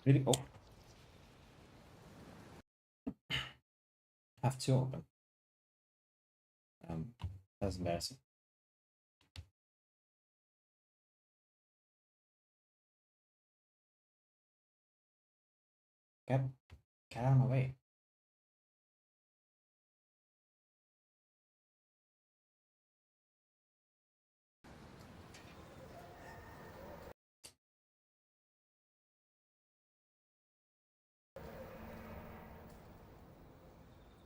Really? Oh. Have to open. That's embarrassing. Get, get out of my way.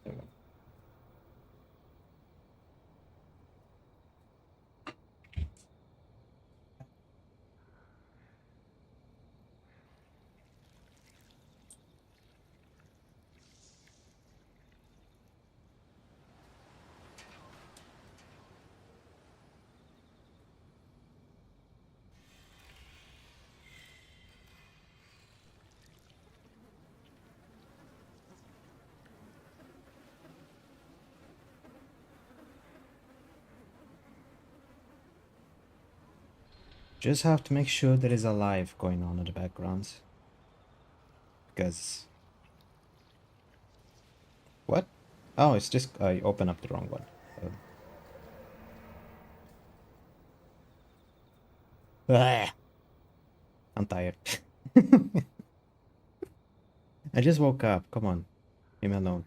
There we go. Just have to make sure there is a live going on in the background. Because... What? Oh, it's just... I opened up the wrong one. Ah, I'm tired. I just woke up. Come on. Leave me alone.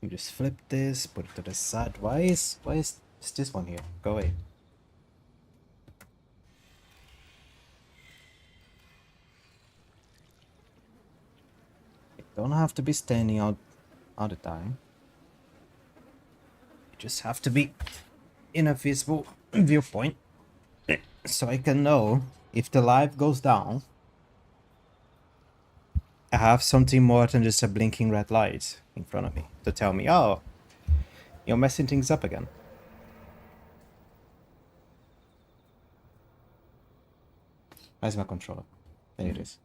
You just flip this, put it to the side. Why is this one here? Go away. You don't have to be standing out all the time. You just have to be in a visible viewpoint so I can know if the live goes down. I have something more than just a blinking red light in front of me to tell me, oh, you're messing things up again. Where's my controller? There it is.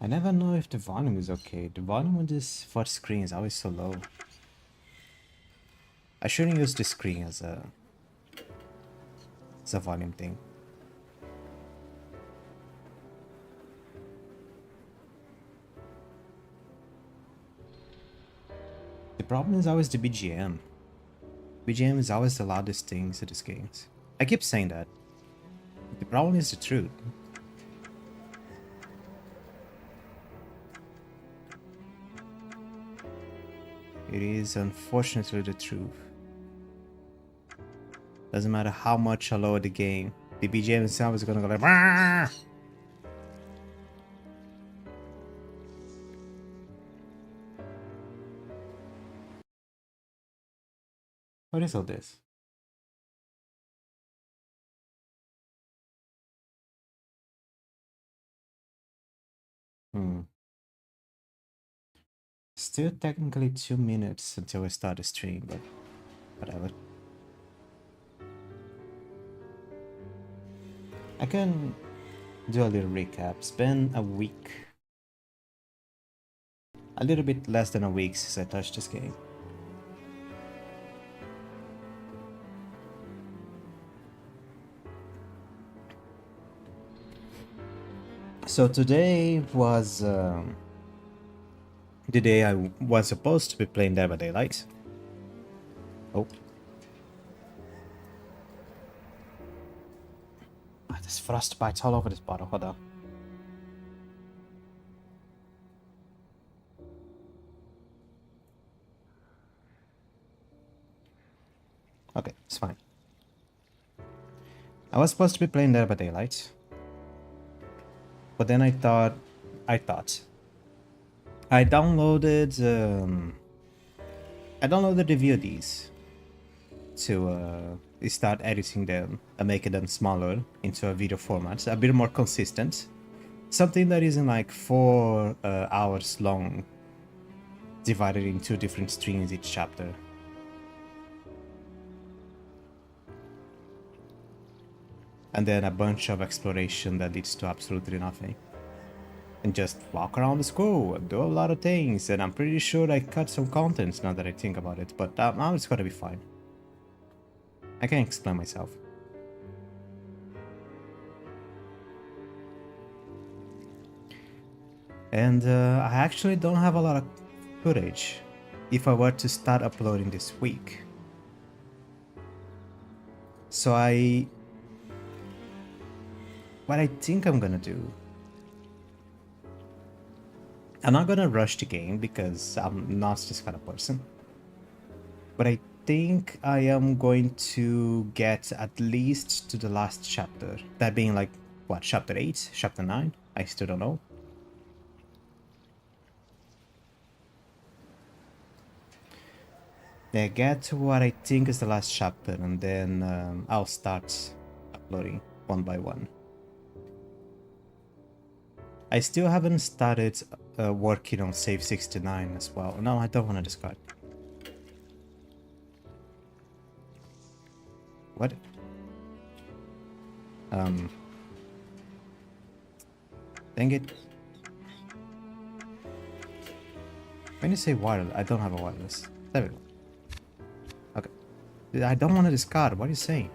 I never know if the volume is okay. The volume on this first screen is always so low. I shouldn't use this screen as a volume thing. The problem is always the BGM. BGM is always the loudest things in these games. I keep saying that. The problem is the truth. It is unfortunately the truth. Doesn't matter how much I lower the game, the BGM itself is gonna go like Wah! What is all this? Still technically 2 minutes until we start the stream, but whatever. I can do a little recap. It's been a week. A little bit less than a week since I touched this game. So today was the day I was supposed to be playing Dead by Daylight. Oh. There's frostbites all over this bottle, hold on. Okay, it's fine. I was supposed to be playing Dead by Daylight. But then I downloaded the VODs to start editing them and making them smaller into a video format, a bit more consistent. Something that isn't like 4 hours long, divided in 2 different streams each chapter. and then a bunch of exploration that leads to absolutely nothing. And just walk around the school and do a lot of things, and I'm pretty sure I cut some contents now that I think about it, but now it's gonna be fine. I can explain myself. And I actually don't have a lot of footage if I were to start uploading this week. So what I think I'm gonna do, I'm not gonna rush the game because I'm not this kind of person. But I think I am going to get at least to the last chapter. That being like, what, chapter 8? Chapter 9? I still don't know. Yeah, get to what I think is the last chapter, and then I'll start uploading one by one. I still haven't started working on save 69 as well. No, I don't want to discard. What? Dang it. When you say wireless, I don't have a wireless. There we go. Okay. I don't want to discard. What are you saying?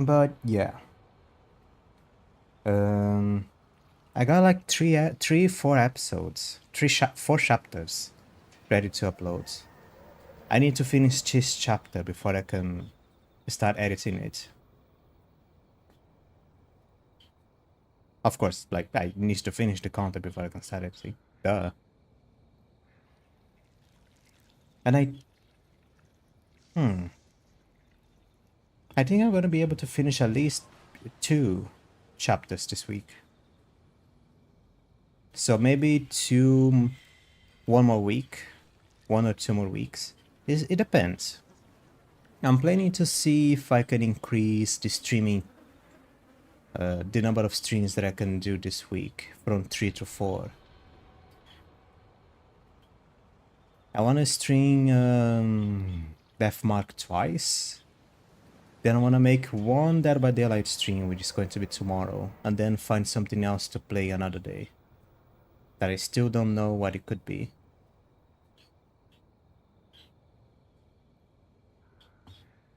But yeah. I got like four episodes, 4 chapters ready to upload. I need to finish this chapter before I can start editing it. Of course, like, I need to finish the content before I can start editing. Duh. And I think I'm gonna be able to finish at least 2 chapters this week. So maybe 1 more week, 1 or 2 more weeks. It depends. I'm planning to see if I can increase the streaming, the number of streams that I can do this week from 3 to 4. I want to stream Deathmark twice. Then I want to make one Dead by Daylight stream, which is going to be tomorrow, and then find something else to play another day. That I still don't know what it could be.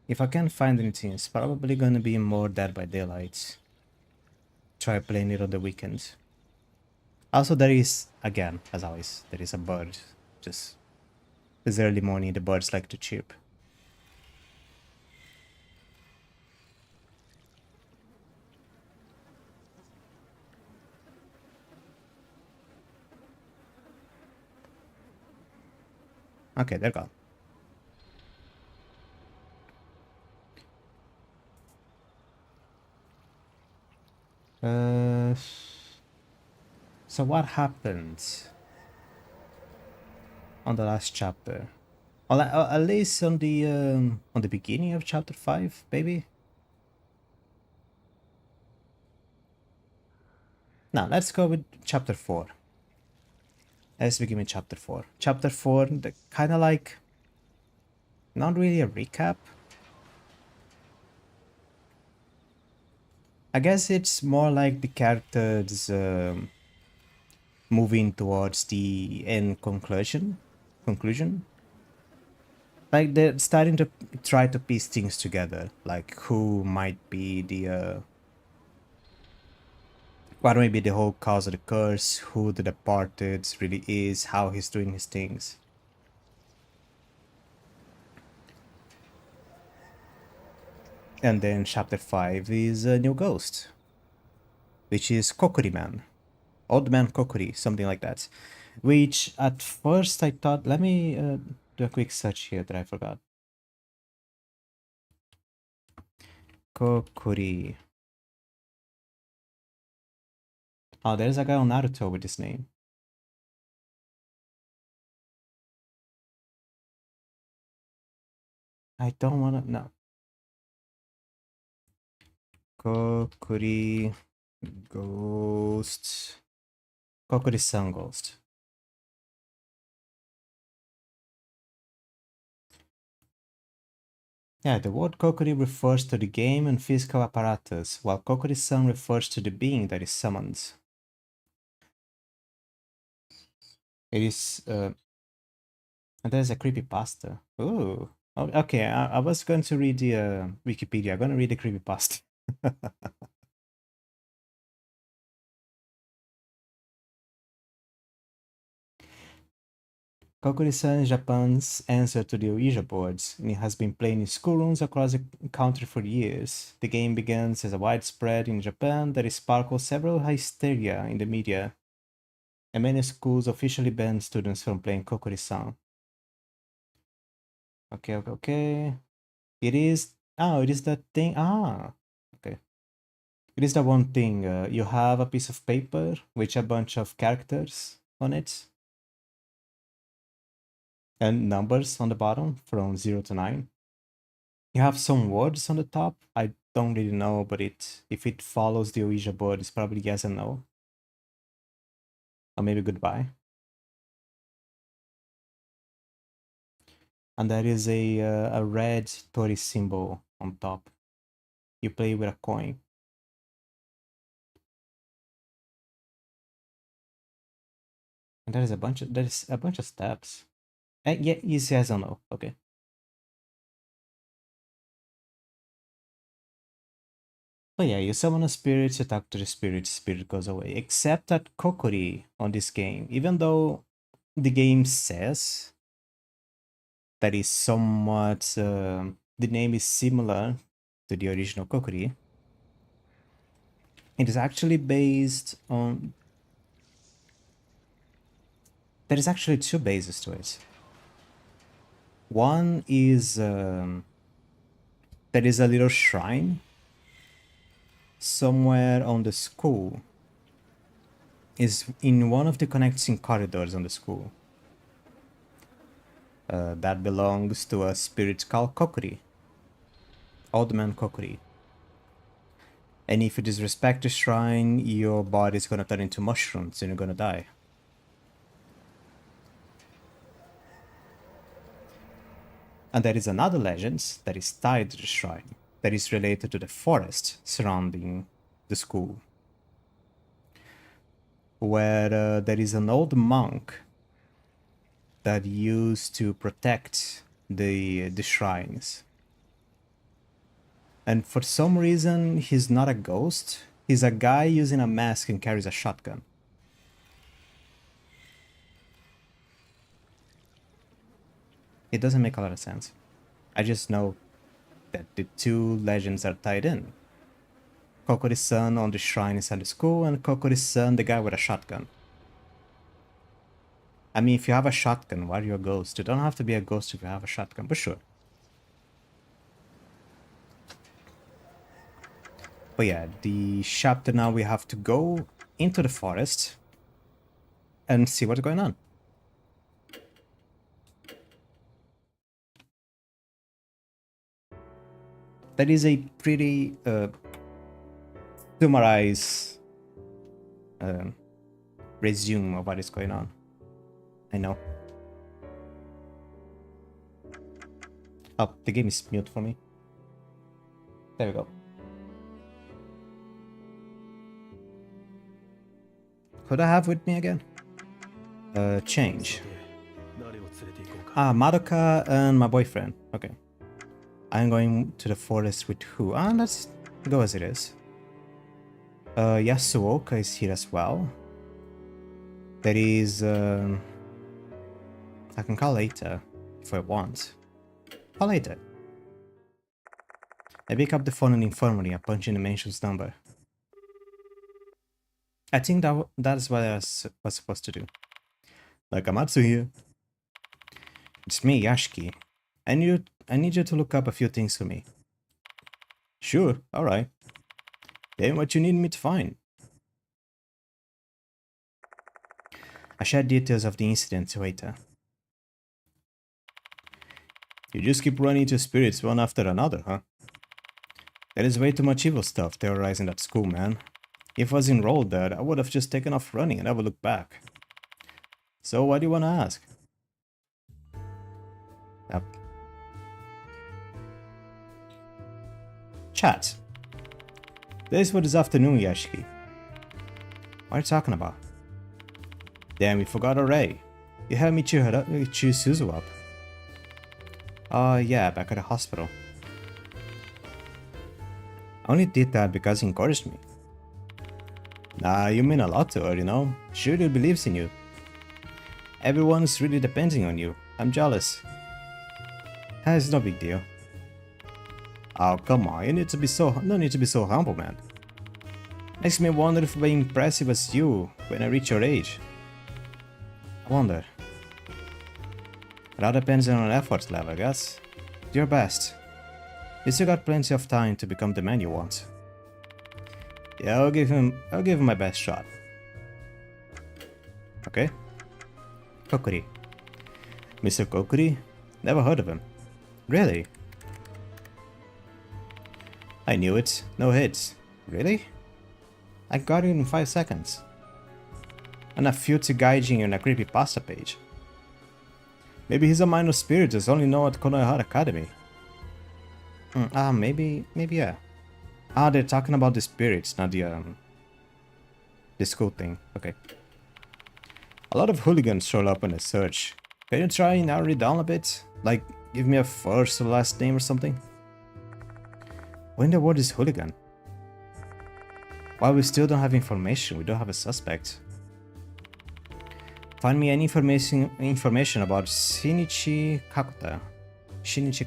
If I can't find anything, it's probably going to be more Dead by Daylight. Try playing it on the weekend. Also, there is, again, as always, there is a bird. Just this early morning, the birds like to chirp. Okay, they're gone. So what happened on the last chapter? At least on the beginning of chapter 5, maybe? Now, let's go with chapter 4. Let's begin with chapter 4. Chapter 4, kind of like, not really a recap. I guess it's more like the characters moving towards the end conclusion. Like, they're starting to try to piece things together. Like, who might be what may be the whole cause of the curse, who the departed really is, how he's doing his things. And then chapter 5 is a new ghost, which is Kokuri Man. Old Man Kokuri, something like that. Which at first I thought, let me do a quick search here that I forgot. Kokuri. Oh, there's a guy on Naruto with this name. I don't wanna, no. Kokuri Ghost. Kokuri Sun Ghost. Yeah, the word kokori refers to the game and physical apparatus, while kokori-san refers to the being that is summoned. It is, and there's a creepypasta. Ooh. Oh, okay, I was going to read the Wikipedia. I'm gonna read the creepypasta. Kokori-san is Japan's answer to the Ouija boards, and it has been played in schoolrooms across the country for years. The game begins as a widespread in Japan that it sparkles several hysteria in the media, and many schools officially ban students from playing Kokori-san. Okay. It is. Oh, it is that thing. Ah, okay. It is the one thing. You have a piece of paper with a bunch of characters on it and numbers on the bottom from 0 to 9. You have some words on the top. I don't really know, but if it follows the Ouija board, it's probably yes and no. Or maybe goodbye. And there is a red Tori symbol on top. You play with a coin. And there's a bunch of steps. Yeah, yes or no. Okay. But yeah, you summon a spirit, you talk to the spirit goes away. Except that Kokori on this game, even though the game says that is somewhat the name is similar to the original Kokori, it is actually based on. There is actually two bases to it. One is there is a little shrine somewhere on the school. Is in one of the connecting corridors on the school. That belongs to a spirit called Kokori. Old Man Kokori. And if you disrespect the shrine, your body is gonna turn into mushrooms and you're gonna die. And there is another legend that is tied to the shrine, that is related to the forest surrounding the school, where there is an old monk that used to protect the shrines. And for some reason, he's not a ghost. He's a guy using a mask and carries a shotgun. It doesn't make a lot of sense. I just know that the two legends are tied in. Kokori's-san on the shrine inside the school, and Kokori's-san, the guy with a shotgun. I mean, if you have a shotgun, why are you a ghost? You don't have to be a ghost if you have a shotgun, but sure. But yeah, the chapter now we have to go into the forest and see what's going on. That is a pretty summarized resume of what is going on. I know. Oh, the game is mute for me. There we go. Could I have with me again? Change. Ah, Madoka and my boyfriend. Okay. I'm going to the forest with who? Ah, let's go as it is. Yasuoka is here as well. There is... I can call later if I want. Call later. I pick up the phone and informally I punch in the mentioned number. I think that is what I was supposed to do. Nakamatsu here. It's me, Yashiki. I need you to look up a few things for me. Sure, alright. Then what you need me to find? I shared details of the incident to Eita. You just keep running into spirits one after another, huh? There is way too much evil stuff terrorizing that school, man. If I was enrolled there, I would have just taken off running and never looked back. So what do you want to ask? Yep. Chat. This for this afternoon, Yashiki. What are you talking about? Damn, we forgot already. You had me cheer Suzu up. Yeah, back at the hospital. I only did that because he encouraged me. Nah, you mean a lot to her, you know? She really believes in you. Everyone's really depending on you. I'm jealous. It's no big deal. Oh, come on, no need to be so humble, man. Makes me wonder if I'll be impressive as you when I reach your age. I wonder. It all depends on your effort level, I guess. Do your best. You still got plenty of time to become the man you want. Yeah, I'll give him my best shot. Okay. Kokuri. Mr. Kokuri? Never heard of him. Really? I knew it. No hits. Really? I got it in 5 seconds. And a filthy gaijin on a creepypasta page. Maybe he's a minor spirit who's only known at Konohara Academy. Maybe yeah. They're talking about the spirits, not the school thing. Okay. A lot of hooligans showed up in a search. Can you try and narrow it down a bit? Like, give me a first or last name or something? When the word is hooligan? While we still don't have information, we don't have a suspect. Find me any information about Shinichi Kakuta. Shinichi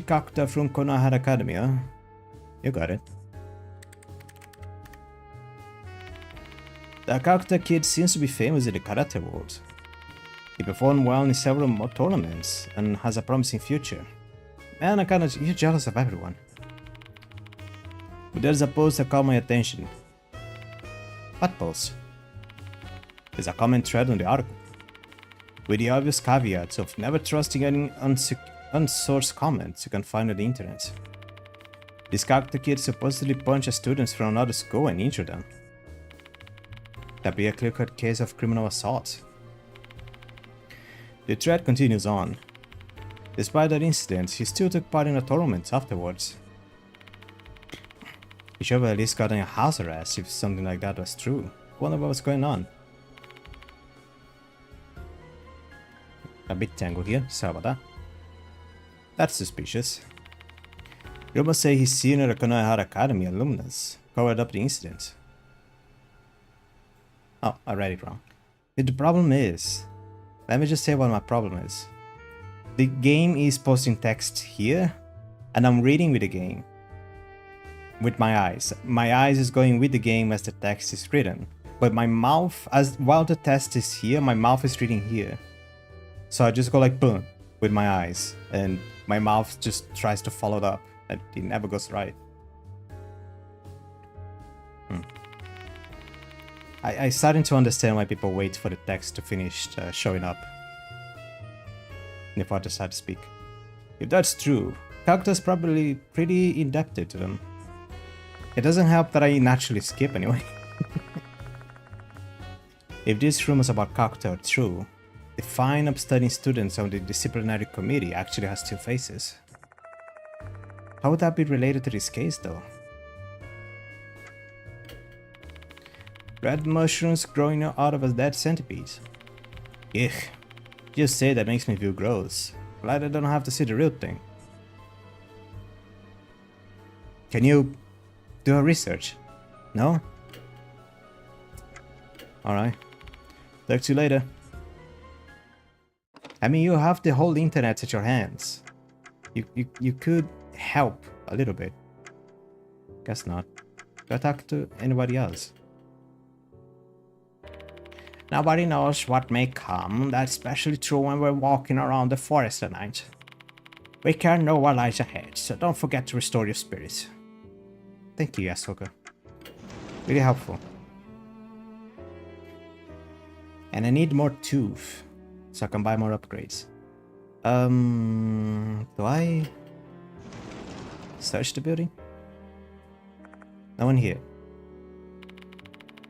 Kakuta from Konohara Academy, huh? You got it. The Kakuta kid seems to be famous in the karate world. He performed well in several tournaments and has a promising future. Man, you're jealous of everyone. But there's a post that caught my attention. What post? There's a comment thread on the article, with the obvious caveats of never trusting any unsourced comments you can find on the internet. This Kakuta kid supposedly punched students from another school and injured them. That'd be a clear-cut case of criminal assault. The thread continues on. Despite that incident, he still took part in a tournament afterwards. He should have at least gotten a house arrest if something like that was true. Wonder what was going on. A bit tangled here, sorry about that. That's suspicious. Rumors say his senior Konohara Academy alumnus covered up the incident. Oh, I read it wrong. But the problem is... Let me just say what my problem is. The game is posting text here, and I'm reading with the game. With my eyes. My eyes is going with the game as the text is written. But my mouth, while the text is here, my mouth is reading here. So I just go like boom with my eyes, and my mouth just tries to follow it up, and it never goes right. I starting to understand why people wait for the text to finish showing up before they decide to speak. If that's true, Kakuto's probably pretty indebted to them. It doesn't help that I naturally skip anyway. If these rumors about Kakuto are true, the fine upstanding students on the disciplinary committee actually has 2 faces. How would that be related to this case though? Red mushrooms growing out of a dead centipede. Ugh. Just say that makes me feel gross. Glad I don't have to see the real thing. Can you do a research? No? Alright. Talk to you later. I mean, you have the whole internet at your hands. You could help a little bit. Guess not. Go talk to anybody else. Nobody knows what may come. That's especially true when we're walking around the forest at night. We can't know what lies ahead, so don't forget to restore your spirits. Thank you, Yasuoka. Really helpful. And I need more tooth, so I can buy more upgrades. Do I search the building? No one here.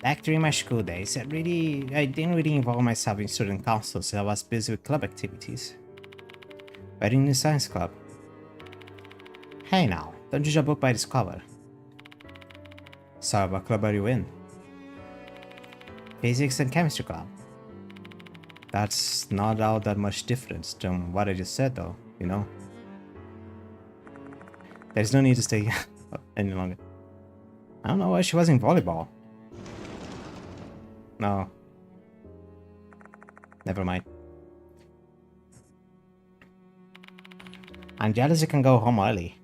Back during my school days, I didn't really involve myself in student council, so I was busy with club activities. But in the science club. Hey now, don't judge a book by its cover. So what club are you in? Physics and chemistry club. That's not all that much difference from what I just said though, you know? There's no need to stay any longer. I don't know why she was in volleyball. No. Never mind. I'm jealous you can go home early.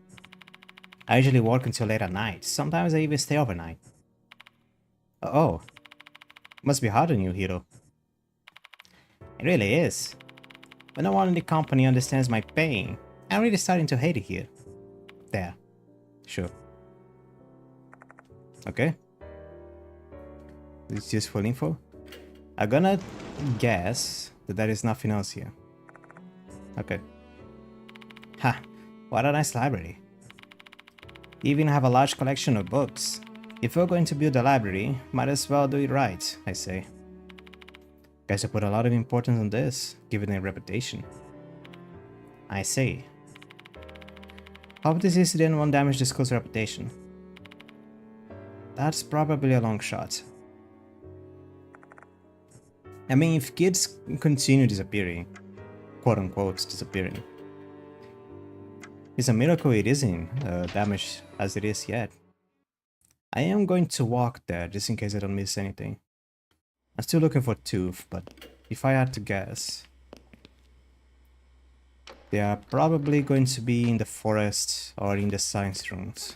I usually work until late at night. Sometimes I even stay overnight. Oh. Must be hard on you, Hiro. It really is. But no one in the company understands my pain. I'm really starting to hate it here. There. Sure. Okay. It's useful info. I'm gonna guess that there is nothing else here. Okay. Ha! What a nice library. You even have a large collection of books. If you're going to build a library, might as well do it right, I say. Guess I put a lot of importance on this, given their reputation. I say. Hope this incident won't damage the school's reputation. That's probably a long shot. I mean, if kids continue disappearing, quote-unquote disappearing, it's a miracle it isn't damaged as it is yet. I am going to walk there just in case I don't miss anything. I'm still looking for Tooth, but if I had to guess, they are probably going to be in the forest or in the science rooms.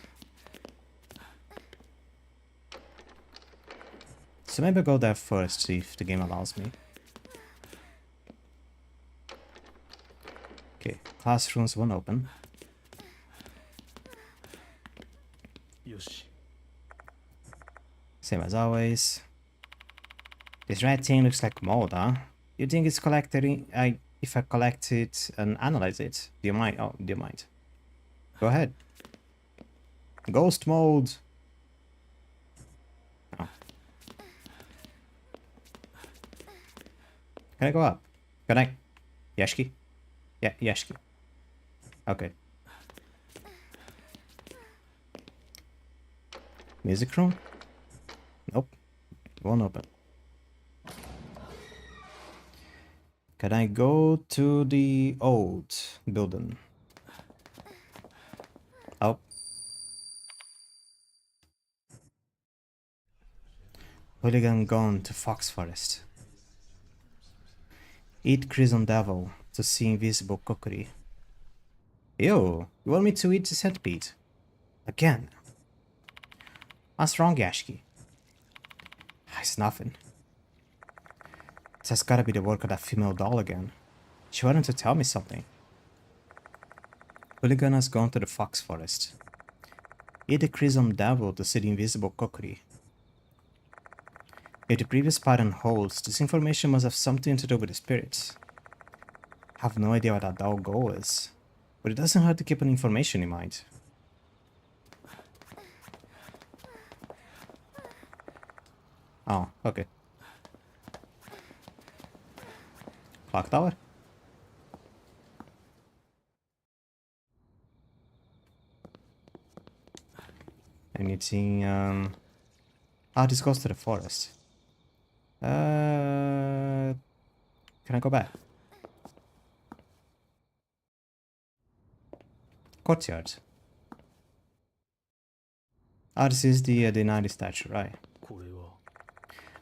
So maybe I'll go there first, if the game allows me. Okay, classrooms won't open. Same as always. This red thing looks like mold, huh? You think it's collected if I collect it and analyze it? Do you mind? Oh, do you mind? Go ahead. Ghost mode! Oh. Can I go up? Can I? Yashki? Yeah, Yashki. Okay. Music room? Nope. Won't open. Can I go to the old building? Oh. Hooligan gone to Fox Forest. Eat Crimson Devil to see invisible cookery. Ew, you want me to eat the centipede? Again? What's wrong, Yashki? It's nothing. That's gotta be the work of that female doll again. She wanted to tell me something. Hooligan has gone to the Fox Forest. Eat the Crimson Devil to see the invisible cookery. If the previous pattern holds, this information must have something to do with the spirits. I have no idea what that doll goal is, but it doesn't hurt to keep an information in mind. Oh, okay. Clock tower? Anything, Ah, this goes to the forest. Can I go back? Courtyard. Ah, this is the United statue, right?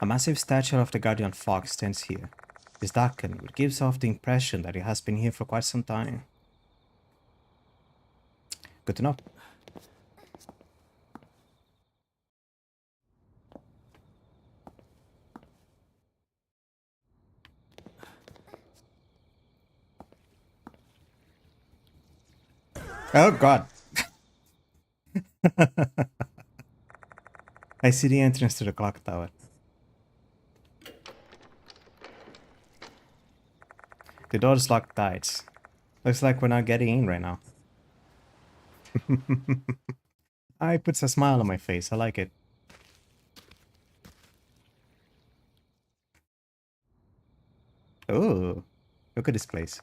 A massive statue of the Guardian Fox stands here. It's darkened, but gives off the impression that it has been here for quite some time. Good to know. Oh god. I see the entrance to the clock tower. The door's locked tight. Looks like we're not getting in right now. It puts a smile on my face. I like it. Oh, look at this place.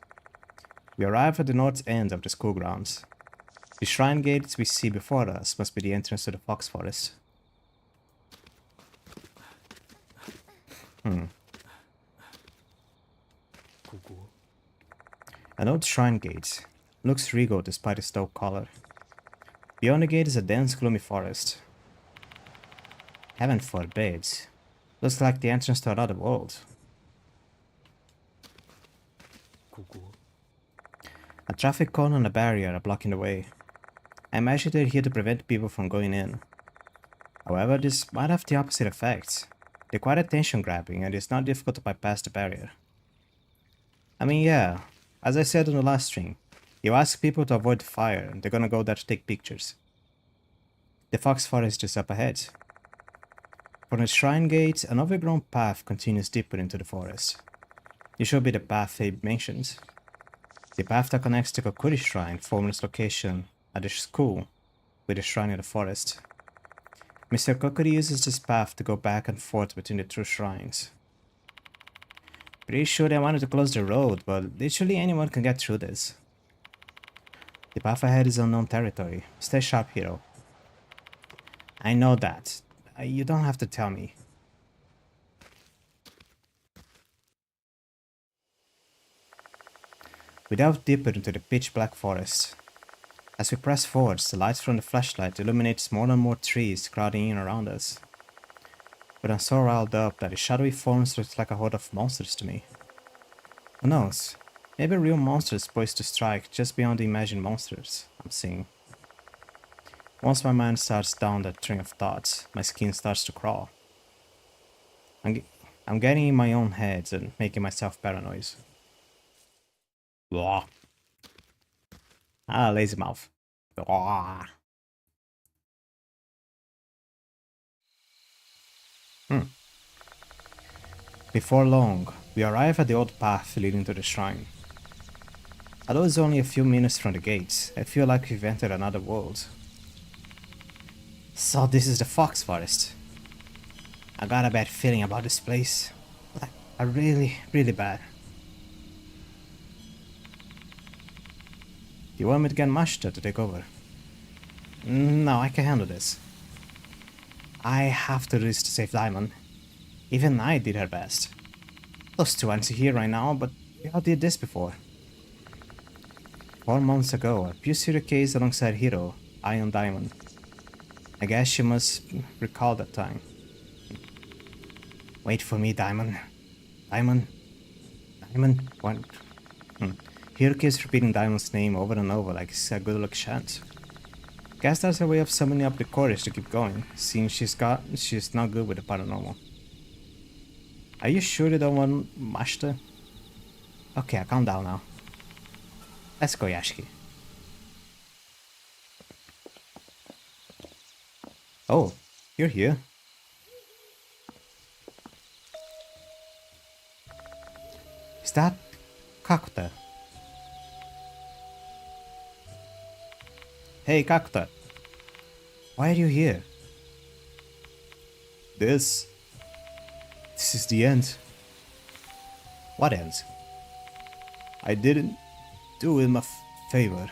We arrive at the north end of the school grounds. The shrine gates we see before us must be the entrance to the fox forest. An old shrine gate. Looks regal despite its dull color. Beyond the gate is a dense, gloomy forest. Heaven forbid. Looks like the entrance to another world. A traffic cone and a barrier are blocking the way. I imagine they're here to prevent people from going in. However, this might have the opposite effect. They're quite attention-grabbing and it's not difficult to bypass the barrier. I mean, yeah, as I said in the last stream, you ask people to avoid the fire and they're gonna go there to take pictures. The fox forest is up ahead. From the shrine gate, an overgrown path continues deeper into the forest. This should be the path Abe mentioned. The path that connects the Kokuri shrine, former location at the school, with the shrine in the forest. Mr. Kokuri uses this path to go back and forth between the two shrines. Pretty sure they wanted to close the road, but literally anyone can get through this. The path ahead is unknown territory. Stay sharp, hero. I know that. You don't have to tell me. We delve deeper into the pitch-black forest. As we press forwards, the light from the flashlight illuminates more and more trees crowding in around us. But I'm so riled up that the shadowy forms look like a horde of monsters to me. Who knows? Maybe real monsters poised to strike just beyond the imagined monsters I'm seeing. Once my mind starts down that train of thoughts, my skin starts to crawl. I'm getting in my own head and making myself paranoid. Blah. Ah, lazy mouth. Blah. Before long, we arrive at the old path leading to the shrine. Although it's only a few minutes from the gates, I feel like we've entered another world. So this is the fox forest. I got a bad feeling about this place. Like, a really bad. Do you want me to get Mashta to take over? No, I can handle this. I have to do this to save Diamond. Even I did her best. Those two aren't here right now, but we all did this before. 4 months ago, a pure case alongside Hiro, I and Diamond. I guess she must recall that time. Wait for me, Diamond. Diamond? Diamond? What? Hiro keeps repeating Diamond's name over and over like it's a good luck chant. Guess that's a way of summoning up the courage to keep going, seeing she's not good with the paranormal. Are you sure you don't want Mashta? Okay, calm down now. Let's go, Yashiki. Oh, you're here. Is that Kakuta? Hey, Kakuta. Why are you here? This is the end. What end? I didn't do him a favor.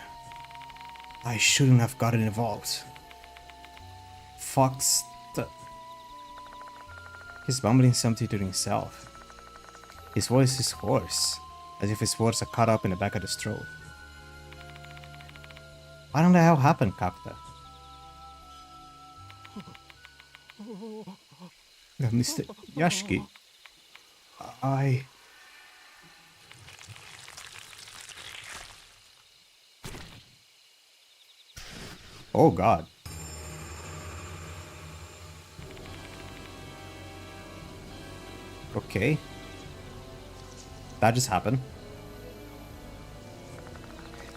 I shouldn't have gotten involved. Fox. He's mumbling something to himself. His voice is hoarse, as if his words are caught up in the back of his throat. What the hell happened, Kakuta? Mr. Yashiki, Oh God. Okay. That just happened.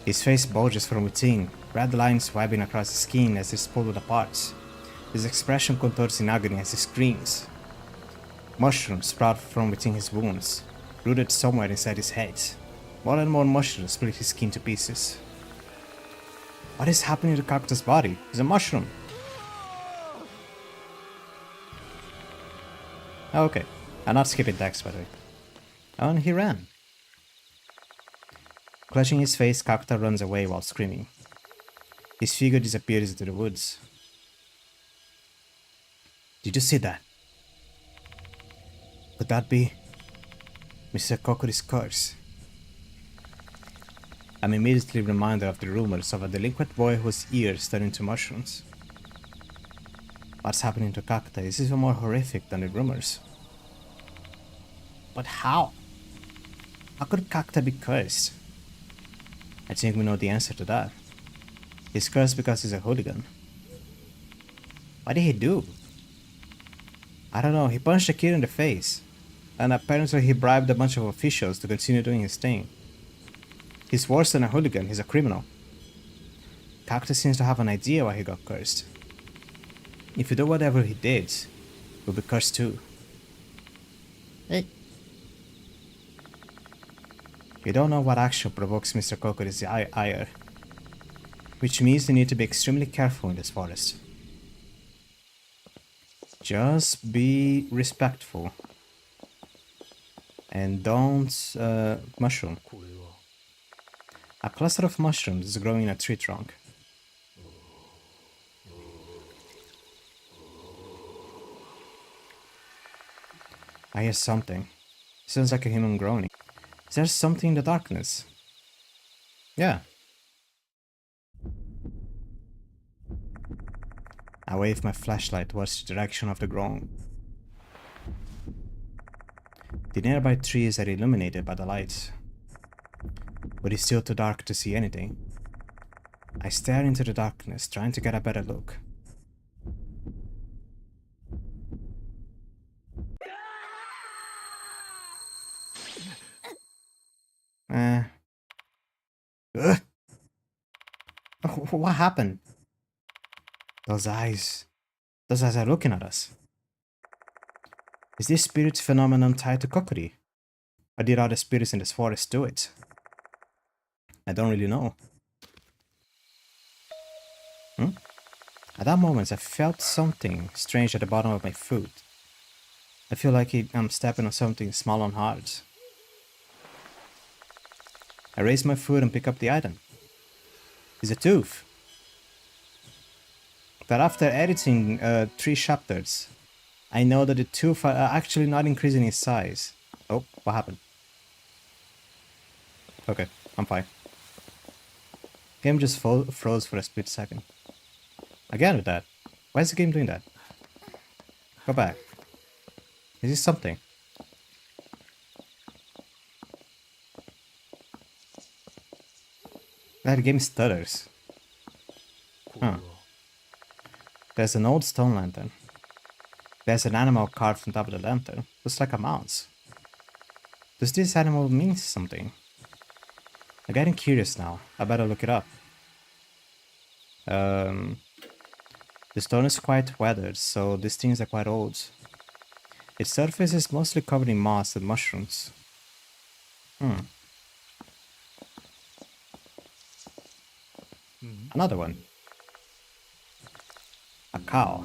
His face bulges from within, red lines webbing across his skin as he's pulled apart. His expression contorts in agony as he screams. Mushrooms sprout from within his wounds, rooted somewhere inside his head. More and more mushrooms split his skin to pieces. What is happening to Kakuta's body? He's a mushroom. Oh, okay. I'm not skipping text, by the way. Oh, and he ran. Clutching his face, Kakuta runs away while screaming. His figure disappears into the woods. Did you see that? Could that be Mr. Cocory's curse? I'm immediately reminded of the rumors of a delinquent boy whose ears turn into mushrooms. What's happening to Cacta is even more horrific than the rumors. But how? How could Cacta be cursed? I think we know the answer to that. He's cursed because he's a hooligan. What did he do? I don't know, he punched a kid in the face. And apparently he bribed a bunch of officials to continue doing his thing. He's worse than a hooligan, he's a criminal. Cactus seems to have an idea why he got cursed. If you do whatever he did, you'll be cursed too. Hey. You don't know what action provokes Mr. Cocory's ire, which means you need to be extremely careful in this forest. Just be respectful. And don't mushroom. A cluster of mushrooms is growing in a tree trunk. I hear something. It sounds like a human groaning. Is there something in the darkness? Yeah. I wave my flashlight towards the direction of the groan. The nearby trees are illuminated by the lights, but it's still too dark to see anything. I stare into the darkness, trying to get a better look. What happened? Those eyes are looking at us. Is this spirit phenomenon tied to Kokori? Or did other spirits in this forest do it? I don't really know. At that moment, I felt something strange at the bottom of my foot. I feel like I'm stepping on something small and hard. I raise my foot and pick up the item. It's a tooth. But after editing 3 chapters, I know that the tooth are actually not increasing in size. Oh, what happened? Okay, I'm fine. Game just froze for a split second. Again with that. Why is the game doing that? Go back. Is this something? That game stutters. Huh. There's an old stone lantern. There's an animal carved on top of the lantern. Looks like a mouse. Does this animal mean something? I'm getting curious now. I better look it up. The stone is quite weathered, so these things are quite old. Its surface is mostly covered in moss and mushrooms. Another one. A cow.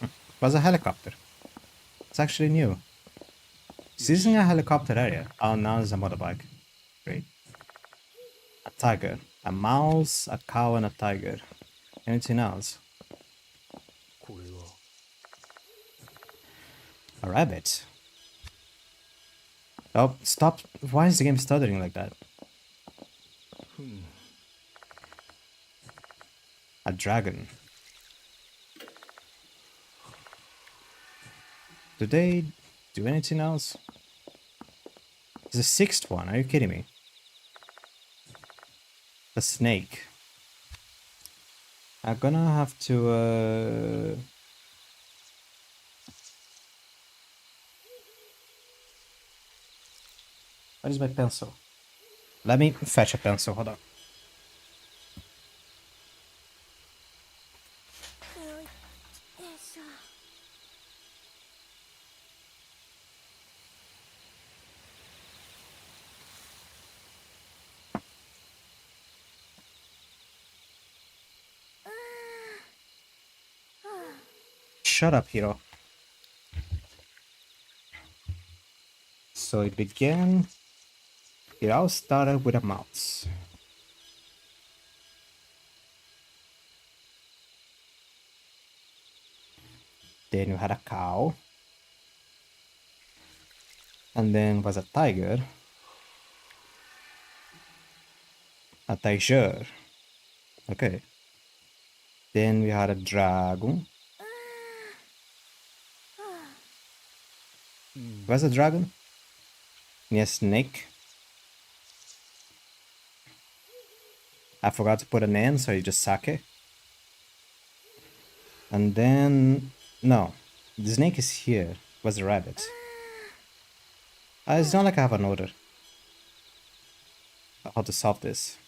It was a helicopter. It's actually new. This isn't a helicopter area. Oh, now there's a motorbike. Great. A tiger. A mouse, a cow, and a tiger. Anything else? A rabbit. Oh, stop. Why is the game stuttering like that? A dragon. Do they do anything else? There's a 6th one. Are you kidding me? A snake. I'm gonna have to Where is my pencil? Let me fetch a pencil, hold on. shut up, hero. So it began. It all started with a mouse. Then you had a cow. And then was a tiger. A tiger. Okay. Then we had a dragon. Was a dragon? Yes, snake. I forgot to put an N, so you just suck it. And then... No. The snake is here. Was the rabbit. It's not like I have an order. How to solve this.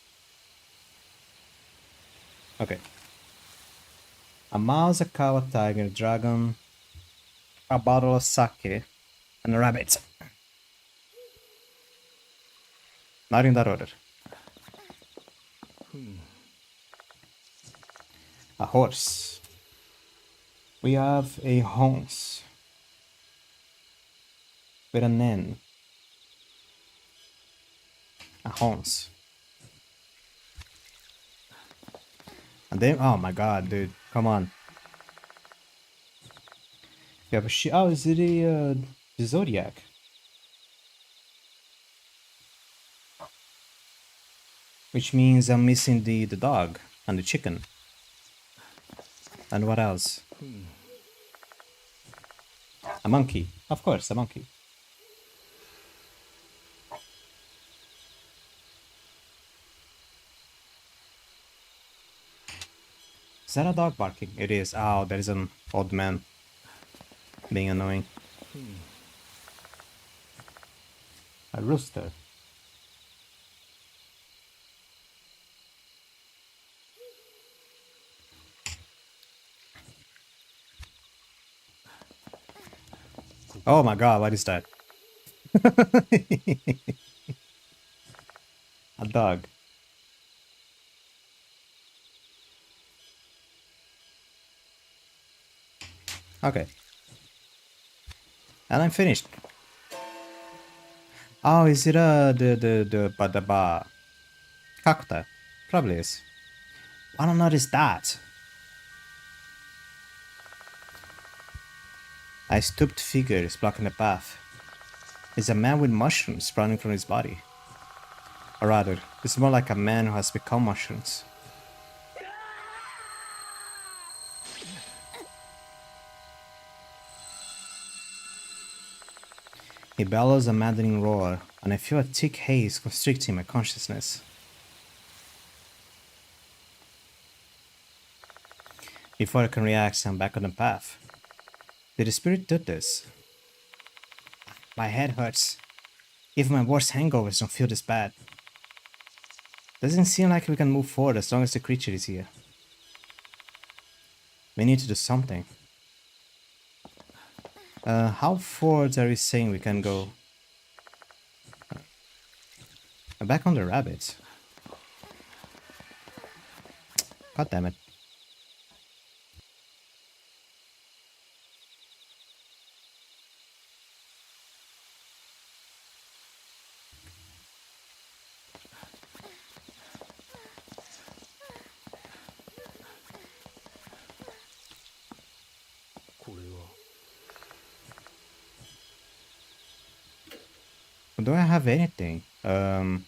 Okay. A mouse, a cow, a tiger, a dragon, a bottle of sake, and a rabbit. Not in that order. A horse. We have a horse. With an N. A horse. And then, oh my god, dude, come on. You have a sheep. Oh, is it the zodiac? Which means I'm missing the dog and the chicken. And what else? A monkey. Of course, a monkey. Is that a dog barking? It is. Oh, there is an old man being annoying. A rooster. Oh my god, what is that? A dog. Okay. And I'm finished. Oh, is it the cactus? Probably is. I don't notice that. A stooped figure is blocking the path. It's a man with mushrooms sprouting from his body. Or rather, it's more like a man who has become mushrooms. He bellows a maddening roar, and I feel a thick haze constricting my consciousness. Before I can react, I'm back on the path. Did the spirit do this? My head hurts. Even my worst hangovers don't feel this bad. Doesn't seem like we can move forward as long as the creature is here. We need to do something. How forward are we saying we can go? I'm back on the rabbit. God damn it. Do I have anything? I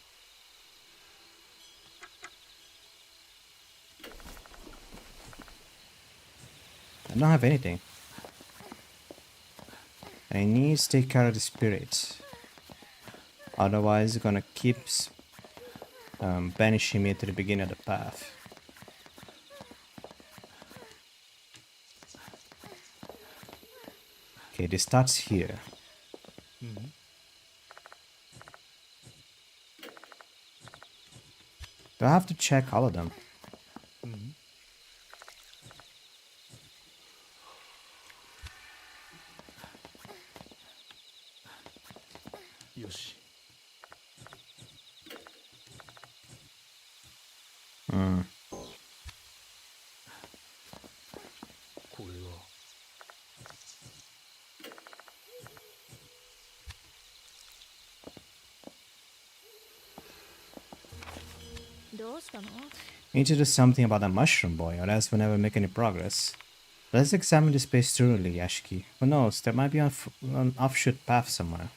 don't have anything. I need to take care of the spirit. Otherwise, it's gonna keep banishing me to the beginning of the path. Okay, this starts here. Do I have to check all of them? Need to do something about that mushroom boy, or else we'll never make any progress. Let's examine this place thoroughly, Yashiki. Who knows, there might be an offshoot path somewhere.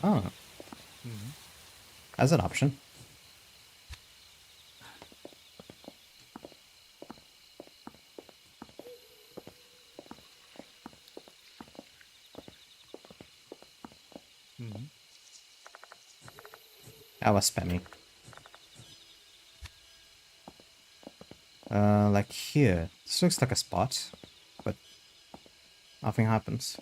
Oh, that's an option. I was spamming. Like here. This looks like a spot, but nothing happens.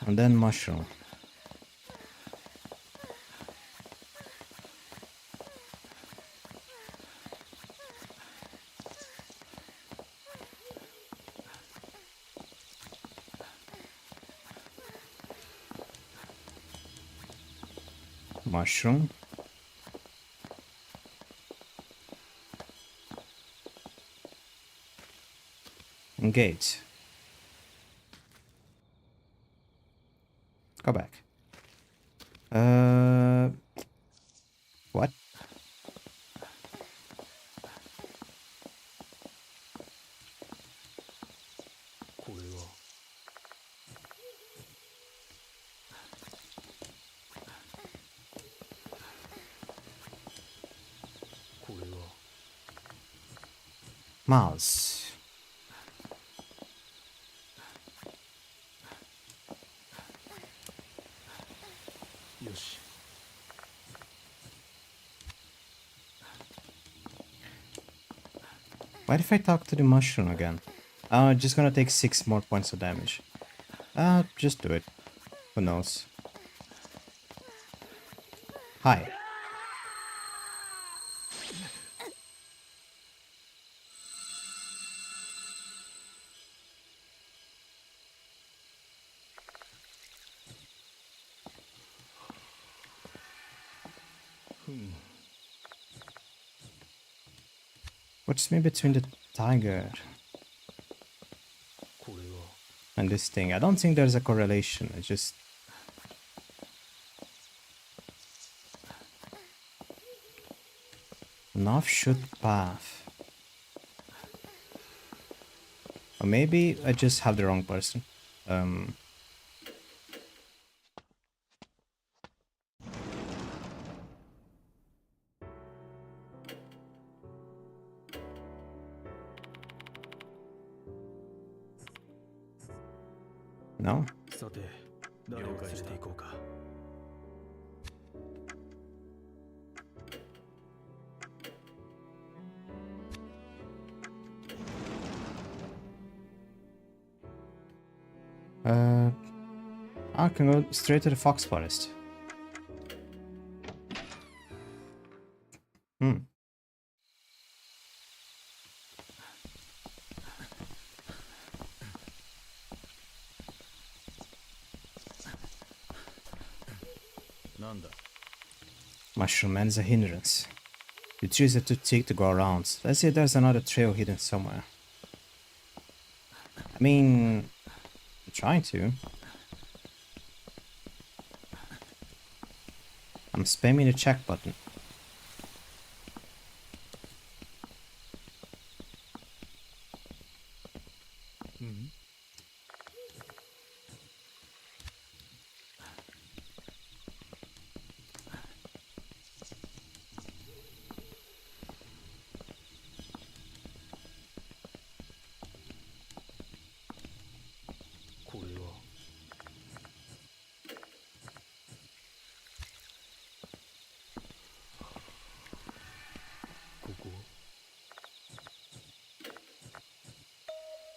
And then mushroom. Mushroom. And gate. Go back. What? Mouse. What if I talk to the mushroom again? Oh, just gonna take 6 more points of damage. Just do it. Who knows? Hi. What's me between the tiger and this thing? I don't think there's a correlation. It's just an offshoot path. Or maybe I just have the wrong person. No? I can go straight to the fox forest. Mushroom man is a hindrance. The trees are too thick to go around. Let's see if there's another trail hidden somewhere. I mean, I'm trying to. I'm spamming the check button.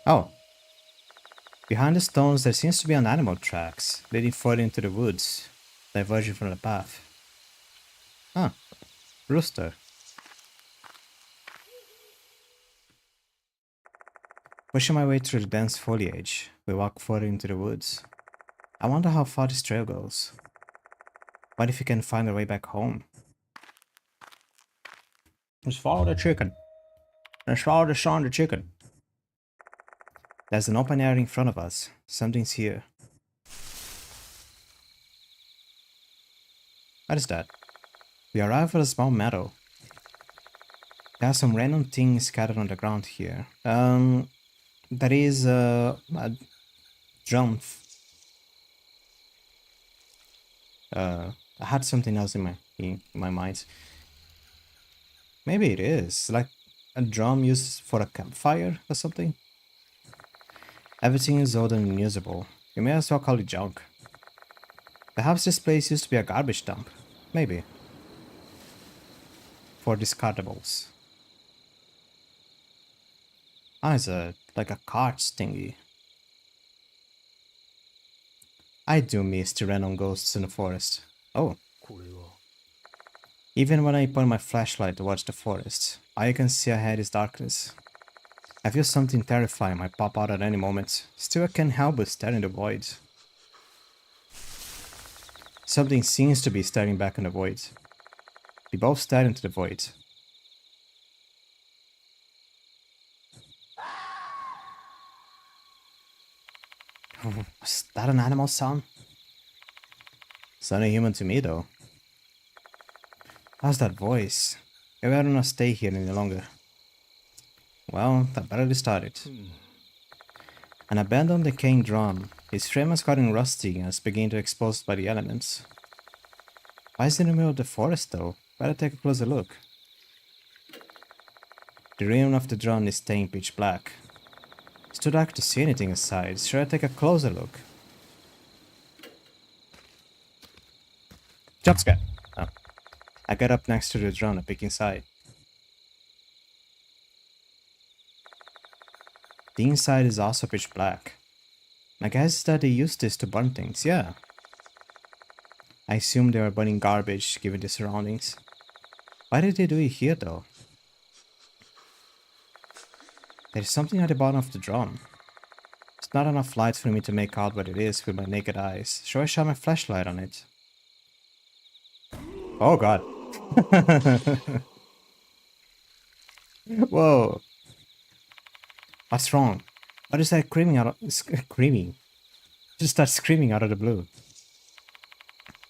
Oh. Behind the stones there seems to be an animal tracks, leading further into the woods, diverging from the path. Huh. Rooster. Pushing my way through the dense foliage, we walk further into the woods. I wonder how far this trail goes. What if we can find our way back home? Let's follow the chicken. Let's follow the son of the chicken. There's an open area in front of us. Something's here. What is that? We arrive at a small meadow. There are some random things scattered on the ground here. That is a drum. I had something else in my mind. Maybe it is like a drum used for a campfire or something. Everything is old and unusable. You may as well call it junk. Perhaps this place used to be a garbage dump. Maybe. For discardables. Ah, it's like a cart thingy. I do miss the random ghosts in the forest. Oh. Even when I point my flashlight towards the forest, all you can see ahead is darkness. I feel something terrifying might pop out at any moment. Still, I can't help but stare in the void. Something seems to be staring back in the void. We both stare into the void. Was that an animal sound? Sounded human to me though. How's that voice? Maybe I don't want to stay here any longer. Well, that barely started. An abandoned decaying drum. His frame has gotten rusty and is beginning to expose by the elements. Why is it in the middle of the forest though? Better take a closer look. The rim of the drum is staying pitch black. It's too dark to see anything inside. Should I take a closer look? Jump scare! Oh. I get up next to the drum and peek inside. The inside is also pitch black. My guess is that they used this to burn things, yeah. I assume they were burning garbage given the surroundings. Why did they do it here though? There's something at the bottom of the drum. It's not enough light for me to make out what it is with my naked eyes. Should I shine my flashlight on it? Oh god. Whoa. What's wrong? What is that screaming? Just start screaming out of the blue.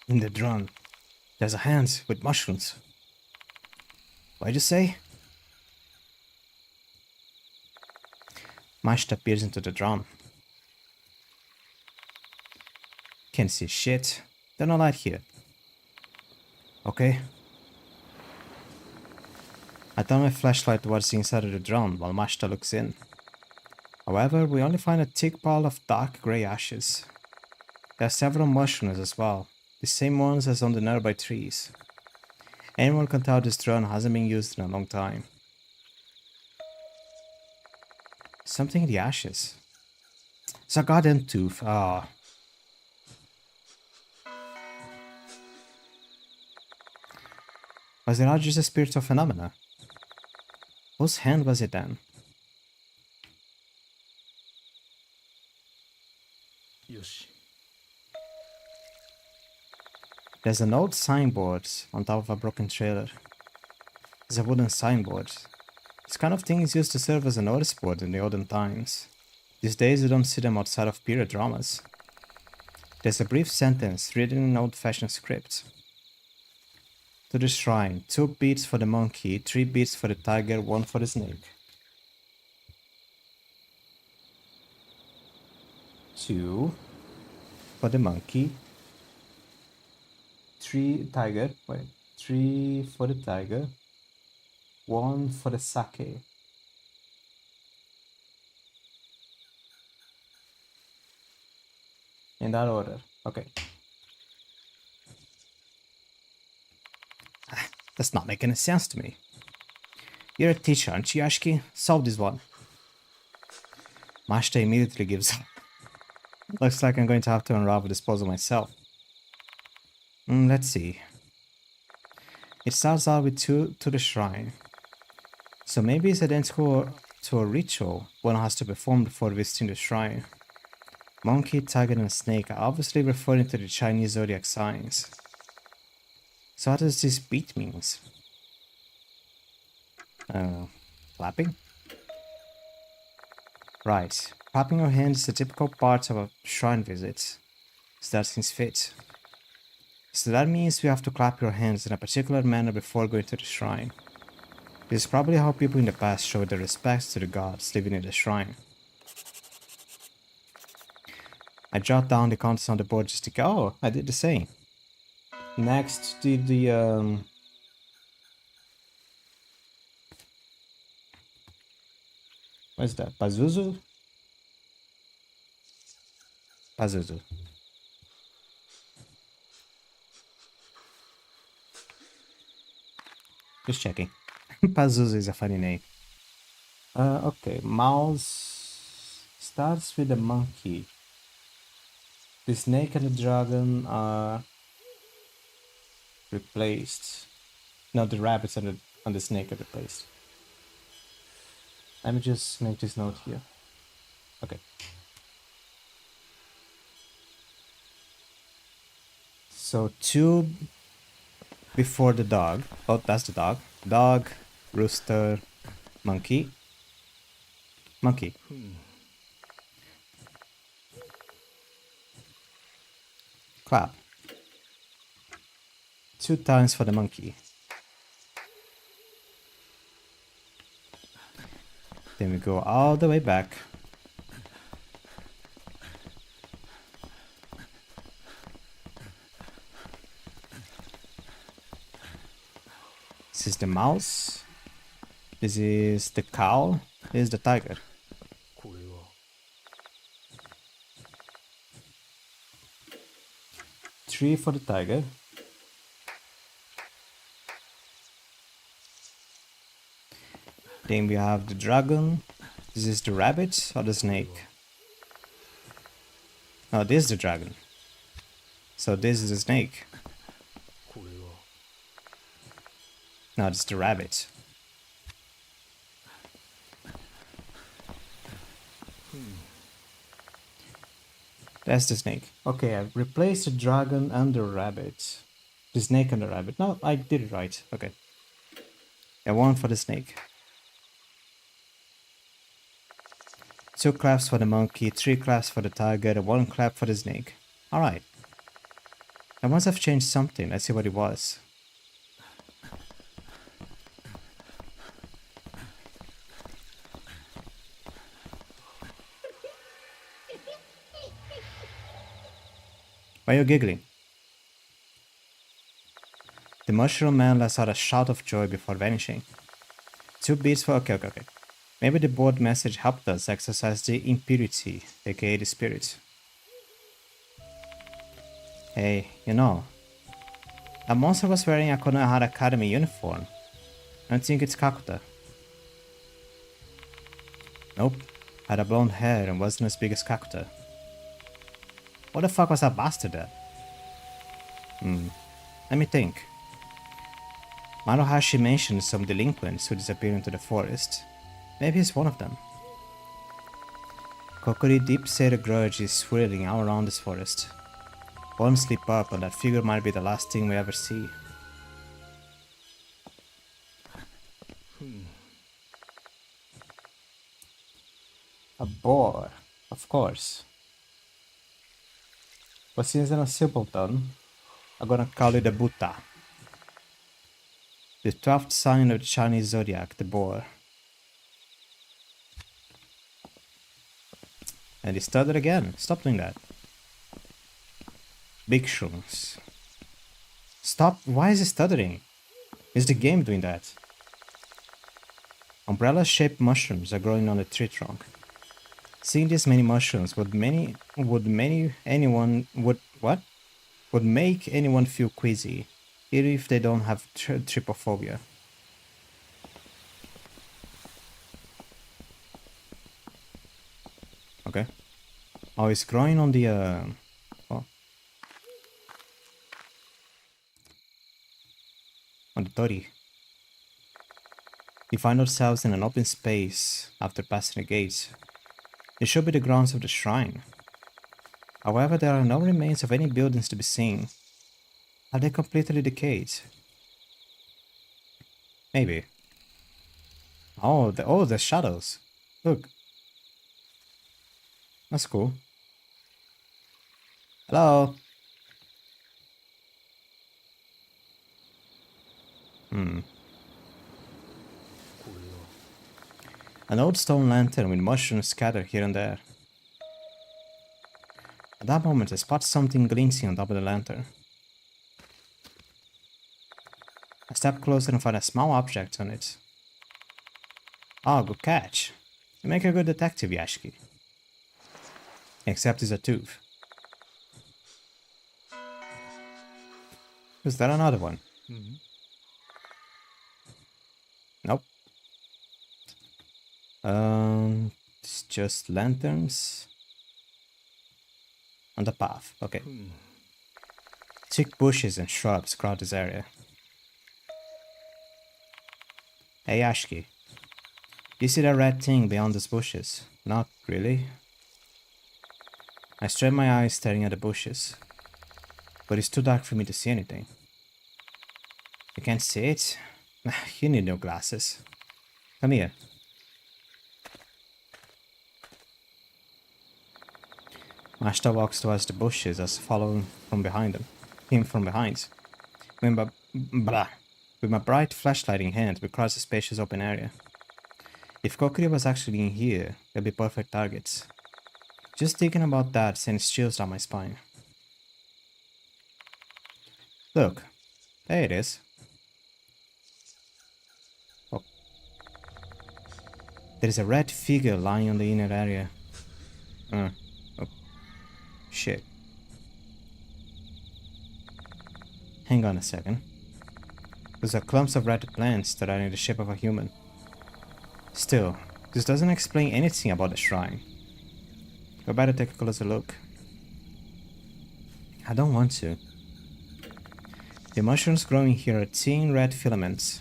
In the drum, there's a hand with mushrooms. What'd you say? Mashed appears into the drum. Can't see shit. There's no light here. Okay. I turn my flashlight towards the inside of the drum while Mashta looks in. However, we only find a thick pile of dark grey ashes. There are several mushrooms as well, the same ones as on the nearby trees. Anyone can tell this drum hasn't been used in a long time. Something in the ashes. It's a goddamn tooth. Ah. Was it not just a spiritual phenomena? Whose hand was it then? There's an old signboard on top of a broken trailer. It's a wooden signboard. This kind of thing is used to serve as a notice board in the olden times. These days you don't see them outside of period dramas. There's a brief sentence written in an old-fashioned script. To the shrine, 2 beads for the monkey, 3 beads for the tiger, 1 for the snake. 2 for the monkey, 3 for the tiger, 1 for the sake. In that order, okay. That's not making any sense to me. You're a teacher, aren't you, Yashiki? Solve this one. Mashita immediately gives up. Looks like I'm going to have to unravel this puzzle myself. Let's see. It starts out with 2 to the shrine. So maybe it's identical to a ritual one has to perform before visiting the shrine. Monkey, tiger, and snake are obviously referring to the Chinese zodiac signs. So what does this beat means? Clapping? Right. Clapping your hands is a typical part of a shrine visit. That seems fit. So that means you have to clap your hands in a particular manner before going to the shrine. This is probably how people in the past showed their respects to the gods living in the shrine. I jot down the contents on the board just to go. Oh, I did the same. Next did the what is that? Pazuzu? Pazuzu. Just checking. Pazuzu is a funny name. Okay, mouse starts with the monkey. The snake and the dragon are replaced. No, the rabbits and the snake are replaced. Let me just make this note here. Okay. So 2 before the dog. Oh, that's the dog. Dog, rooster, monkey. Monkey. Clap. 2 times for the monkey. Then we go all the way back. This is the mouse. This is the cow. This is the tiger. 3 for the tiger. Then we have the dragon. This is the rabbit or the snake? No, this is the dragon. So this is the snake. No, this is the rabbit. That's the snake. Okay, I've replaced the dragon and the rabbit. The snake and the rabbit. No, I did it right. Okay. And 1 for the snake. 2 claps for the monkey, 3 claps for the tiger, and 1 clap for the snake. Alright. I must have changed something. Let's see what it was. Why are you giggling? The mushroom man lets out a shout of joy before vanishing. 2 beats for... Okay. Maybe the board message helped us exercise the impurity, aka the spirit. Hey, you know, a monster was wearing a Konohara Academy uniform. I don't think it's Kakuta. Nope, had a blonde hair and wasn't as big as Kakuta. What the fuck was that bastard at? Let me think. Maruhashi mentioned some delinquents who disappeared into the forest. Maybe he's one of them. Kokori deep said a grudge is swirling all around this forest. One slip up and that figure might be the last thing we ever see. A boar, of course. But since I'm a simpleton, I'm gonna call it a Buddha. The 12th sign of the Chinese zodiac, the boar. And he stuttered again. Stop doing that. Big shrooms. Stop. Why is he stuttering? Is the game doing that? Umbrella-shaped mushrooms are growing on the tree trunk. Seeing this many mushrooms would make anyone feel queasy, even if they don't have trypophobia. Okay. Oh, it's growing on the on the tori. We find ourselves in an open space after passing the gates. It should be the grounds of the shrine. However, there are no remains of any buildings to be seen. Are they completely decayed? Maybe. Oh, the shadows. Look. That's cool. Hello? An old stone lantern with mushrooms scattered here and there. At that moment, I spot something glinting on top of the lantern. I step closer and find a small object on it. Ah, good catch. You make a good detective, Yashki. Except it's a tooth. Is that another one? Nope. It's just lanterns on the path. Okay. Thick bushes and shrubs crowd this area. Hey, Ashki. You see that red thing beyond those bushes? Not really. I strain my eyes staring at the bushes, but it's too dark for me to see anything. You can't see it? You need new glasses. Come here. Ashta walks towards the bushes as following from behind him from behind. With my bright flashlight in hand, we cross the spacious open area. If Kokiri was actually in here, they'd be perfect targets. Just thinking about that sends chills down my spine. Look, there it is. Oh. There is a red figure lying on the inner area. Oh. Shit. Hang on a second. Those are clumps of red plants that are in the shape of a human. Still, this doesn't explain anything about the shrine. We better take a closer look. I don't want to. The mushrooms growing here are thin red filaments.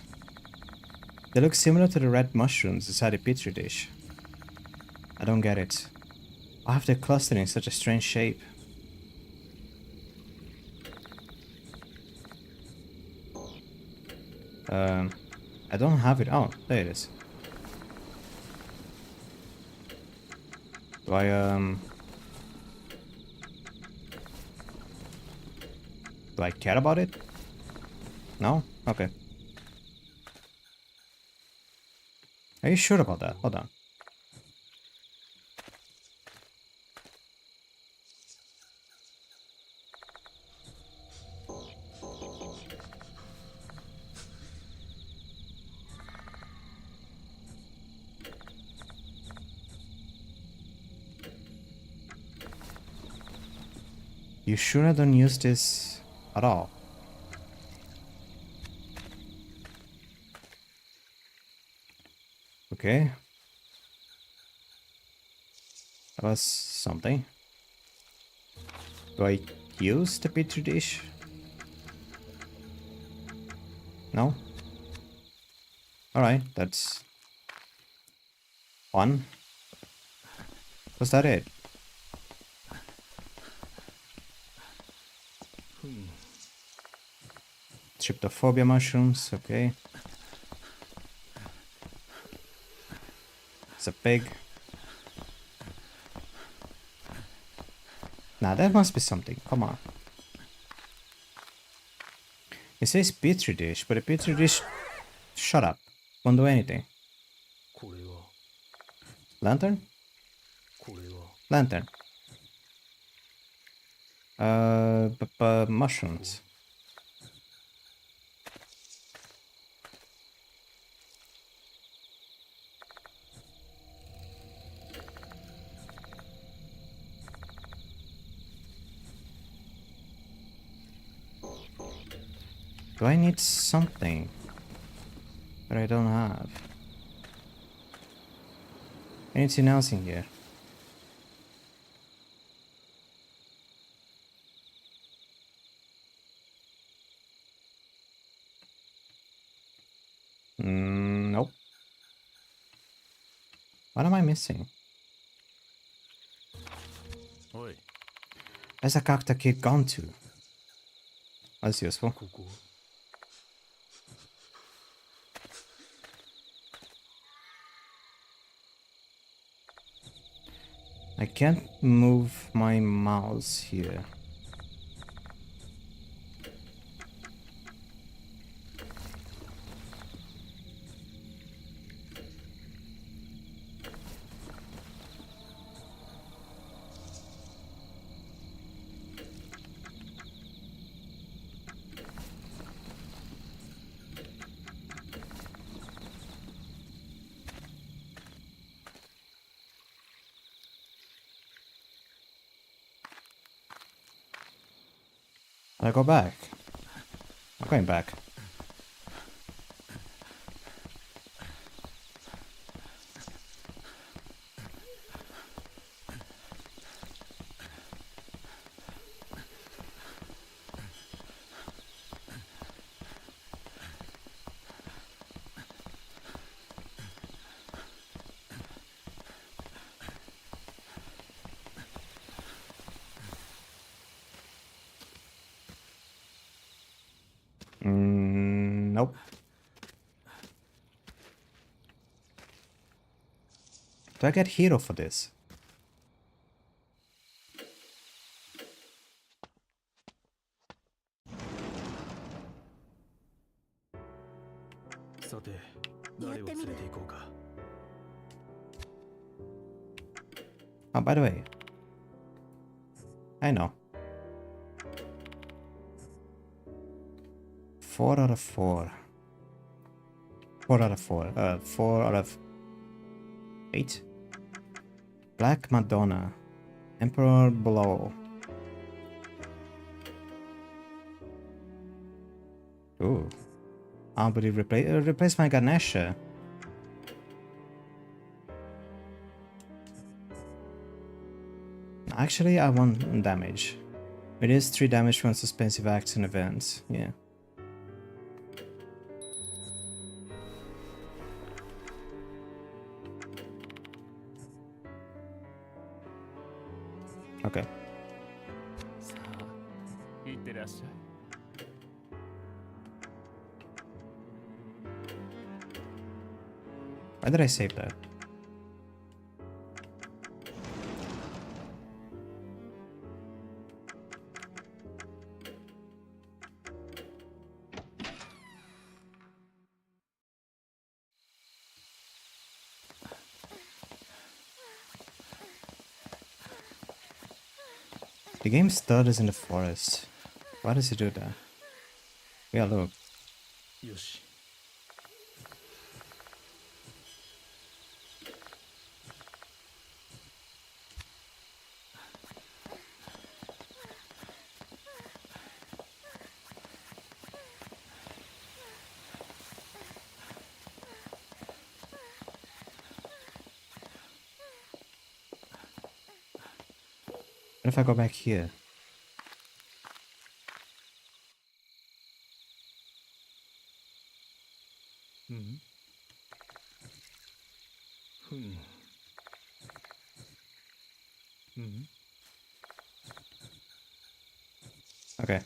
They look similar to the red mushrooms inside a petri dish. I don't get it. Why have they clustered in such a strange shape? I don't have it. Oh, there it is. Do I care about it? No? Okay. Are you sure about that? Hold on. You sure I don't use this at all? Okay. That was something. Do I use the petri dish? No? Alright, that's fun. Was that it? Tryptophobia mushrooms, okay. It's a pig. Nah, that must be something. Come on. It says petri dish, but a petri dish... Shut up. Won't do anything. Lantern? Lantern. Mushrooms. Do I need something that I don't have? Anything else in here? Nope. What am I missing? Where's the character kid gone to? That's useful. I can't move my mouse here. I go back. I'm going back. Nope. Do I get hero for this? Oh, by the way, I know. 4 out of 4. 4 out of 4. 4 out of 8. Black Madonna. Emperor Blow. Ooh. But replace my Ganesha. Actually, I want damage. It is 3 damage when suspensive acts and events. Yeah. Okay. Why did I save that? The game starts in the forest. Why does it do that? Yeah, look. What if I go back here? Okay.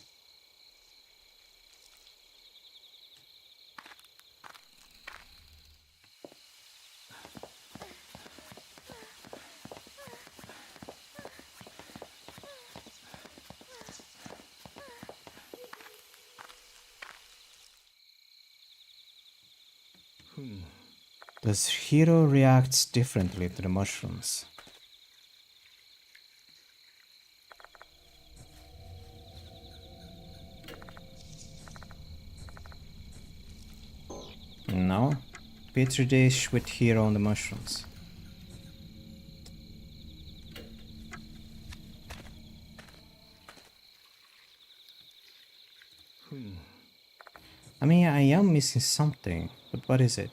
Does Hero reacts differently to the mushrooms? No. Petri dish with Hero on the mushrooms. I mean, I am missing something, but what is it?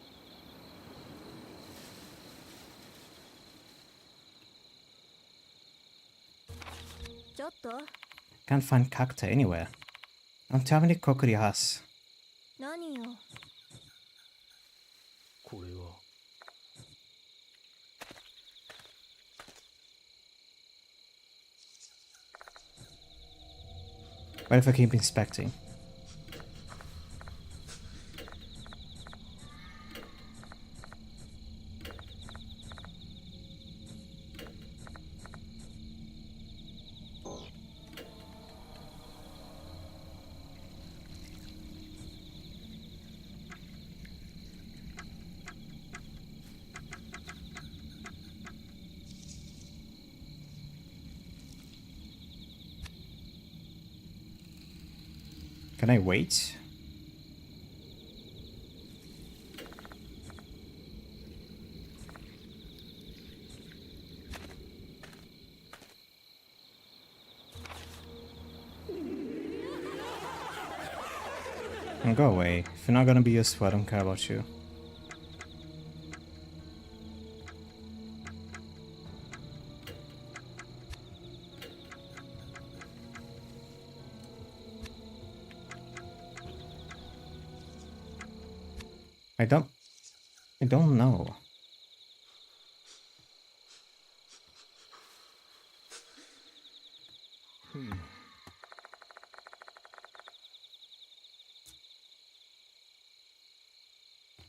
Can't find cacti anywhere. Don't tell me the Kokiri has. What if I keep inspecting? Can I wait? Go away. If you're not gonna be useful, I don't care about you. I don't know.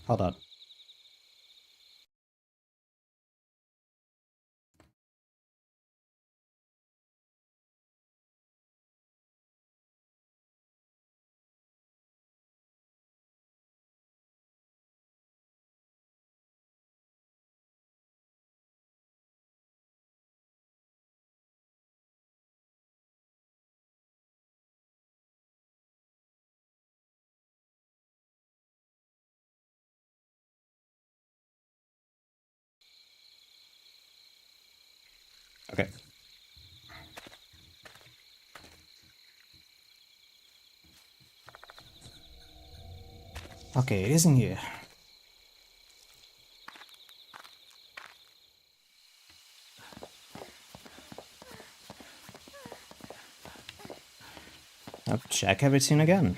Hold on. Okay. Okay, it isn't here. I'll check everything again.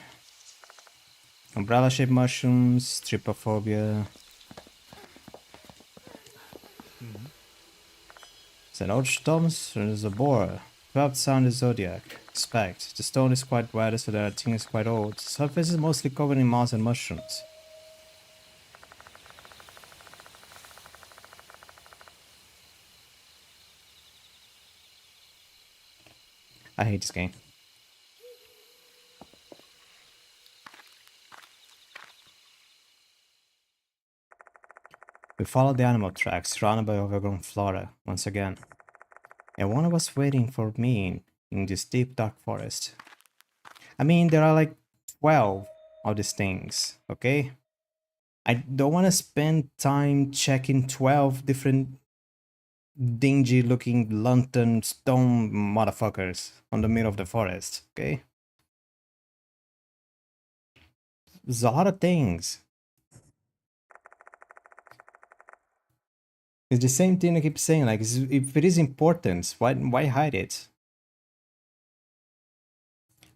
Umbrella-shaped mushrooms, trypophobia. It's an old stone, there's a boar. Craft sound is zodiac. Expect. The stone is quite wide, so the thing is quite old. The surface is mostly covered in moss and mushrooms. I hate this game. We followed the animal tracks, surrounded by overgrown flora, once again. And one was waiting for me in this deep dark forest. I mean, there are like 12 of these things, okay? I don't want to spend time checking 12 different dingy looking lantern stone motherfuckers on the middle of the forest, okay? There's a lot of things. It's the same thing I keep saying, like, if it is important, why hide it?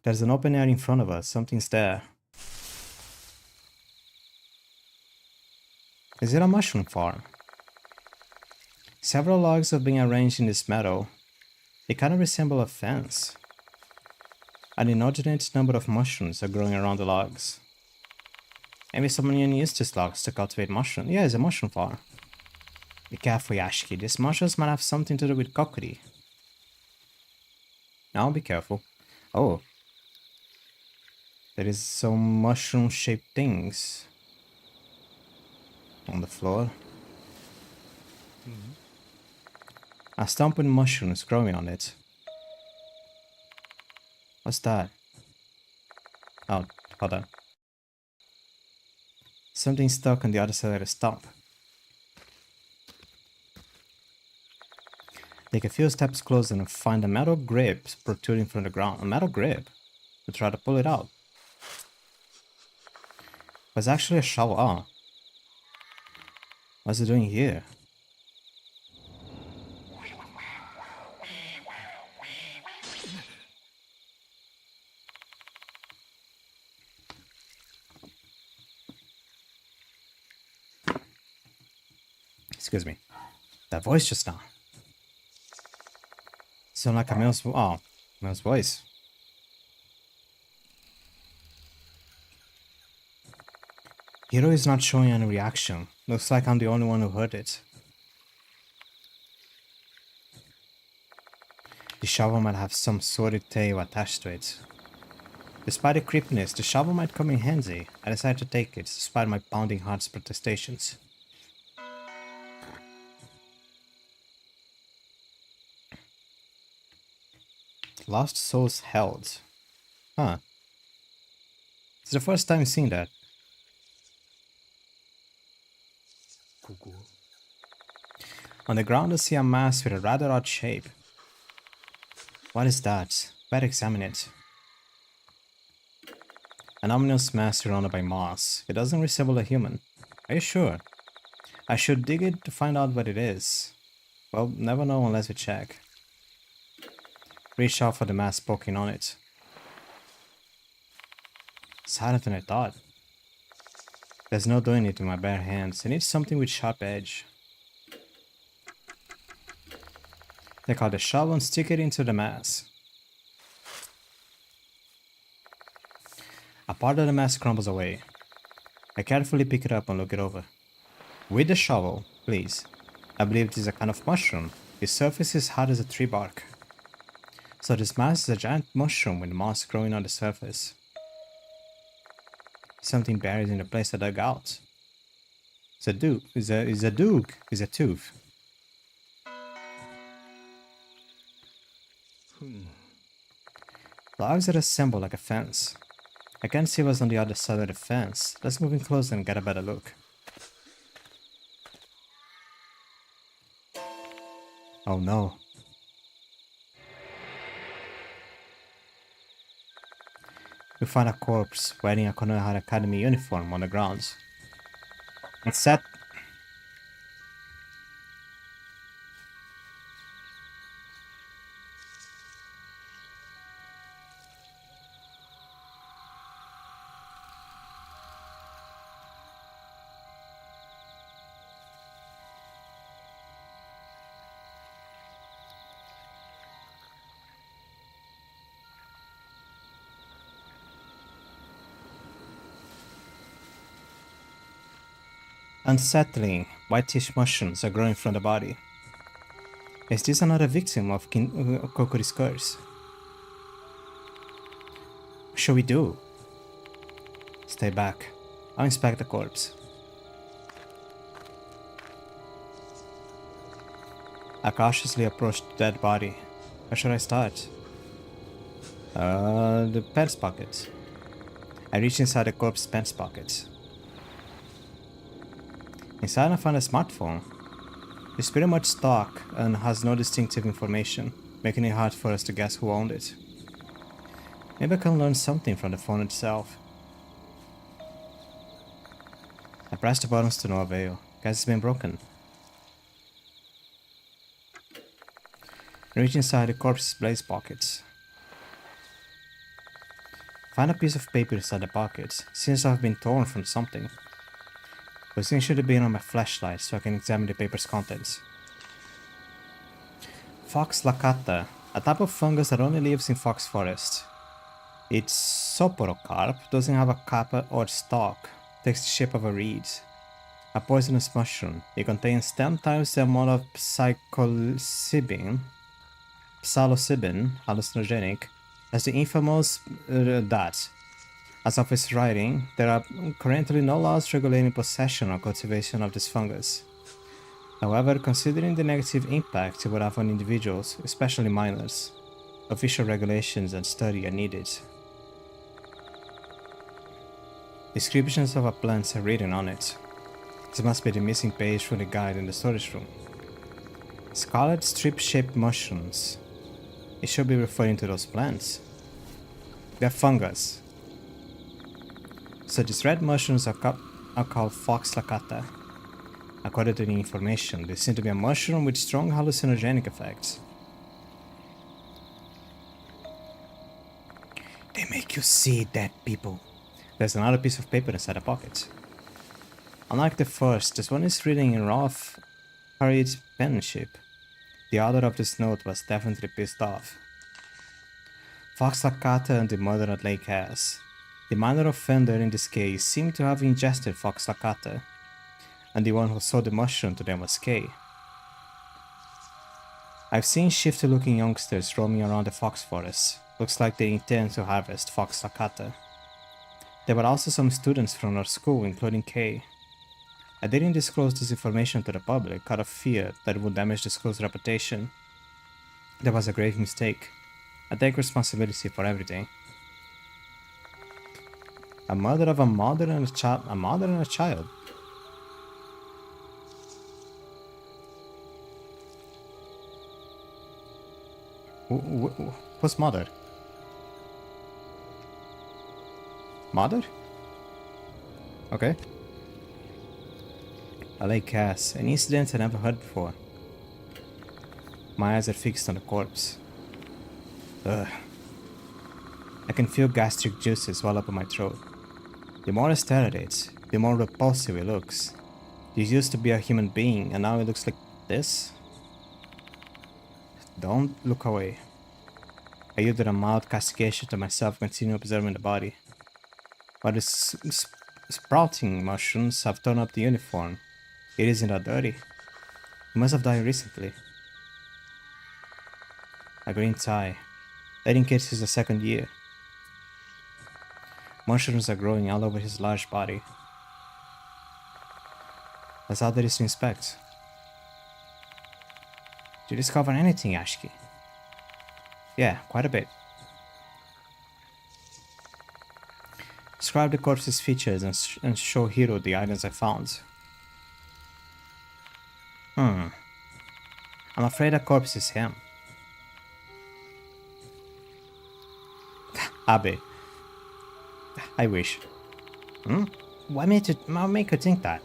There's an open air in front of us, something's there. Is it a mushroom farm? Several logs have been arranged in this meadow. They kind of resemble a fence. An inordinate number of mushrooms are growing around the logs. Maybe someone used these logs to cultivate mushrooms. Yeah, it's a mushroom farm. Be careful, Yashiki. These mushrooms might have something to do with Kokiri. Now be careful. Oh. There is some mushroom-shaped things on the floor. A stump with mushrooms growing on it. What's that? Oh, hold on. Something stuck on the other side of the stump. Take a few steps closer and find a metal grip protruding from the ground. A metal grip? To try to pull it out. It was actually a shovel. Oh. What's it doing here? Excuse me. That voice just now. Sound like a male's voice. Hiro is not showing any reaction. Looks like I'm the only one who heard it. The shovel might have some sordid tale attached to it. Despite the creepiness, the shovel might come in handy. I decided to take it, despite my pounding heart's protestations. Lost souls held. Huh. It's the first time seeing that. On the ground I see a mask with a rather odd shape. What is that? Better examine it. An ominous mask surrounded by moss. It doesn't resemble a human. Are you sure? I should dig it to find out what it is. Well, never know unless we check. Reach out for the mask poking on it. It's harder than I thought. There's no doing it with my bare hands. I need something with sharp edge. Take out the shovel and stick it into the mask. A part of the mask crumbles away. I carefully pick it up and look it over. With the shovel, please. I believe it is a kind of mushroom. Its surface is hard as a tree bark. So this mask is a giant mushroom with moss growing on the surface. Something buried in the place I dug out. It's a duke. It's a tooth. Logs that assemble like a fence. I can't see what's on the other side of the fence. Let's move in closer and get a better look. Oh no. We find a corpse wearing a Konoha Academy uniform on the ground. It's set. Unsettling, whitish mushrooms are growing from the body. Is this another victim of Kokuri's curse? What shall we do? Stay back. I'll inspect the corpse. I cautiously approach the dead body. Where should I start? The pants pocket. I reach inside the corpse's pants pocket. Inside I find a smartphone. It's pretty much stock and has no distinctive information, making it hard for us to guess who owned it. Maybe I can learn something from the phone itself. I press the buttons to no avail. Guess it's been broken. I reach inside the corpse's blaze pockets. Find a piece of paper inside the pocket. Seems to have been torn from something. The thing should have been on my flashlight so I can examine the paper's contents. Fox laccata, a type of fungus that only lives in fox forest. Its soporocarp doesn't have a kappa or stalk, takes the shape of a reed. A poisonous mushroom. It contains 10 times the amount of psilocybin, hallucinogenic, as the infamous dat. As of its writing, there are currently no laws regulating possession or cultivation of this fungus. However, considering the negative impact it would have on individuals, especially minors, official regulations and study are needed. Descriptions of a plant are written on it. This must be the missing page from the guide in the storage room. Scarlet strip-shaped mushrooms. It should be referring to those plants. They're fungus. So these red mushrooms are called fox laccata. According to the information, they seem to be a mushroom with strong hallucinogenic effects. They make you see dead people. There's another piece of paper inside the pocket. Unlike the first, this one is written in rough, hurried penmanship. The author of this note was definitely pissed off. Fox laccata and the murder at Lake Cass. The minor offender in this case seemed to have ingested fox laccata, and the one who sold the mushroom to them was Kay. I've seen shifty-looking youngsters roaming around the fox forest. Looks like they intend to harvest fox laccata. There were also some students from our school, including Kay. I didn't disclose this information to the public out of fear that it would damage the school's reputation. That was a grave mistake. I take responsibility for everything. A murder of a mother and a child. A mother and a child. Who's mother? Mother? Okay. I lay cast, an incident I never heard before. My eyes are fixed on the corpse. Ugh. I can feel gastric juices well up in my throat. The more I stare at it, the more repulsive it looks. This used to be a human being, and now it looks like this? Don't look away. I yielded a mild castigation to myself, continue observing the body. But the sprouting mushrooms have torn up the uniform. It isn't that dirty. He must have died recently. A green tie. That indicates he's the second year. Mushrooms are growing all over his large body. That's all there is to inspect. Did you discover anything, Ashki? Yeah, quite a bit. Describe the corpse's features and show Hiro the items I found. I'm afraid the corpse is him. Abe. I wish. What made you think that?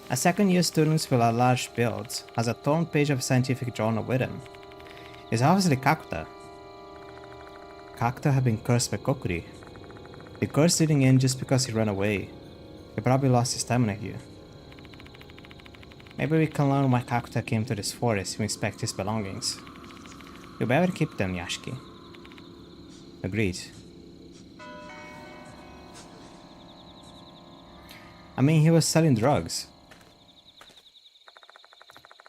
A second-year student with a large build has a torn page of a scientific journal with him. It's obviously Kakuta. Kakuta had been cursed by Kokuri. The curse didn't end just because he ran away. He probably lost his stamina here. Maybe we can learn why Kakuta came to this forest to inspect his belongings. You better keep them, Yashiki. Agreed. I mean, he was selling drugs.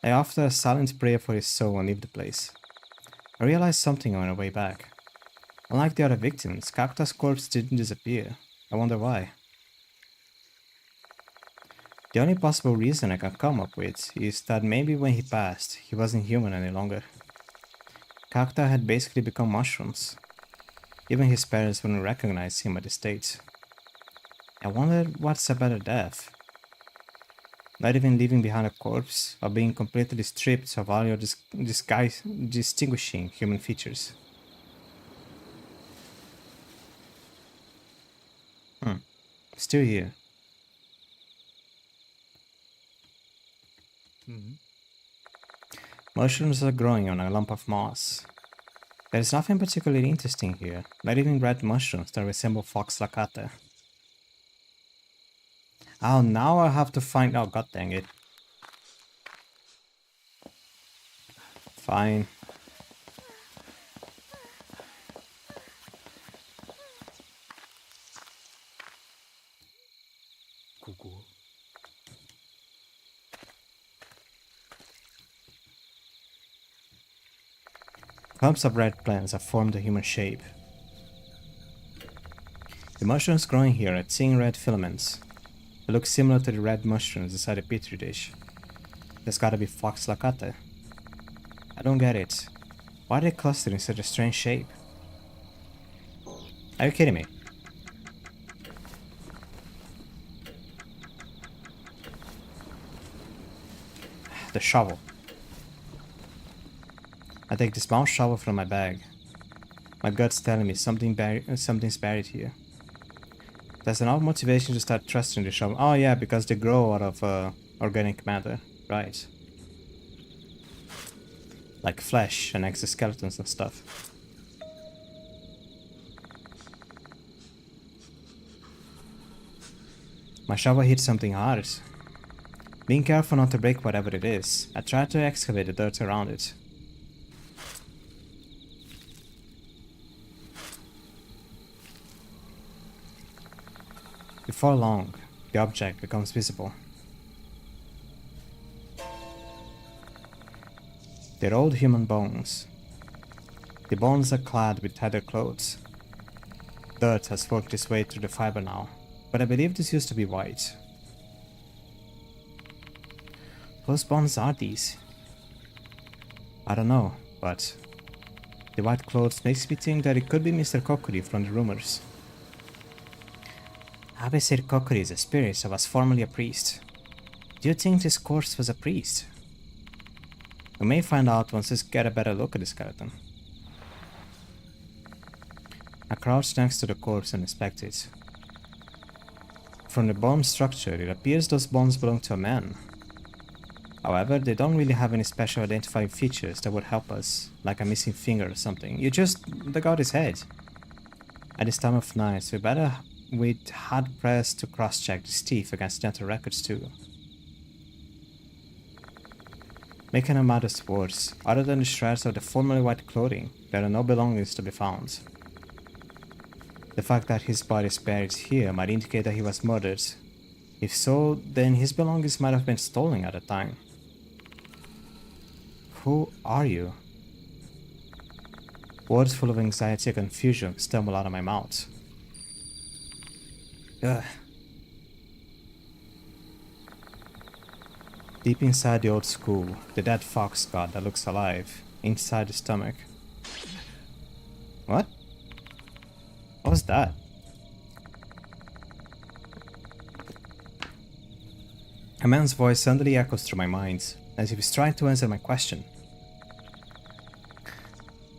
I offered a silent prayer for his soul and leave the place. I realized something on our way back. Unlike the other victims, Kakuta's corpse didn't disappear. I wonder why. The only possible reason I can come up with is that maybe when he passed, he wasn't human any longer. Kakuta had basically become mushrooms. Even his parents wouldn't recognize him at the state. I wondered what's a better death. Not even leaving behind a corpse, or being completely stripped of all your distinguishing human features. Still here. Mushrooms are growing on a lump of moss. There is nothing particularly interesting here, not even red mushrooms that resemble fox lacata. Oh, now I have to find... Oh, god dang it. Fine. Clumps of red plants have formed a human shape. The mushrooms growing here are thin red filaments. They look similar to the red mushrooms inside a petri dish. There's gotta be fox lacata. I don't get it. Why are they clustered in such a strange shape? Are you kidding me? The shovel. I take the small shovel from my bag. My gut's telling me something's buried here. There's enough motivation to start trusting the shovel. Oh yeah, because they grow out of organic matter, right? Like flesh and exoskeletons and stuff. My shovel hit something hard. Being careful not to break whatever it is, I try to excavate the dirt around it. Before long, the object becomes visible. They're old human bones. The bones are clad with tattered clothes. Dirt has worked its way through the fiber now, but I believe this used to be white. Whose bones are these? I don't know, but the white clothes makes me think that it could be Mr. Kokuri from the rumors. Abe said Kokori is a spirit that was formerly a priest. Do you think this corpse was a priest? We may find out once we get a better look at the skeleton. I crouched next to the corpse and inspected it. From the bone structure, it appears those bones belong to a man. However, they don't really have any special identifying features that would help us, like a missing finger or something. You just dug out his head. At this time of night, we'd hard pressed to cross-check his teeth against dental records too. Making a matters worse, other than the shreds of the formerly white clothing, there are no belongings to be found. The fact that his body is buried here might indicate that he was murdered. If so, then his belongings might have been stolen at the time. Who are you? Words full of anxiety and confusion stumble out of my mouth. Ugh. Deep inside the old school, the dead fox god that looks alive, inside the stomach. What? What was that? A man's voice suddenly echoes through my mind, as if he's trying to answer my question.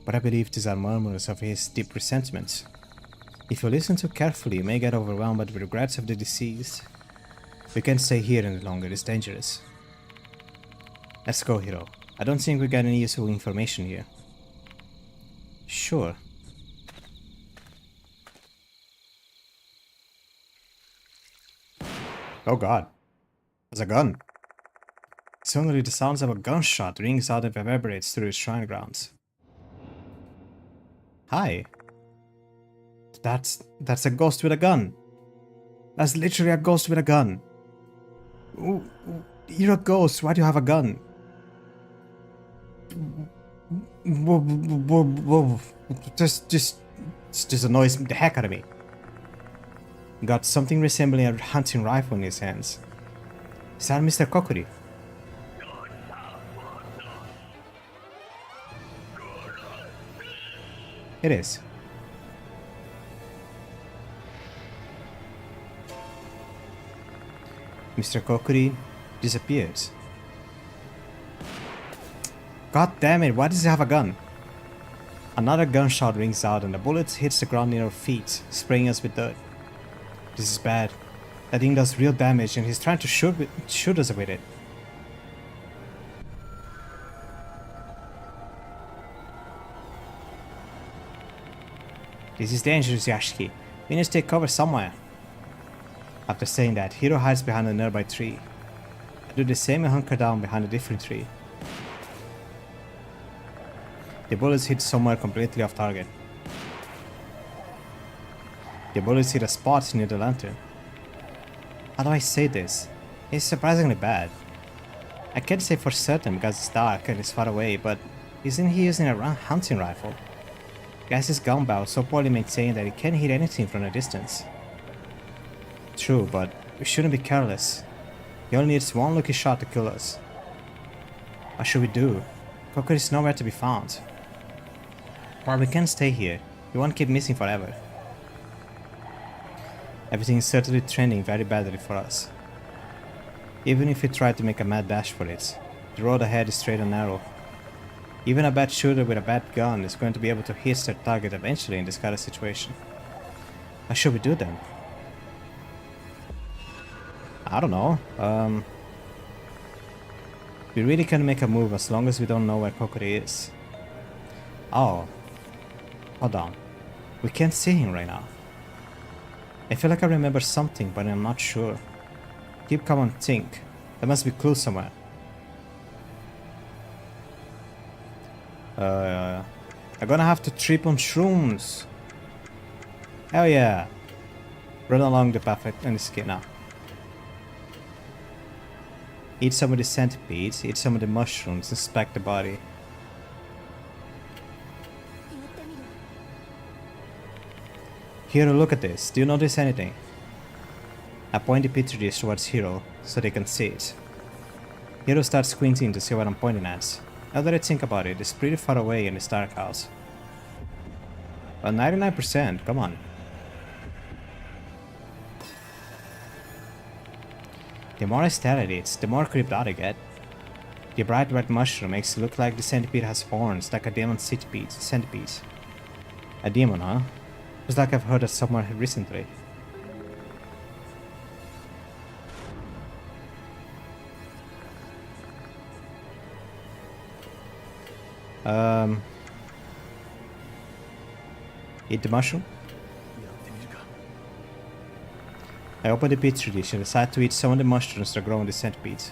But I believe these are murmurs of his deep resentment. If you listen too carefully, you may get overwhelmed by the regrets of the deceased. We can't stay here any longer, it's dangerous. Let's go, Hiro. I don't think we got any useful information here. Sure. Oh god. There's a gun. Suddenly the sounds of a gunshot rings out and reverberates through the shrine grounds. Hi. That's a ghost with a gun. That's literally a ghost with a gun. Ooh, you're a ghost, why do you have a gun? Just annoys the heck out of me. Got something resembling a hunting rifle in his hands. Is that Mr. Kokori? It is. Mr. Kokori disappears. God damn it, why does he have a gun? Another gunshot rings out and the bullet hits the ground near our feet, spraying us with dirt. This is bad. That thing does real damage and he's trying to shoot us with it. This is dangerous, Yashiki. We need to take cover somewhere. After saying that, Hiro hides behind a nearby tree. I do the same and hunker down behind a different tree. The bullets hit somewhere completely off target. The bullets hit a spot near the lantern. How do I say this? It's surprisingly bad. I can't say for certain because it's dark and it's far away, but isn't he using a hunting rifle? Guess his gun belt so poorly maintained that it can't hit anything from a distance. True, but we shouldn't be careless. He only needs one lucky shot to kill us. What should we do? Kokori is nowhere to be found. Well, we can't stay here. We won't keep missing forever. Everything is certainly trending very badly for us. Even if we try to make a mad dash for it, the road ahead is straight and narrow. Even a bad shooter with a bad gun is going to be able to hit their target eventually in this kind of situation. What should we do then? I don't know. We really can't make a move as long as we don't know where Kokori is. Oh. Hold on. We can't see him right now. I feel like I remember something, but I'm not sure. Keep calm and think. There must be clues somewhere. I'm gonna have to trip on shrooms. Hell yeah. Run along the path and escape now. Eat some of the centipedes, eat some of the mushrooms, inspect the body. Hiro, look at this. Do you notice anything? I point the petri dish towards Hiro so they can see it. Hiro starts squinting to see what I'm pointing at. Now that I think about it, it's pretty far away in this dark house. Well, 99%, come on. The more I stare at it, the more creeped out I get. The bright red mushroom makes it look like the centipede has horns, like a demon centipede. A demon, huh? It's like I've heard that somewhere recently. Eat the mushroom? I open the petri dish and decide to eat some of the mushrooms that grow in the centipedes.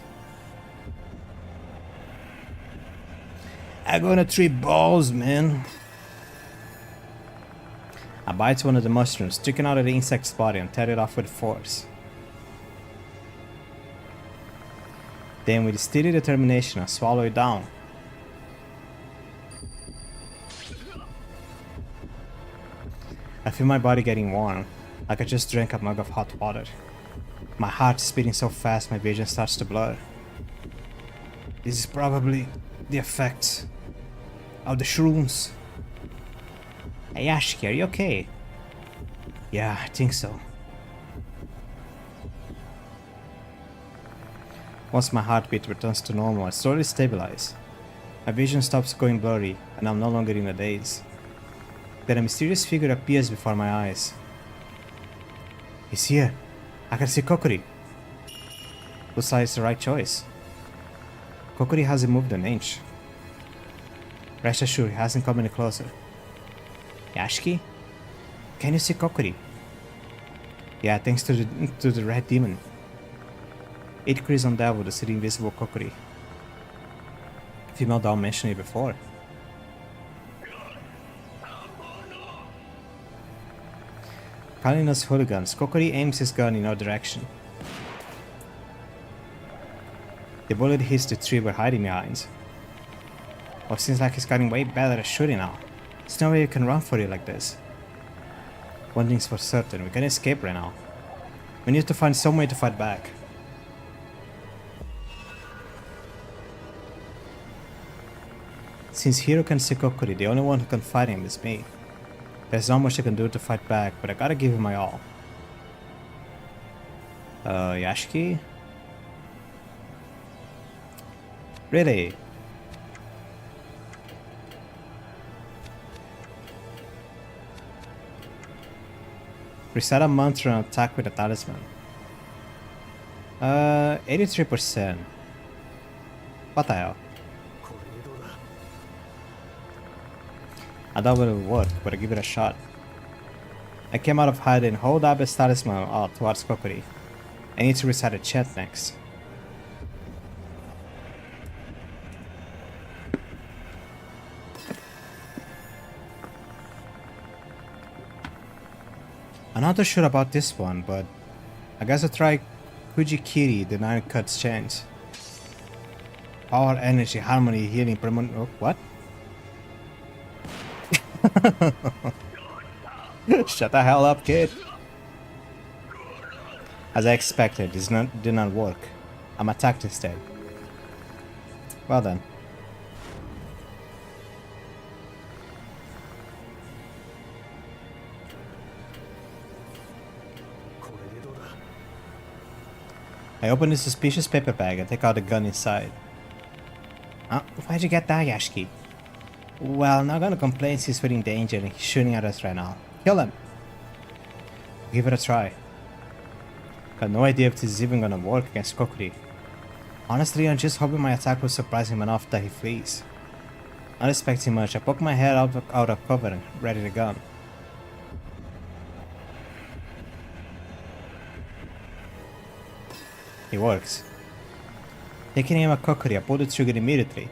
I'm gonna trip balls, man. I bite one of the mushrooms, sticking out of the insect's body and tear it off with force. Then with steady determination I swallow it down. I feel my body getting warm, like I just drank a mug of hot water. My heart is beating so fast my vision starts to blur. This is probably the effect of the shrooms. Hey Ashiki, are you okay? Yeah, I think so. Once my heartbeat returns to normal, I slowly stabilize. My vision stops going blurry, and I'm no longer in a daze. Then a mysterious figure appears before my eyes. He's here. I can see Kokori. Looks like it's the right choice. Kokori hasn't moved an inch. Rest assured, he hasn't come any closer. Yashiki? Can you see Kokori? Yeah, thanks to the red demon. It Crimson Devil to see the invisible Kokori. Female doll mentioned it before. Calling us hooligans, Kokori aims his gun in our direction. The bullet hits the tree we're hiding behind. Oh, seems like he's getting way better at shooting now. There's no way you can run for it like this. One thing's for certain, we can escape right now. We need to find some way to fight back. Since Hiro can see Kokori, the only one who can fight him is me. There's not much I can do to fight back, but I gotta give him my all. Yashiki? Really? Reset a mantra and attack with a talisman. 83%. What the hell? I doubt it will work, but I'll give it a shot. I came out of hiding, hold up his talisman out towards Kokori. I need to reset a chat next. I'm not too sure about this one, but I guess I'll try Kujikiri, the 9 cuts chant. Power, energy, harmony, healing, permanent. Oh, what? Shut the hell up, kid. As I expected, this did not work. I'm attacked instead. Well done. I open the suspicious paper bag and take out the gun inside. Where'd you get that, Yashiki? Well, not gonna complain since we're in danger and he's shooting at us right now. Kill him! Give it a try. Got no idea if this is even gonna work against Kokori. Honestly, I'm just hoping my attack will surprise him enough that he flees. Not expecting much, I poke my head out of cover and ready the gun. It works. Taking aim at Kokori, I pull the trigger immediately.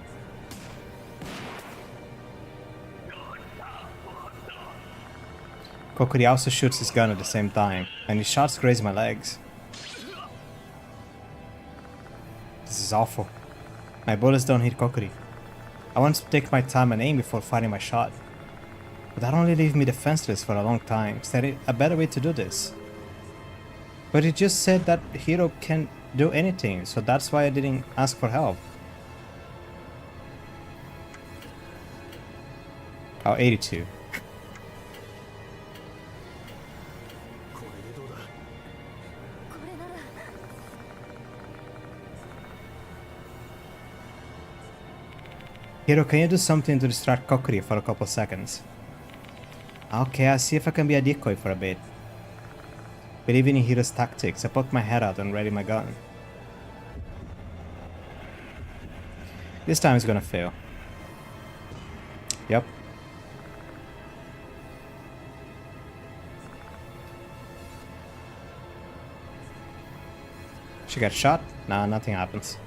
Kokori also shoots his gun at the same time, and his shots graze my legs. This is awful. My bullets don't hit Kokori. I want to take my time and aim before firing my shot. But that only leaves me defenseless for a long time. Is there a better way to do this? But it just said that Hiro can't do anything, so that's why I didn't ask for help. Oh, 82. Hiro, can you do something to distract Kokiri for a couple seconds? Okay, I'll see if I can be a decoy for a bit. Believing in Hiro's tactics, I poke my head out and ready my gun. This time it's gonna fail. Yep. She got shot? Nah, nothing happens.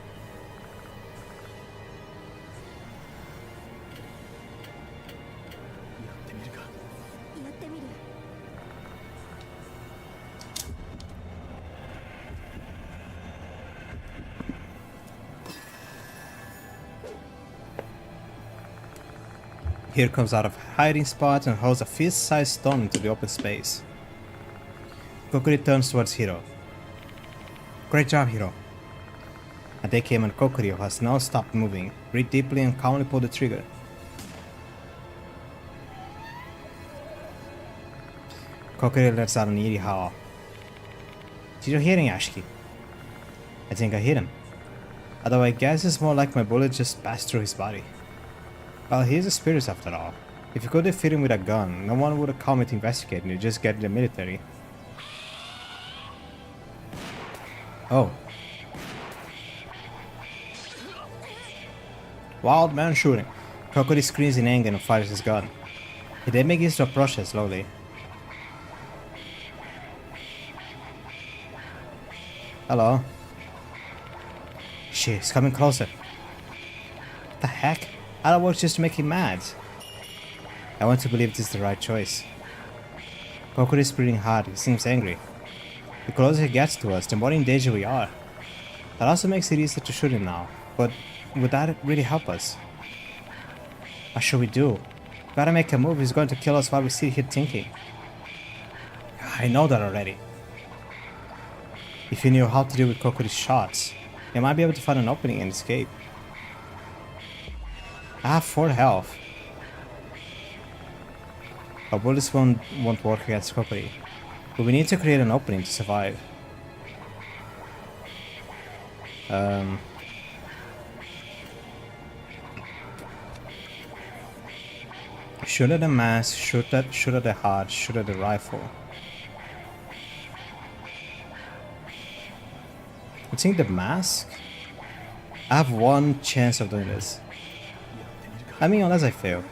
Here comes out of hiding spot and hurls a fist-sized stone into the open space. Kokiri turns towards Hiro. Great job, Hiro. A day came and Kokiri, who has now stopped moving, breathed deeply and calmly pulled the trigger. Kokiri lets out an eerie howl. Did you hear him, Ashiki? I think I hit him. Although I guess it's more like my bullet just passed through his body. Well, he is a spirit after all. If you could defeat him with a gun, no one would have come to investigate and you just get the military. Oh. Wild man shooting. Kokiri screams in anger and fires his gun. He then begins to approach her slowly. Hello. Shit, he's coming closer. What the heck? All that works just to make him mad. I want to believe this is the right choice. Kokiri is breathing hard, he seems angry. The closer he gets to us, the more in danger we are. That also makes it easier to shoot him now, but would that really help us? What should we do? Gotta make a move, he's going to kill us while we sit here thinking. I know that already. If you knew how to deal with Kokiri's shots, you might be able to find an opening and escape. I have 4 health. Our bullets won't work against Kokiri, but we need to create an opening to survive. Shoot at the mask, shoot at the heart, shoot at the rifle. I think the mask? I have 1 chance of doing this. I mean, unless I fail.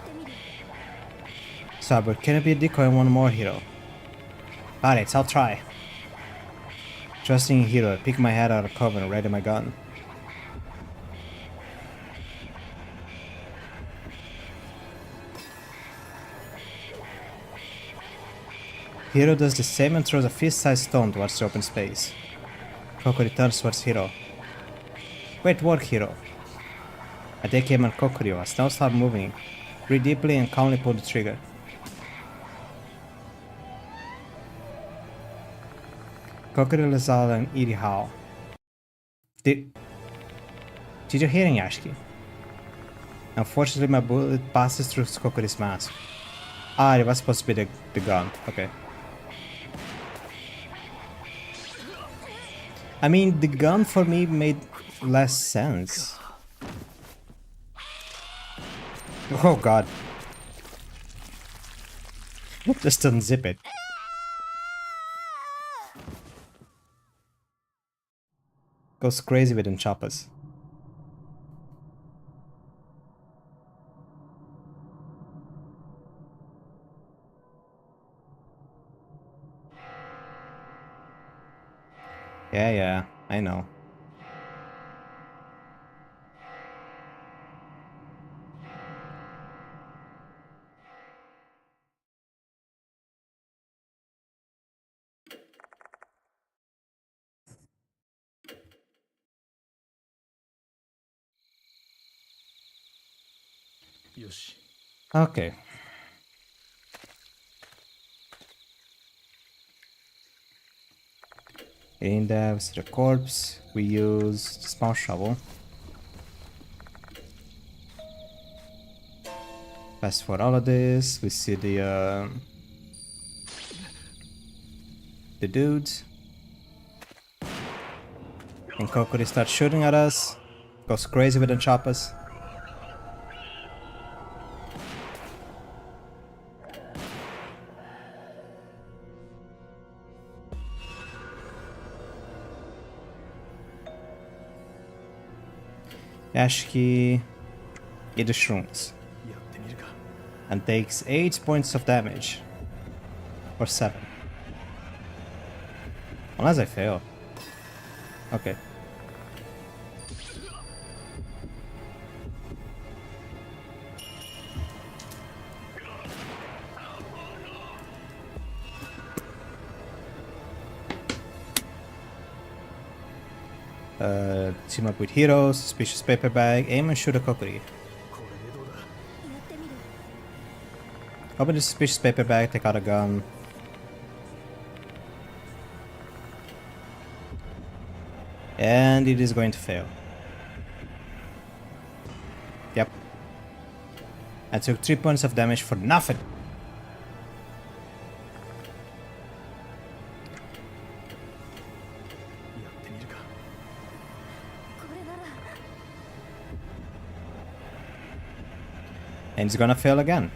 So, but can it be a decoy and 1 more hero? Alright, I'll try. Trusting in Hiro, I pick my head out of cover and ready my gun. Hiro does the same and throws a fist-sized stone towards the open space. Kokiri turns towards Hiro. Great work, Hiro. A day came and Kokiri has now stopped moving. Breathe deeply and calmly pull the trigger. Kokiri lets out an eerie howl. Did you hear him, Yashiki? Unfortunately, my bullet passes through Kokiri's mask. Ah, it was supposed to be the gun. Okay. I mean, the gun for me made less sense. Oh god. Just unzip it. Goes crazy with them choppers. Yeah, I know. Okay. In there, we see the corpse. We use the small shovel. Fast forward all of this. We see the dudes. And Kokiri starts shooting at us. Goes crazy with the choppers. Yashiki eats the shrooms and takes 8 points of damage. Or 7. Unless I fail. Okay. Team up with heroes, suspicious paper bag, aim and shoot a kokiri. Open the suspicious paper bag, take out a gun. And it is going to fail. Yep. I took 3 points of damage for nothing. And it's gonna fail again.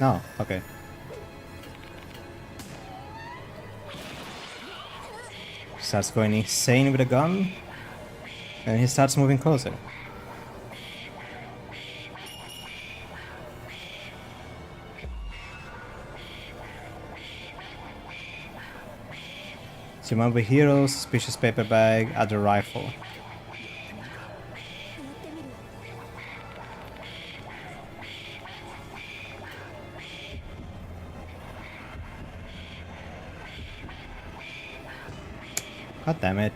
No, okay. Starts going insane with a gun. And he starts moving closer. Team up with heroes, suspicious paper bag, other rifle. God damn it.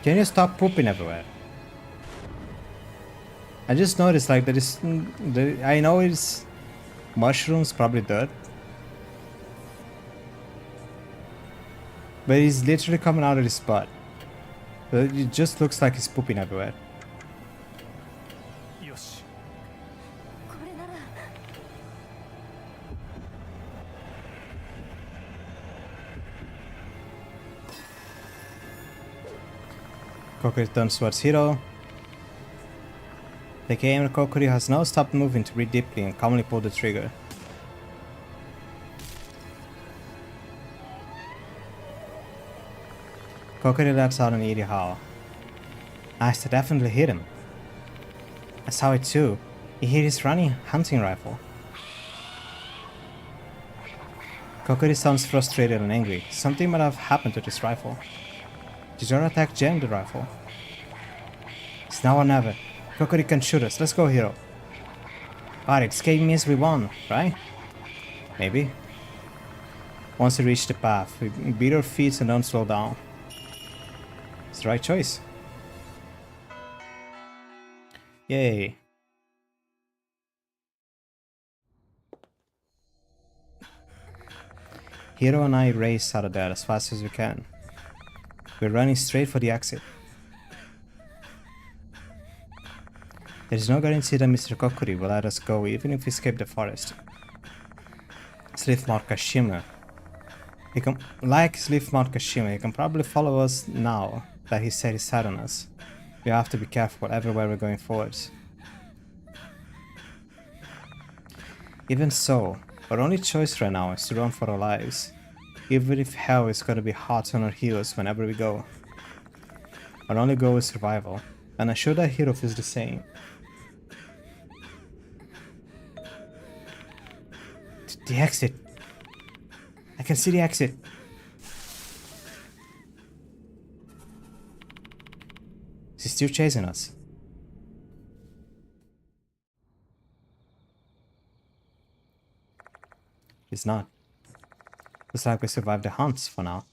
Can you stop pooping everywhere? I just noticed like I know it's mushrooms, probably dirt. But he's literally coming out of his butt. But it just looks like he's pooping everywhere. Kokiri turns towards Hiro. The game Kokiri has now stopped moving to breathe deeply and calmly pull the trigger. Kokiri lets out an eerie howl. Nice to definitely hit him. I saw it too. You hit his running hunting rifle. Kokiri sounds frustrated and angry. Something might have happened to this rifle. Did your attack jam the rifle? It's now or never. Kokiri can shoot us. Let's go, Hiro. Alright, escape means we won, right? Maybe. Once we reach the path, we beat our feet and don't slow down. It's the right choice. Yay. Hiro and I race out of there as fast as we can. We're running straight for the exit. There's no guarantee that Mr. Kokiri will let us go even if we escape the forest. Sleeve Kashima. Like Sleeve Kashima, he can probably follow us now that he set his sight on us. We have to be careful everywhere we're going forwards. Even so, our only choice right now is to run for our lives. Even if hell is gonna be hot on our heels whenever we go. Our only goal is survival, and I'm sure that Hiro feels the same. The exit! I can see the exit! Is he still chasing us? He's not. Looks like we survived the hunts for now.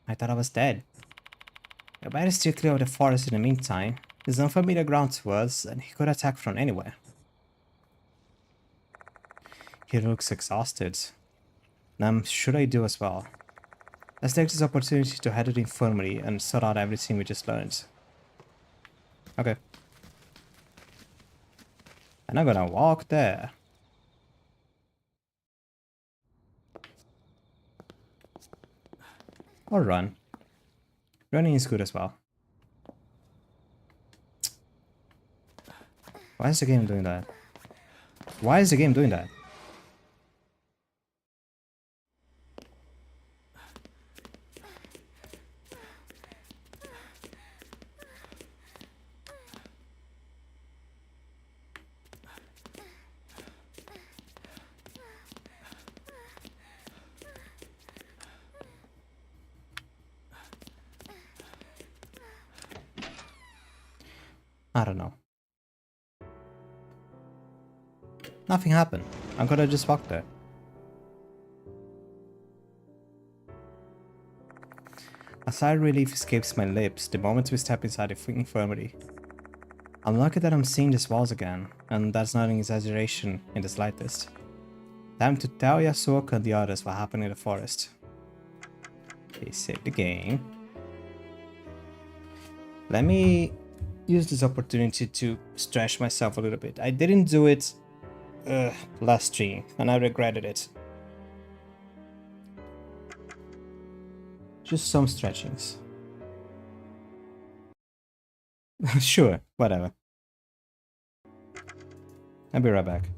I thought I was dead. We better steer clear of the forest in the meantime. There's unfamiliar ground to us, and he could attack from anywhere. He looks exhausted. And I'm sure I do as well. Let's take this opportunity to head to the infirmary and sort out everything we just learned. Okay. And I'm gonna walk there. Or run. Running is good as well. Why is the game doing that? Why is the game doing that? I don't know. Nothing happened. I'm gonna just walk there. A sigh of relief escapes my lips the moment we step inside the infirmary. I'm lucky that I'm seeing these walls again, and that's not an exaggeration in the slightest. Time to tell Yasuoka and the others what happened in the forest. Okay, save the game. Let me use this opportunity to stretch myself a little bit. I didn't do it last stream, and I regretted it. Just some stretchings. Sure, whatever. I'll be right back.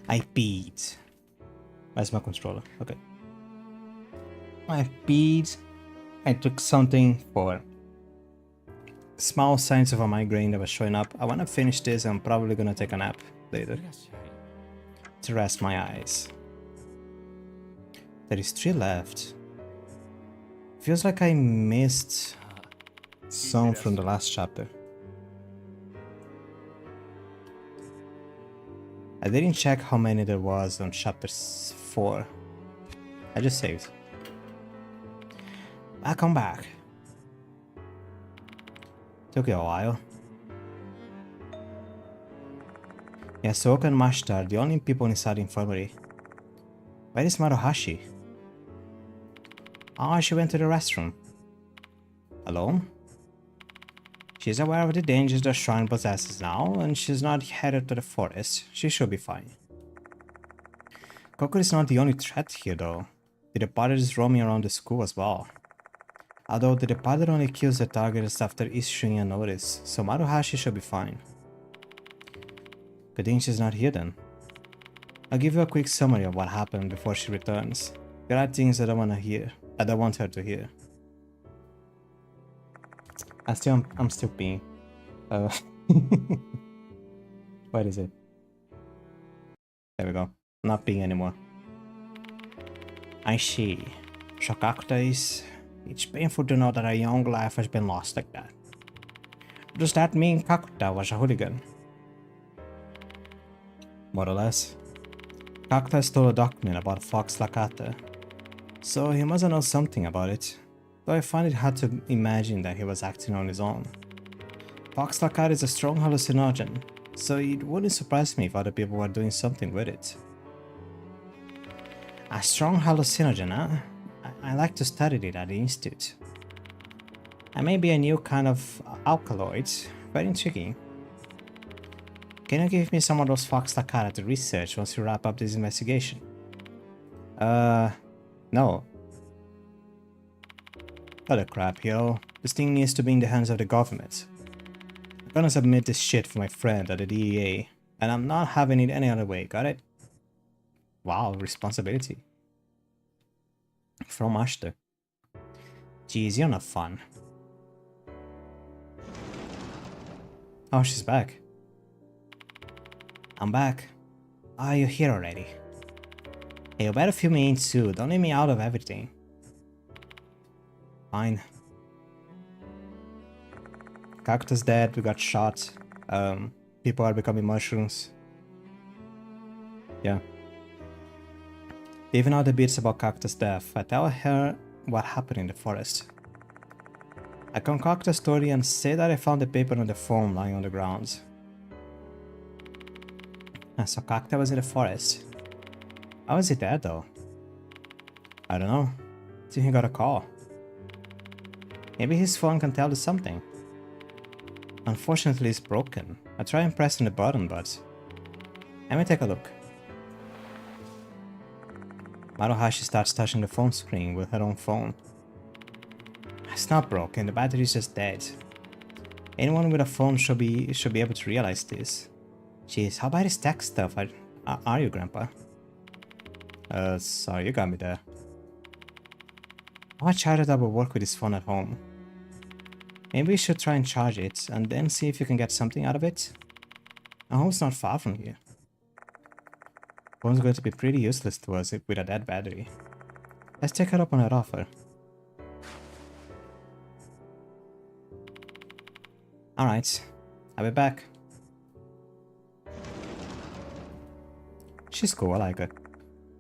I peed. Where's my controller? Okay. I peed. I took something for small signs of a migraine that was showing up. I want to finish this. I'm probably gonna take a nap later to rest my eyes. There is 3 left. Feels like I missed some from the last chapter. I didn't check how many there was on chapter 4. I just saved. Welcome back. Took you a while. Yasuoka and Mashita are the only people inside the infirmary. Where is Maruhashi? Oh, she went to the restroom. Alone? She's aware of the dangers the shrine possesses now, and she's not headed to the forest. She should be fine. Koku is not the only threat here, though. The Departed is roaming around the school as well. Although the Departed only kills the targets after issuing a notice, so Maruhashi should be fine. Good thing she's not here then. I'll give you a quick summary of what happened before she returns. There are things that I want to hear. I don't want her to hear. I'm still peeing. What is it? There we go. I'm not peeing anymore. I see. Shokakta is... It's painful to know that a young life has been lost like that. Does that mean Kakuta was a hooligan? More or less. Kakuta stole a document about Fox Lakata, so he must know something about it, though I find it hard to imagine that he was acting on his own. Fox Lakata is a strong hallucinogen, so it wouldn't surprise me if other people were doing something with it. A strong hallucinogen, huh? I like to study it at the institute. I may be a new kind of alkaloid, very intriguing. Can you give me some of those Fox Lakata to research once you wrap up this investigation? No. Other crap, yo. This thing needs to be in the hands of the government. I'm gonna submit this shit for my friend at the DEA, and I'm not having it any other way, got it? Wow, responsibility. From Ashton. Geez, you're not fun. Oh, she's back. I'm back. Ah, you're here already. Hey, you better fill me in too. Don't leave me out of everything. Fine. Cactus dead, we got shot. People are becoming mushrooms. Yeah. Even out the bits about Cactus' death, I tell her what happened in the forest. I concoct a story and say that I found the paper on the phone lying on the ground. So Cactus was in the forest. How is he dead though? I don't know. I think he got a call. Maybe his phone can tell us something. Unfortunately, it's broken. I tried pressing the button, but... Let me take a look. Maruhashi starts touching the phone screen with her own phone. It's not broken, the battery is just dead. Anyone with a phone should be able to realize this. Jeez, how about his tech stuff? Are you, Grandpa? Sorry, you got me there. How charger that will work with his phone at home? Maybe we should try and charge it, and then see if you can get something out of it. Our home's not far from here. Phone's going to be pretty useless to us with a dead battery. Let's take her up on her offer. Alright, I'll be back. She's cool, I like her.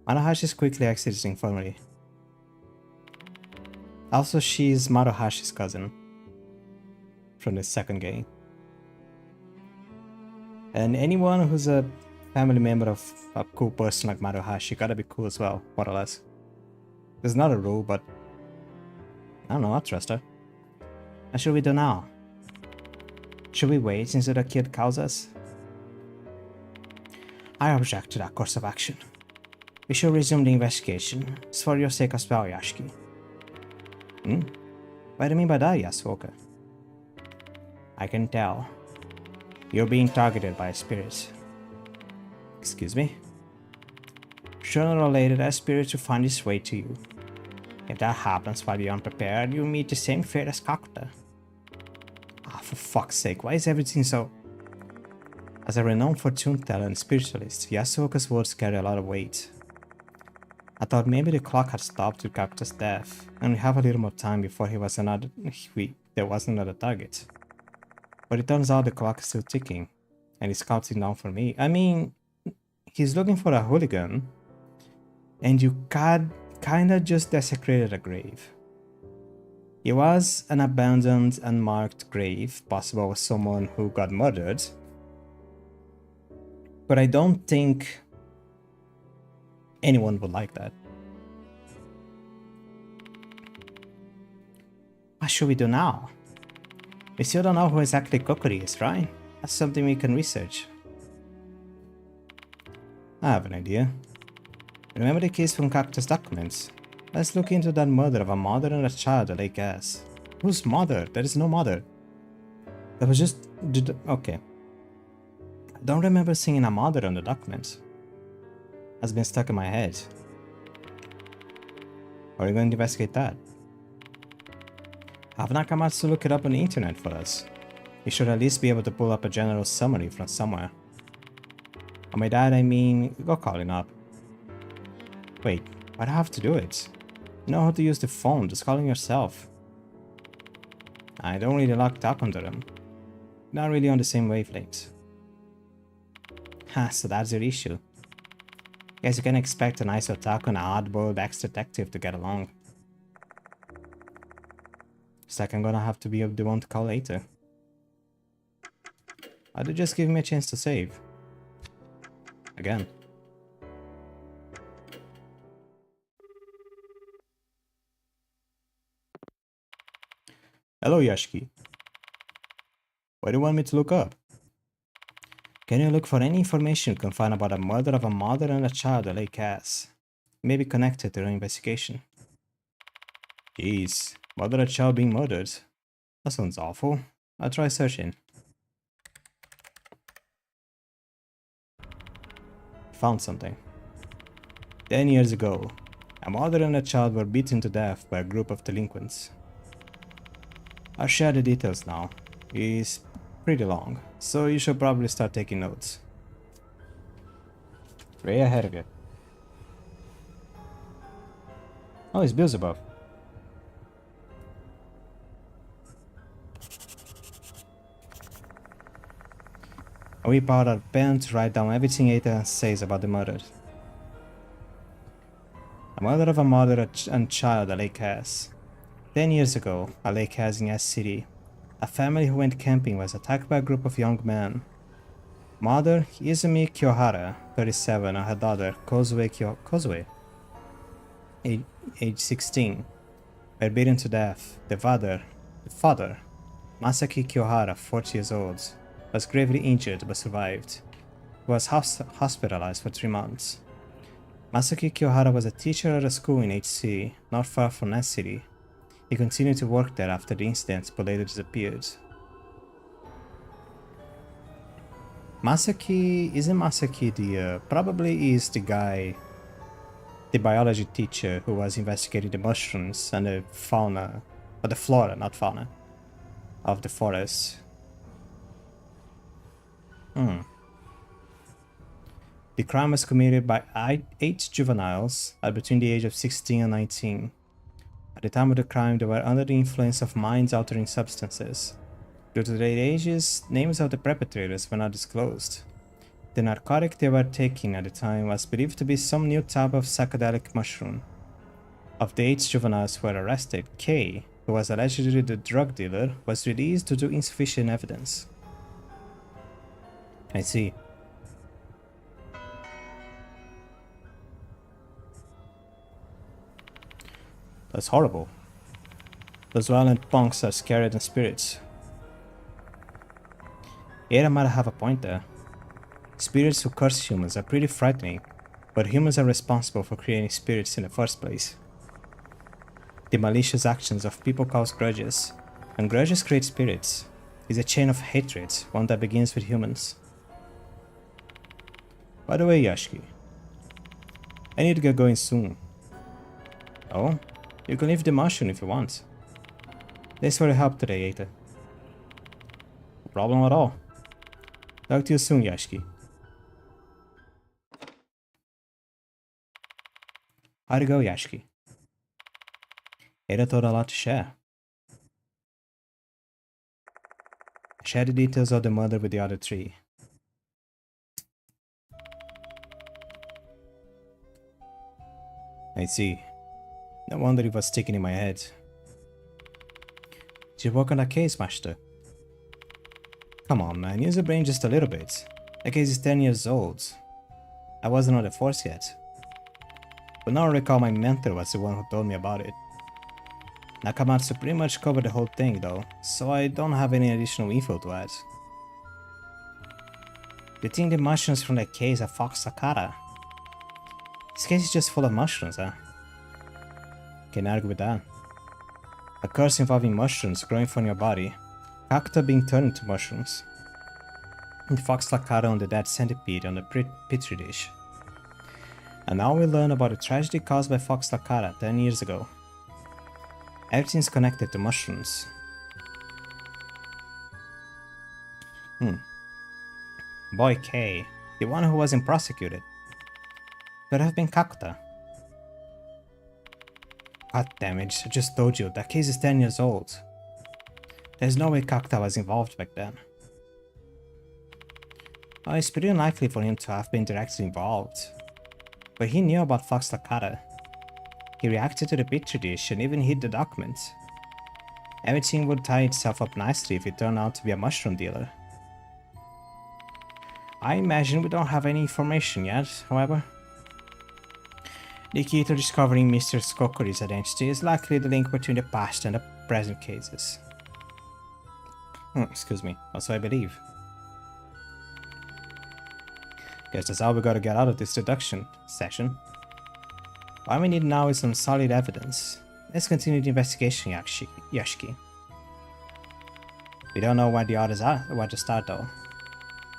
Maruhashi's quickly exits the infirmary. Also, she's Maruhashi's cousin. From the second game. And anyone who's a family member of a cool person like Maruhashi gotta be cool as well, more or less. There's not a rule, but... I don't know, I trust her. What should we do now? Should we wait until the kid calls us? I object to that course of action. We should resume the investigation. It's for your sake as well, Yashiki. What do you mean by that, Yasuoka? I can tell. You're being targeted by a spirit. Excuse me? Sooner or later, that spirit will find its way to you. If that happens while you're unprepared, you'll meet the same fate as Kakuta. for fuck's sake, why is everything so... As a renowned fortune teller and spiritualist, Yasuoka's words carry a lot of weight. I thought maybe the clock had stopped with Cactus' death, and we have a little more time before there was another target. But it turns out the clock is still ticking, and he's counting down for me. I mean, he's looking for a hooligan, and you kinda just desecrated a grave. It was an abandoned, unmarked grave, possible with someone who got murdered. But I don't think anyone would like that. What should we do now? We still don't know who exactly Kokori is, right? That's something we can research. I have an idea. Remember the case from Cactus documents? Let's look into that murder of a mother and a child at Lake S. Whose mother? There is no mother. That was just... okay. I don't remember seeing a mother on the documents. Has been stuck in my head. Are we going to investigate that? Have Nakamatsu look it up on the internet for us. We should at least be able to pull up a general summary from somewhere. And by that I mean, go calling up. Wait, why do I have to do it? You know how to use the phone, just calling yourself. I don't really like talking to them. Not really on the same wavelength. Ha, so that's your issue. Guess you can expect a nice otaku and an oddball ex-detective to get along. It's like I'm gonna have to be the one to call later. Why don't you just give me a chance to save? Again. Hello, Yashiki. What do you want me to look up? Can you look for any information you can find about the murder of a mother and a child at Lake Cass? Maybe connected to the investigation. Jeez, mother and child being murdered? That sounds awful. I'll try searching. Found something. 10 years ago, a mother and a child were beaten to death by a group of delinquents. I'll share the details now. It's pretty long, so you should probably start taking notes. Way ahead of you. Oh, it's Beelzebub. I whip out a pen to write down everything Eta says about the murder. A murder of a mother and child at Lake Cass. 10 years ago, at Lake Cass in S City, a family who went camping was attacked by a group of young men. Mother Izumi Kiyohara, 37, and her daughter Kozue, age 16, were beaten to death. The father, Masaki Kiyohara, 40 years old, was gravely injured but survived. He was hospitalized for 3 months. Masaki Kiyohara was a teacher at a school in HC, not far from S City. He continued to work there after the incident but later disappeared. Isn't Masaki the, probably is the guy, the biology teacher who was investigating the mushrooms and the fauna, or the flora, not fauna, of the forest. The crime was committed by 8 juveniles at between the age of 16 and 19. At the time of the crime, they were under the influence of mind-altering substances. Due to their ages, names of the perpetrators were not disclosed. The narcotic they were taking at the time was believed to be some new type of psychedelic mushroom. Of the 8 juveniles who were arrested, K, who was allegedly the drug dealer, was released due to insufficient evidence. I see. That's horrible. Those violent punks are scarier than spirits. Ada might have a point there. Spirits who curse humans are pretty frightening, but humans are responsible for creating spirits in the first place. The malicious actions of people cause grudges, and grudges create spirits. It's a chain of hatred, one that begins with humans. By the way, Yashiki, I need to get going soon. Oh? You can leave the mushroom if you want. Thanks for your help today, Eta. problem at all. Talk to you soon, Yashiki. How'd it go, Yashiki? Ada told a lot to share. Share the details of the murder with the other three. I see. No wonder it was sticking in my head. Did you work on that case, Master? Come on, man, use your brain just a little bit. That case is 10 years old. I wasn't on the force yet. But now I recall my mentor was the one who told me about it. Nakamatsu pretty much covered the whole thing though, so I don't have any additional info to add. You think the mushrooms from that case are Fox Sakata? This case is just full of mushrooms, huh? Can't argue with that. A curse involving mushrooms growing from your body, cacta being turned into mushrooms, and Fox Sakata on the dead centipede on the petri dish. And now we learn about the tragedy caused by Fox Sakata 10 years ago. Everything's connected to mushrooms. Boy K, the one who wasn't prosecuted, could have been Kakuta. God damn it, I just told you, that case is 10 years old. There's no way Kakuta was involved back then. Well, it's pretty unlikely for him to have been directly involved. But he knew about Fox Takata. He reacted to the petri dish and even hid the documents. Everything would tie itself up nicely if he turned out to be a mushroom dealer. I imagine we don't have any information yet, however. The key to discovering Mr. Skokuri's identity is likely the link between the past and the present cases. Excuse me, also I believe. Guess that's all we gotta get out of this deduction session. All we need now is some solid evidence. Let's continue the investigation, Yashiki. We don't know where the others are, where to start though.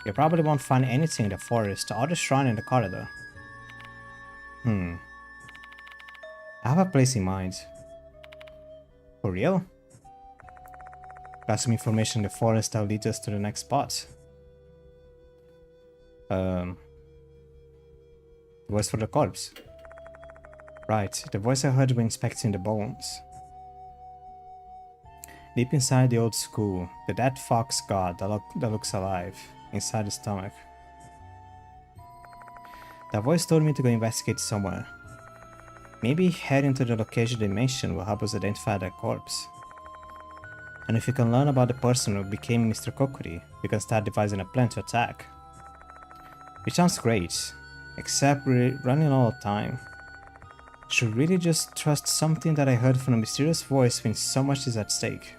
You probably won't find anything in the forest or the shrine in the corridor. I have a place in mind. For real? Got some information in the forest that will lead us to the next spot. The voice for the corpse. Right, the voice I heard when inspecting the bones. Deep inside the old school, the dead fox god that looks alive, inside the stomach. That voice told me to go investigate somewhere. Maybe heading to the location they mentioned will help us identify that corpse. And if we can learn about the person who became Mr. Kokuri, we can start devising a plan to attack. Which sounds great, except we're running out of time. Should really just trust something that I heard from a mysterious voice when so much is at stake.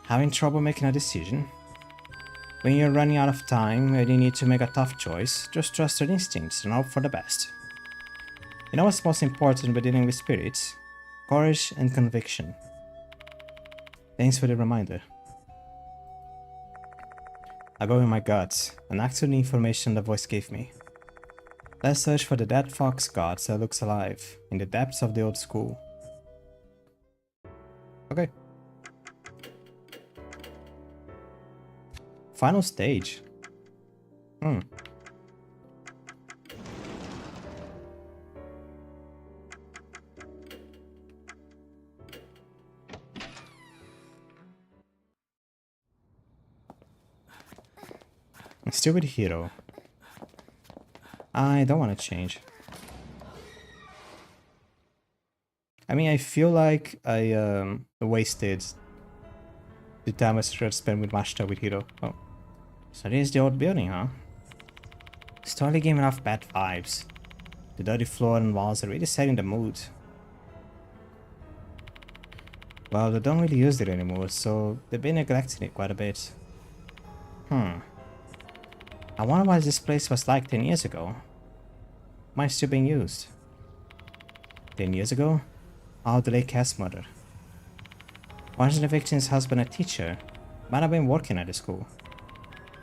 Having trouble making a decision? When you're running out of time and you need to make a tough choice, just trust your instincts and hope for the best. You know what's most important when dealing with spirits? Courage and conviction. Thanks for the reminder. I go with my guts and act on the information the voice gave me. Let's search for the dead fox god that looks alive in the depths of the old school. Okay. Final stage. I'm still with Hiro. I don't want to change. I mean, I feel like I wasted the time I should have spent with Mashita with Hiro. Oh. So this is the old building, huh? It's totally giving off bad vibes. The dirty floor and walls are really setting the mood. Well, they don't really use it anymore, so they've been neglecting it quite a bit. I wonder what this place was like 10 years ago. Might still being used. 10 years ago? Oh, the late Cass murder. Wasn't the victim's husband a teacher? Might have been working at the school.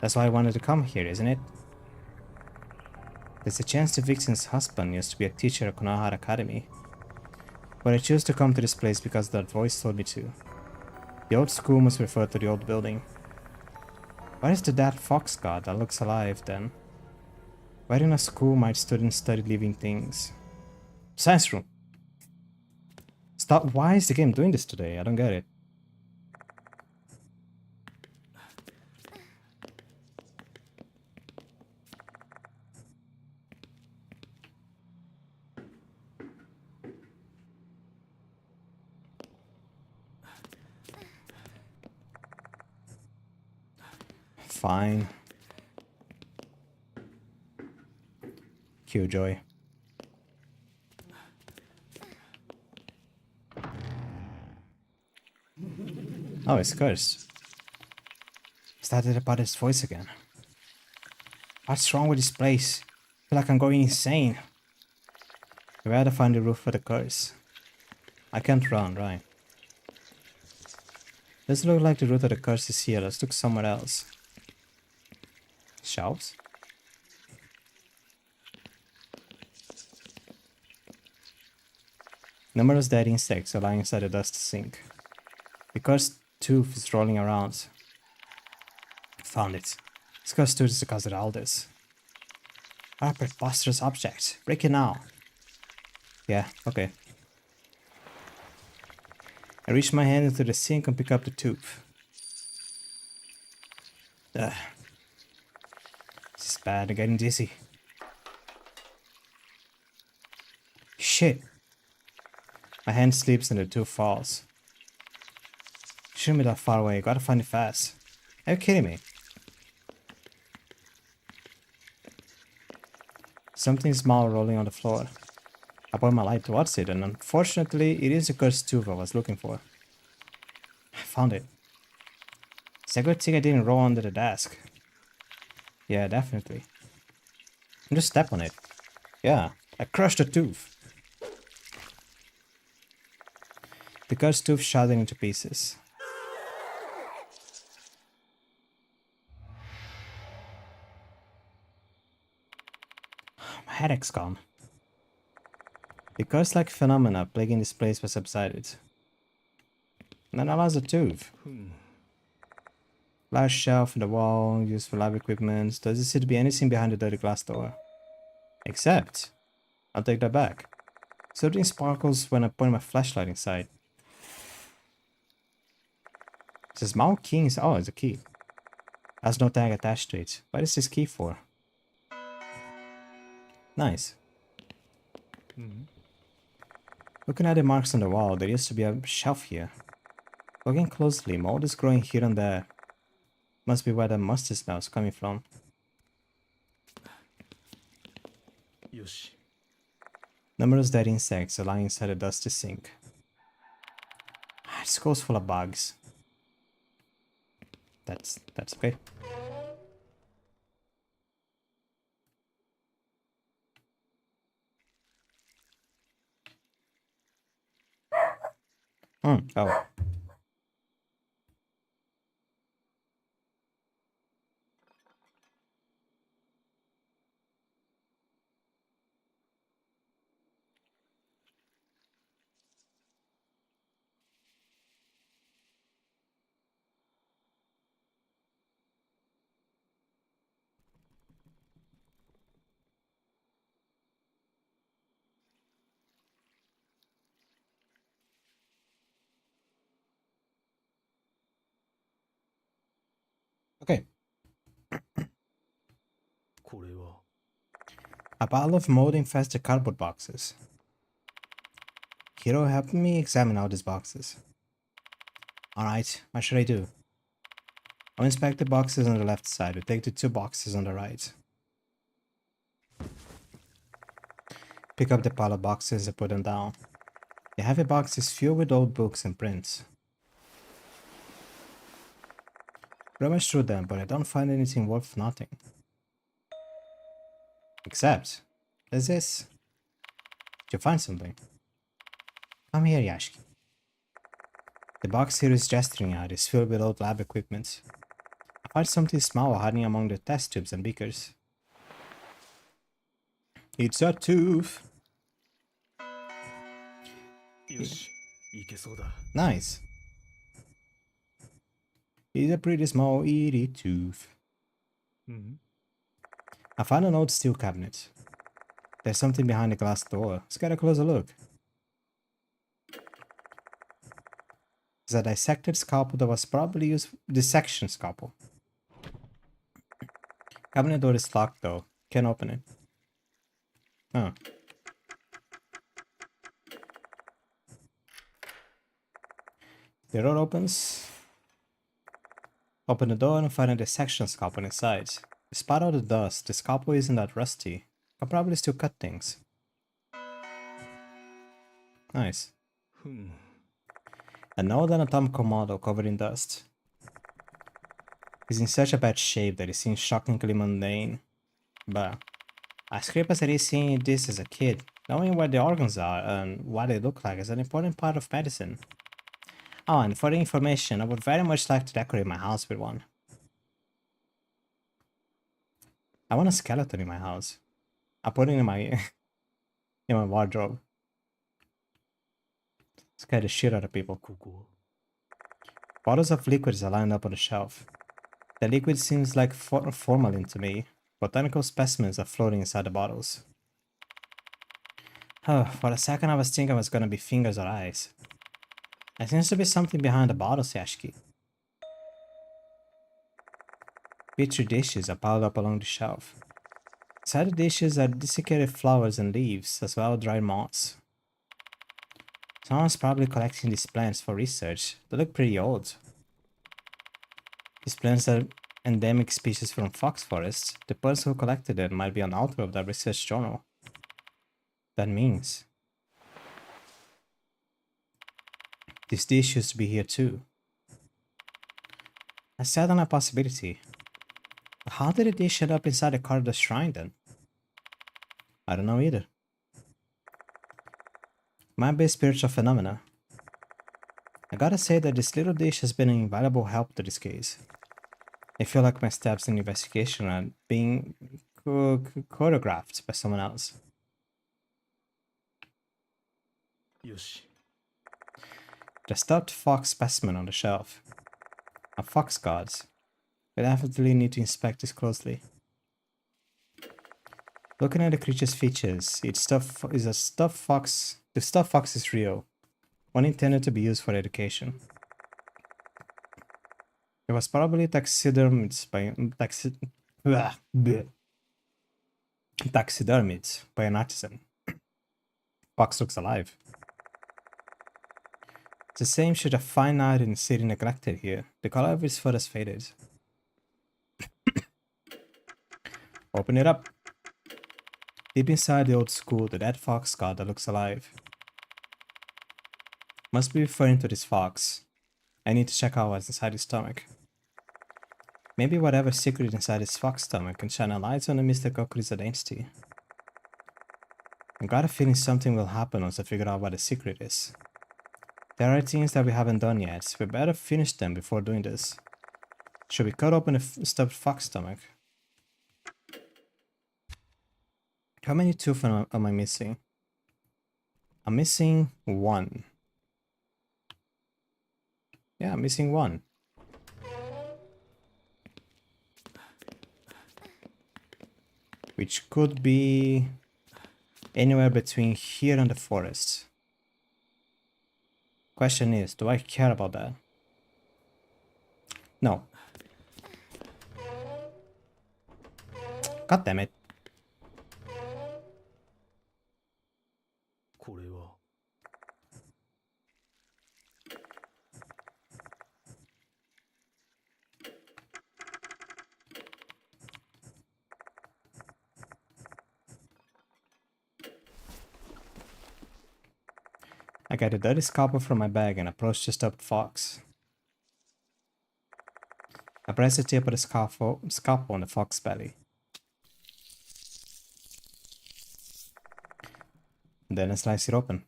That's why I wanted to come here, isn't it? There's a chance the victim's husband used to be a teacher at Konohara Academy. But I chose to come to this place because that voice told me to. The old school must refer to the old building. Where is the dead fox god that looks alive then? Where in a school might students study living things? Science room! Stop. Why is the game doing this today? I don't get it. Fine. Killjoy. Oh, it's cursed. Started about his voice again. What's wrong with this place? I feel like I'm going insane. We gotta find the roof for the curse. I can't run, right? Doesn't look like the root of the curse is here. Let's look somewhere else. Shelves? Numerous dead insects are lying inside the dust sink. The cursed tooth is rolling around. Found it. This cursed tooth is the cause of all this. What a preposterous object. Break it now. Yeah, okay. I reach my hand into the sink and pick up the tooth. Ugh. This is bad. I'm getting dizzy. Shit. My hand slips and the tooth falls. Shouldn't be that far away. Gotta find it fast. Are you kidding me? Something small rolling on the floor. I point my light towards it, and unfortunately, it is the cursed tooth I was looking for. I found it. It's a good thing I didn't roll under the desk. Yeah, definitely. And just step on it. Yeah, I crushed the tooth. The cursed tooth shattered into pieces. My headache's gone. The curse-like phenomena plaguing this place was subsided. And then I lost the tooth. Large shelf in the wall, used for lab equipment. Doesn't seem to be anything behind the dirty glass door. Except, I'll take that back. Something sparkles when I point my flashlight inside. It's a small key. Oh, it's a key. Has no tag attached to it. What is this key for? Nice. Looking at the marks on the wall, there used to be a shelf here. Looking closely, mold is growing here and there. Must be where the mustard smell is coming from. Numerous dead insects are lying inside a dusty sink. This goes full of bugs. That's okay. Oh. Okay. A pile of mold infested cardboard boxes. Hiro, help me examine all these boxes. Alright, what should I do? I'll inspect the boxes on the left side. We'll take the two boxes on the right. Pick up the pile of boxes and put them down. The heavy box is filled with old books and prints. Rummage through them, but I don't find anything worth nothing. Except, there's this. Did you find something? Come here, Yashiki. The box Hiro is gesturing at is filled with old lab equipment. I find something small hiding among the test tubes and beakers. It's a tooth! Nice. He's a pretty small itty tooth. I found an old steel cabinet. There's something behind the glass door. Let's get a closer look. It's a dissected scalpel that was probably used... dissection scalpel. Cabinet door is locked though. Can't open it. Oh. The door opens. Open the door and find a dissection scalpel inside. Despite all the dust, the scalpel isn't that rusty. Can probably still cut things. Nice. An old anatomical model covered in dust. He's in such a bad shape that it seems shockingly mundane. But as creepy as it is seeing this as a kid, knowing where the organs are and what they look like is an important part of medicine. Oh, and for the information, I would very much like to decorate my house with one. I want a skeleton in my house. I put it in my in my wardrobe. Scare the shit out of people. Bottles of liquids are lined up on the shelf. The liquid seems like formalin to me. Botanical specimens are floating inside the bottles. Oh, for a second I was thinking it was gonna be fingers or eyes. There seems to be something behind the bottles, Yashiki. Petri dishes are piled up along the shelf. Inside the dishes are desiccated flowers and leaves, as well as dried moss. Someone's probably collecting these plants for research. They look pretty old. These plants are endemic species from fox forests. The person who collected them might be an author of that research journal. That means this dish used to be here too. I sat on a possibility. How did the dish end up inside the Carter's shrine then? I don't know either. Might be a spiritual phenomena. I gotta say that this little dish has been an invaluable help to this case. I feel like my steps in the investigation are being choreographed by someone else. The stuffed fox specimen on the shelf. A fox guards. We definitely need to inspect this closely. Looking at the creature's features, the stuffed fox is real. One intended to be used for education. It was probably taxidermied by an artisan. Fox looks alive. It's the same shade of fine-eyed and sitting neglected here. The color of its fur has faded. Open it up. Deep inside the old school, the dead fox god that looks alive. Must be referring to this fox. I need to check out what's inside his stomach. Maybe whatever secret inside his fox stomach can shine a light on the mystical creature's identity. I got a feeling something will happen once I figure out what the secret is. There are things that we haven't done yet. We better finish them before doing this. Should we cut open the stuffed fox stomach? How many tooth am I missing? I'm missing one. Yeah, I'm missing one. Which could be anywhere between here and the forest. Question is, do I care about that? No. God damn it. I get a dirty scalpel from my bag and approach the stuffed fox. I press the tip of the scalpel on the fox's belly. Then I slice it open.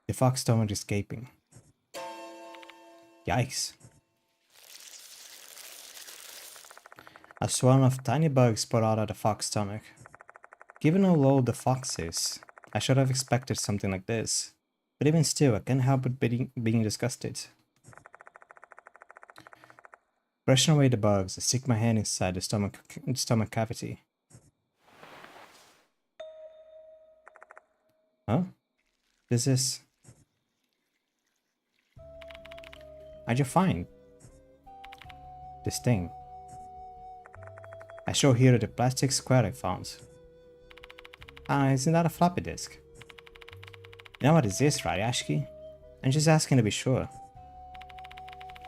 The fox stomach is gaping. Yikes. A swarm of tiny bugs pour out of the fox stomach. Given how low the fox is, I should have expected something like this. But even still, I can't help but being disgusted. Brushing away the bugs, I stick my hand inside the stomach cavity. Huh? This is... How'd you find this thing? I show here the plastic square I found. Ah, isn't that a floppy disk? You know what is this, right, Ashki? I'm just asking to be sure.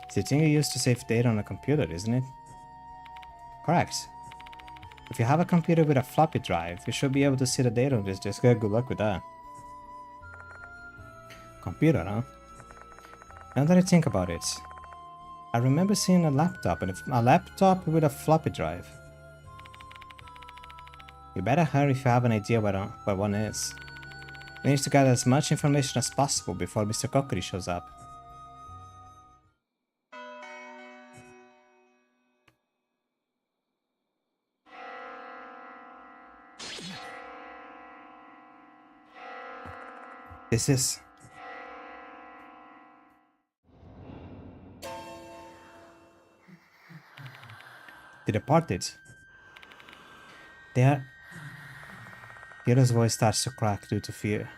It's the thing you use to save data on a computer, isn't it? Correct. If you have a computer with a floppy drive, you should be able to see the data on this disk. Good luck with that. Computer, huh? Now that I think about it, I remember seeing a laptop with a floppy drive. You better hurry if you have an idea what one is. We need to gather as much information as possible before Mr. Cockedy shows up. This is... The Departed. They are... Hero's voice starts to crack due to fear.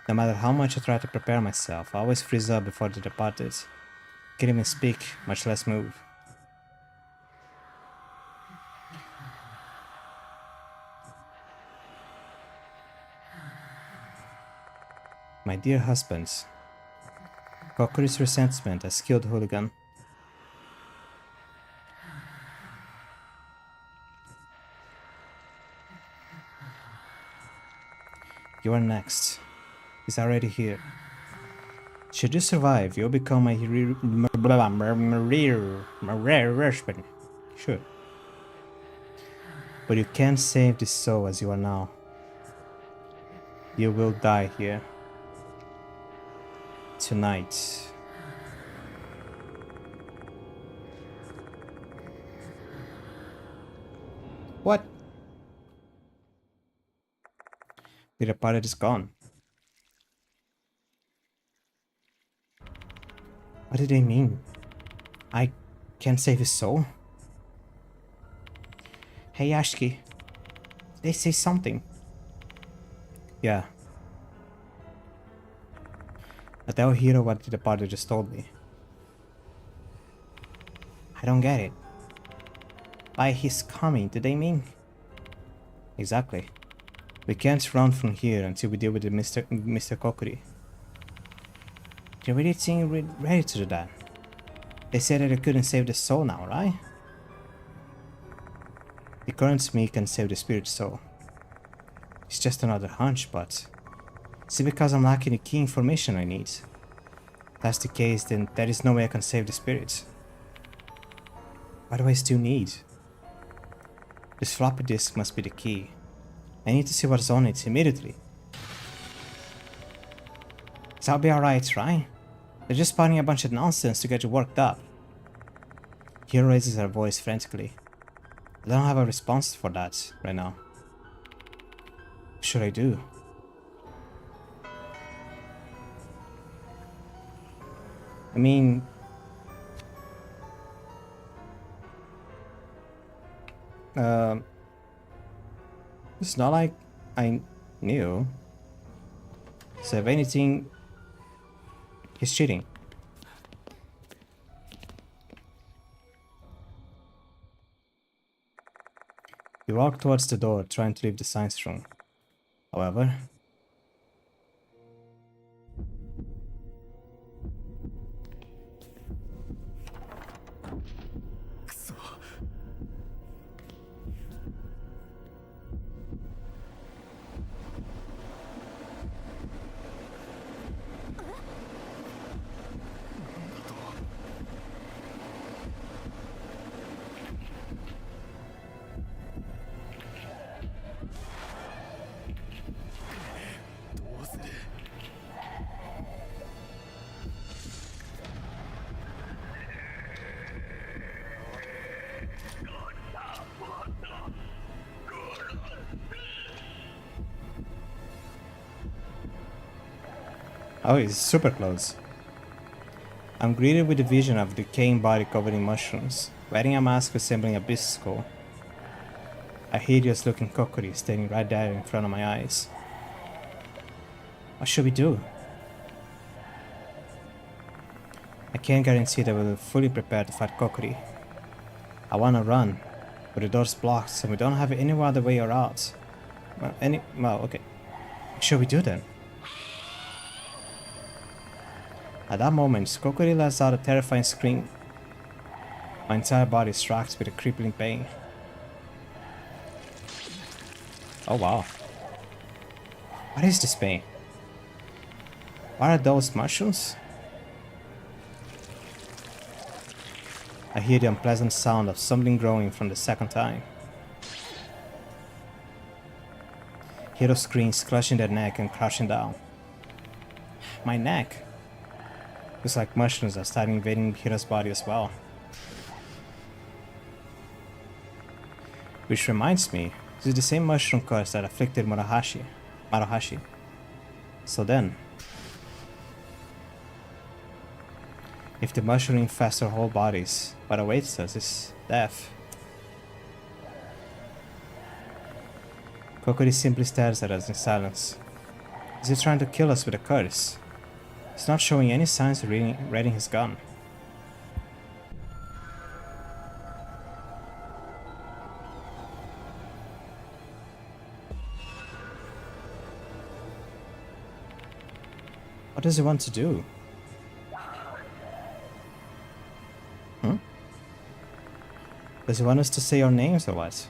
No matter how much I try to prepare myself, I always freeze up before the Departed. Can't even speak, much less move. My dear husband, Cockry's resentment has killed Hooligan. You are next. He's already here. Should you survive, you'll become my rare husband. Sure. But you can't save this soul as you are now. You will die here. Tonight. What? The Departed is gone. What do they mean? I can't save his soul? Hey Ashki, they say something. Yeah. I tell Hiro what the Departed just told me. I don't get it. By his coming, do they mean? Exactly. We can't run from here until we deal with the Mr. Cockedy. Do you really think we're ready to do that? They said that I couldn't save the soul now, right? The current me can save the spirit soul. It's just another hunch, but... See, because I'm lacking the key information I need. If that's the case, then there is no way I can save the spirit. What do I still need? This floppy disk must be the key. I need to see what's on it immediately. So I'll be alright, right? They're just spouting a bunch of nonsense to get you worked up. Hiro raises her voice frantically. I don't have a response for that right now. What should I do? I mean... It's not like I knew. So if anything, he's cheating. You walk towards the door, trying to leave the science room. However... Oh, he's super close. I'm greeted with the vision of a decaying body covered in mushrooms, wearing a mask resembling a beast's skull. A hideous looking cockroach standing right there in front of my eyes. What should we do? I can't guarantee that we're fully prepared to fight cockroach. I wanna run, but the door's blocked and we don't have any other way out. Well, okay. What should we do then? At that moment, Kokori lets out a terrifying scream. My entire body is racked with a crippling pain. Oh wow. What is this pain? What are those mushrooms? I hear the unpleasant sound of something growing from the second time. Hero screams, clutching their neck and crouching down. My neck! Looks like mushrooms are starting invading Hiro's body as well. Which reminds me, this is the same mushroom curse that afflicted Maruhashi. So then, if the mushroom infests our whole bodies, what awaits us is death. Kokori simply stares at us in silence. Is he trying to kill us with a curse? He's not showing any signs of readying his gun. What does he want to do? Does he want us to say our names or what?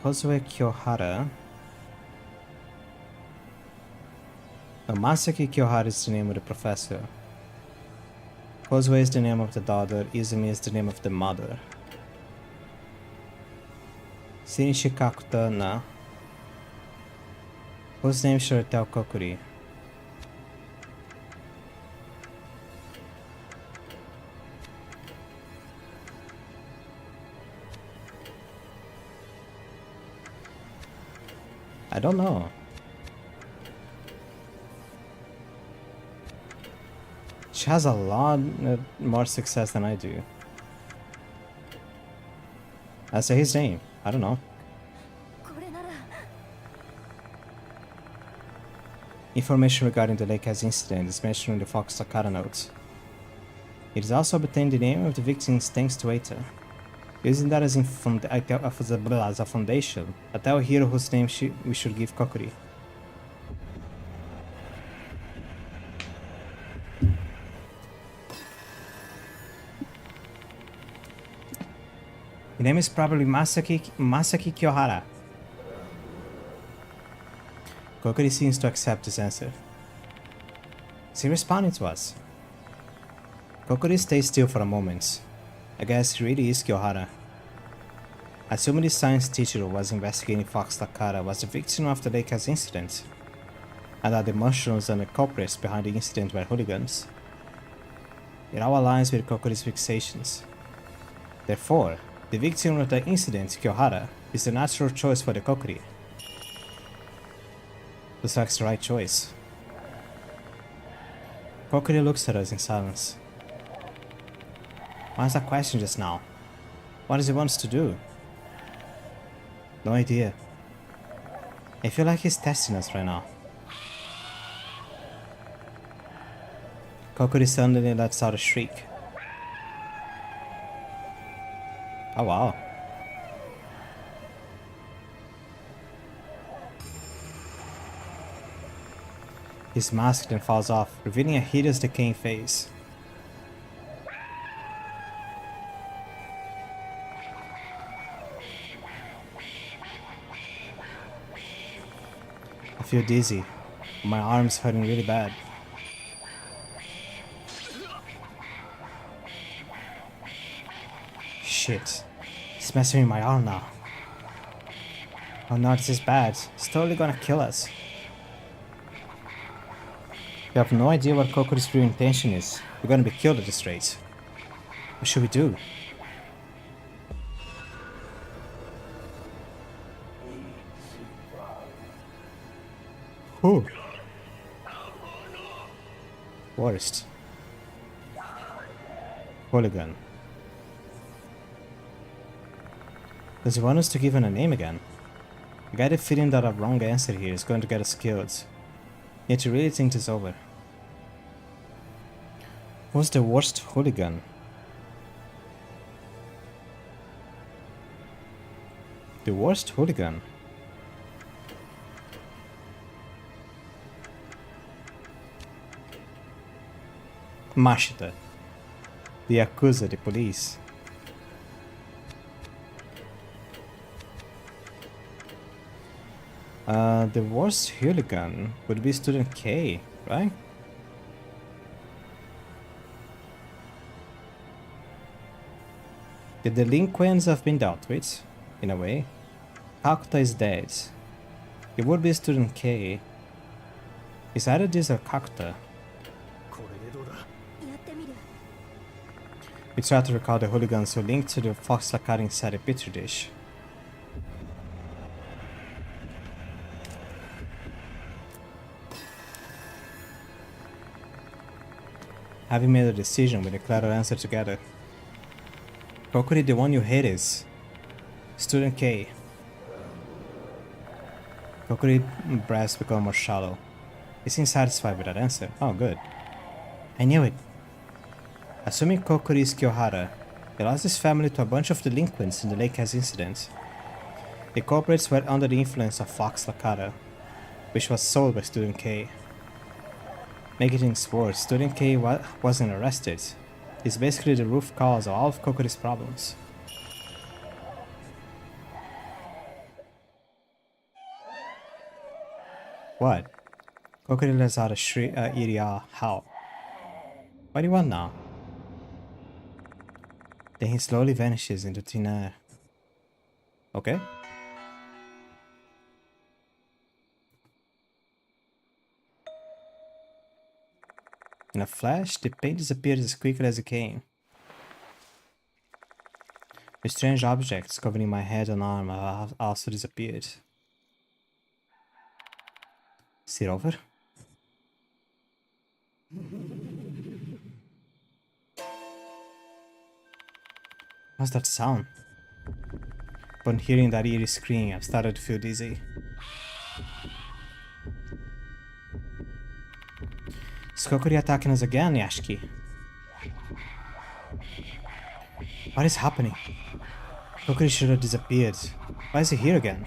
Kozue Kyohara. Masaki Kyohara is the name of the professor. Kozue is the name of the daughter, Izumi is the name of the mother. Shinichi Kakuta na. Whose name should I tell Kokuri? I don't know. She has a lot more success than I do. I say his name. I don't know. Information regarding the Lakers incident is mentioned in the Fox Takara notes. It is also obtained the name of the victims thanks to Eita. Using that as a foundation, I tell Hiro whose name we should give Kokuri. The name is probably Masaki Kyohara. Kokuri seems to accept this answer. Is he responding to us? Kokuri stays still for a moment. I guess he really is Kyohara. Assuming the science teacher who was investigating Fox Takara was the victim of the Lakers incident, and that the mushrooms and the culprits behind the incident were hooligans. It all aligns with Kokuri's fixations. Therefore, the victim of the incident, Kyohara, is the natural choice for the Kokuri. Looks like the right choice. Kokuri looks at us in silence. Why is that question just now? What does he want us to do? No idea. I feel like he's testing us right now. Kokuri suddenly lets out a shriek. Oh wow. His mask then falls off, revealing a hideous decaying face. I feel dizzy. My arm's hurting really bad. Shit. It's messing with my arm now. Oh no, this is bad. It's totally gonna kill us. We have no idea what Kokori's real intention is. We're gonna be killed at this rate. What should we do? Who? Worst. Hooligan. Does he want us to give him a name again? I got a feeling that a wrong answer here is going to get us killed. Yet you really think this over. Who's the worst hooligan? The worst hooligan? Mashita. The Yakuza, the police. The worst hooligan would be Student K, right? The delinquents have been dealt with, in a way. Kakuta is dead. It would be Student K. Is either this or Kakuta. We try to recall the hooligans who linked to the fox lacquer inside a petri dish. Having made a decision, we declare our answer together. Kokori, the one you hate is Student K. Kokori's breaths become more shallow. He seems satisfied with that answer. Oh, good. I knew it. Assuming Kokori is Kyohara, he lost his family to a bunch of delinquents in the Lake House incident. The culprits were under the influence of Fox Lakara, which was sold by Student K. Making things worse, Student K wasn't arrested. He's basically the root cause of all of Kokori's problems. What? Kokori lets out a eerie howl. What do you want now? Then he slowly vanishes into thin air. Okay? In a flash, the pain disappeared as quickly as it came. The strange objects covering my head and arm have also disappeared. Is it over? What's that sound? Upon hearing that eerie scream, I've started to feel dizzy. Is Kokori attacking us again, Yashiki? What is happening? Kokori should have disappeared. Why is he here again?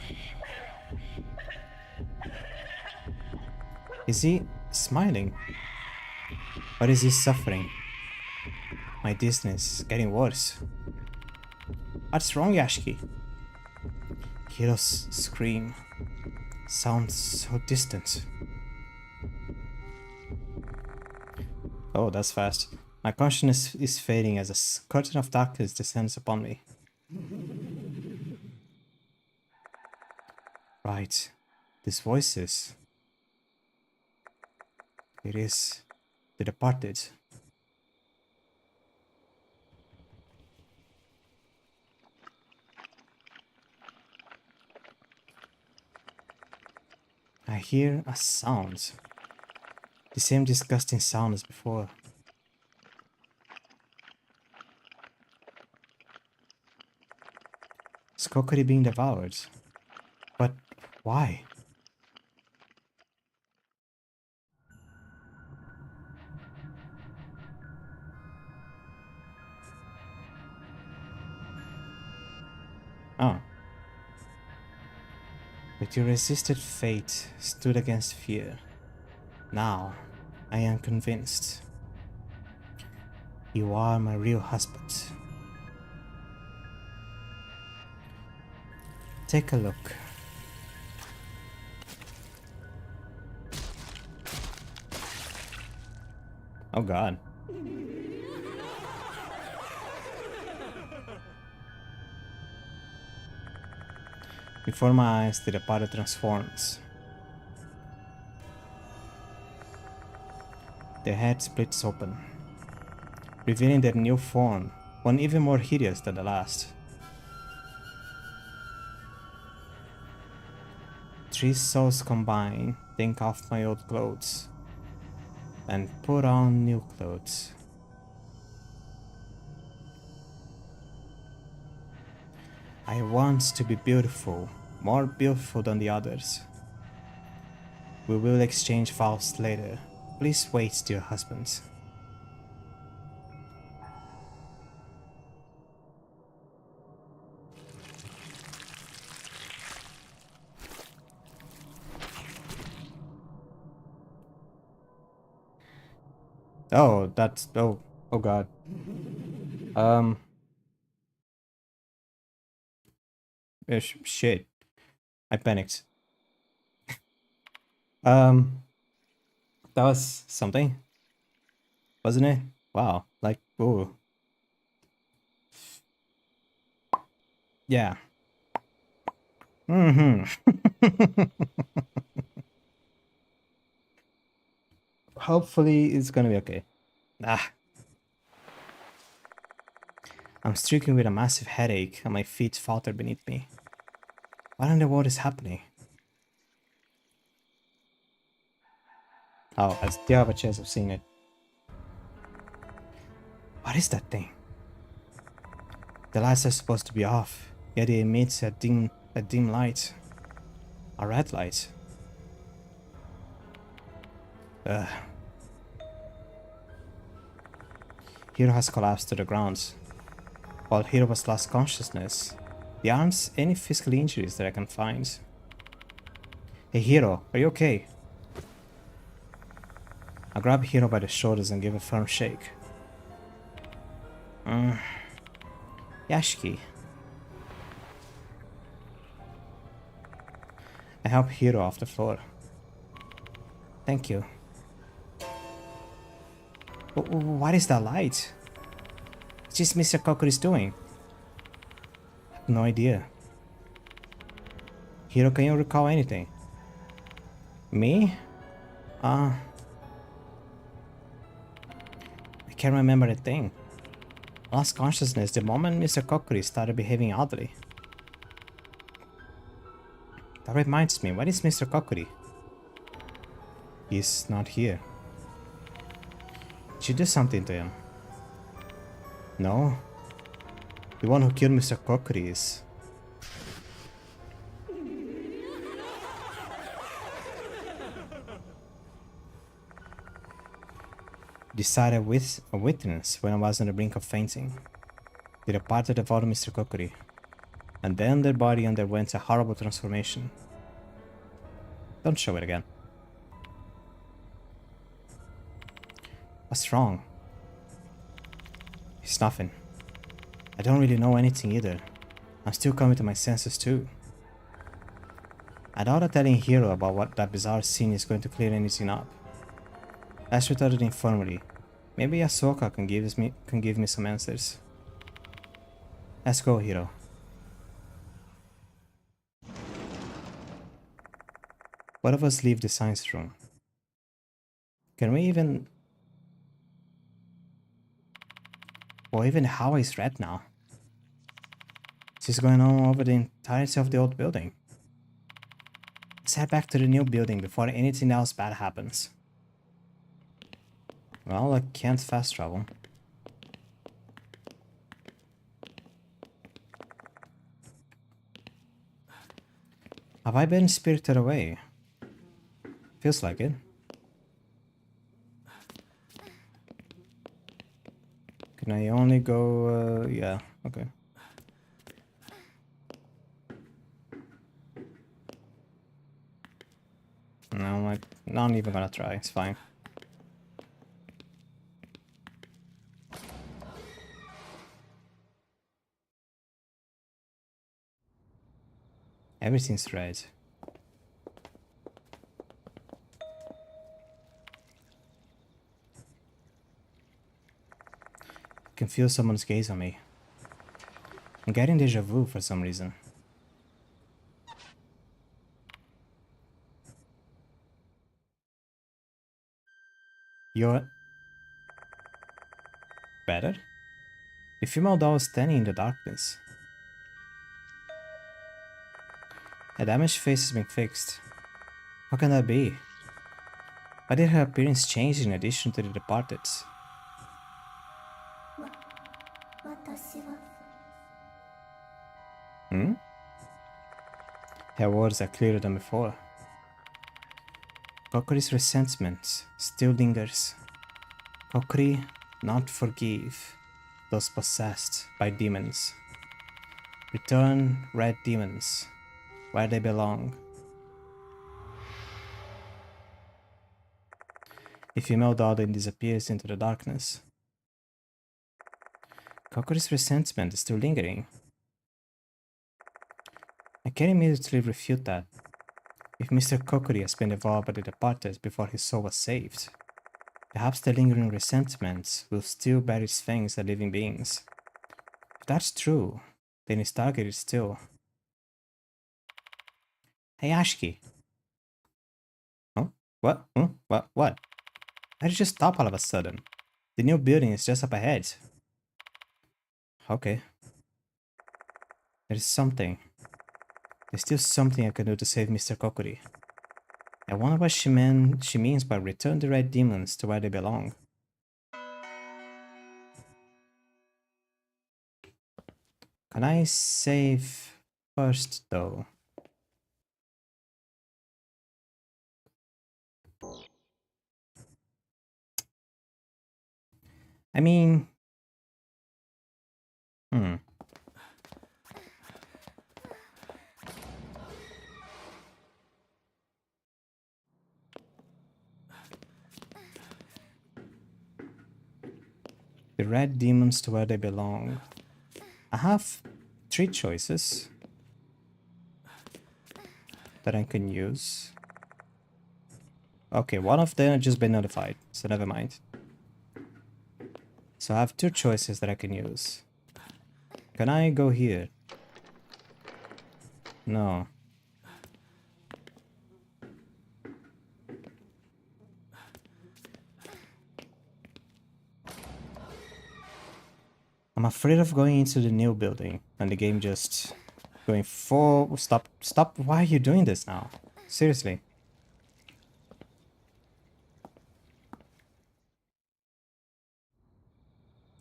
Is he smiling? Or is he suffering? My dizziness is getting worse. What's wrong, Yashiki? Hiro's scream sounds so distant. Oh, that's fast. My consciousness is fading as a curtain of darkness descends upon me. Right. These voices. It is the departed. I hear a sound. The same disgusting sound as before. Is Kokori being devoured? But why? Oh. But you resisted fate, stood against fear. Now, I am convinced. You are my real husband. Take a look. Oh god. Before my eyes, the departed transforms. Their head splits open, revealing their new form, one even more hideous than the last. 3 souls combine, take off my old clothes, and put on new clothes. I want to be beautiful, more beautiful than the others. We will exchange vows later. Please wait, dear husbands. Oh, that's... oh god. Shit. I panicked. That was something, wasn't it? Wow, like, ooh. Yeah. Hopefully it's gonna be okay. Ah. I'm stricken with a massive headache and my feet falter beneath me. What in the world is happening? Oh, I still have a chance of seeing it. What is that thing? The lights are supposed to be off, yet it emits a dim light. A red light. Ugh. Hiro has collapsed to the ground. While Hiro was lost consciousness, there aren't any physical injuries that I can find. Hey Hiro, are you okay? I grab Hiro by the shoulders and give a firm shake. Yashiki. I help Hiro off the floor. Thank you. What is that light? It's just Mr. Kokuri's doing. I have no idea. Hiro, can you recall anything? Me? I can't remember a thing. I lost consciousness the moment Mr. Kokuri started behaving oddly. That reminds me, what is Mr. Kokuri? He's not here. Did you do something to him? No. The one who killed Mr. Kokuri is... Decided with a witness when I was on the brink of fainting. They departed the vault of Mr. Kokuri, and then their body underwent a horrible transformation. Don't show it again. What's wrong? It's nothing. I don't really know anything either. I'm still coming to my senses too. I doubt that telling Hiro about what that bizarre scene is going to clear anything up. Let's return to the infirmary. Maybe Ahsoka can give me some answers. Let's go, Hiro. Both of us leave the science room. Can we even... Well, even how is red now? This is going on over the entirety of the old building. Let's head back to the new building before anything else bad happens. Well, I can't fast travel. Have I been spirited away? Feels like it. Can I only go, yeah, okay. No, I'm not even gonna try, it's fine. Everything's red. I can feel someone's gaze on me. I'm getting deja vu for some reason. You're... better? The female doll was standing in the darkness. A damaged face has been fixed. How can that be? Why did her appearance change in addition to the departed? Hmm? Her words are clearer than before. Kokori's resentment still lingers. Kokori not forgive those possessed by demons. Return red demons where they belong. The female doll then disappears into the darkness. Kokori's resentment is still lingering. I can immediately refute that. If Mr. Kokori has been devoured by the departed before his soul was saved, perhaps the lingering resentment will still bear its fangs at living beings. If that's true, then his target is still... Hey Ashki! Huh? What? Huh? What? What? Why did you just stop all of a sudden? The new building is just up ahead. Okay. There's something. There's still something I can do to save Mr. Kokori. I wonder what she means by return the red demons to where they belong. Can I save first though? I mean... The red demons to where they belong. I have 3 choices that I can use. Okay, one of them has just been notified, so never mind. So I have 2 choices that I can use. Can I go here? No. I'm afraid of going into the new building and the game just going full... Stop, why are you doing this now? Seriously.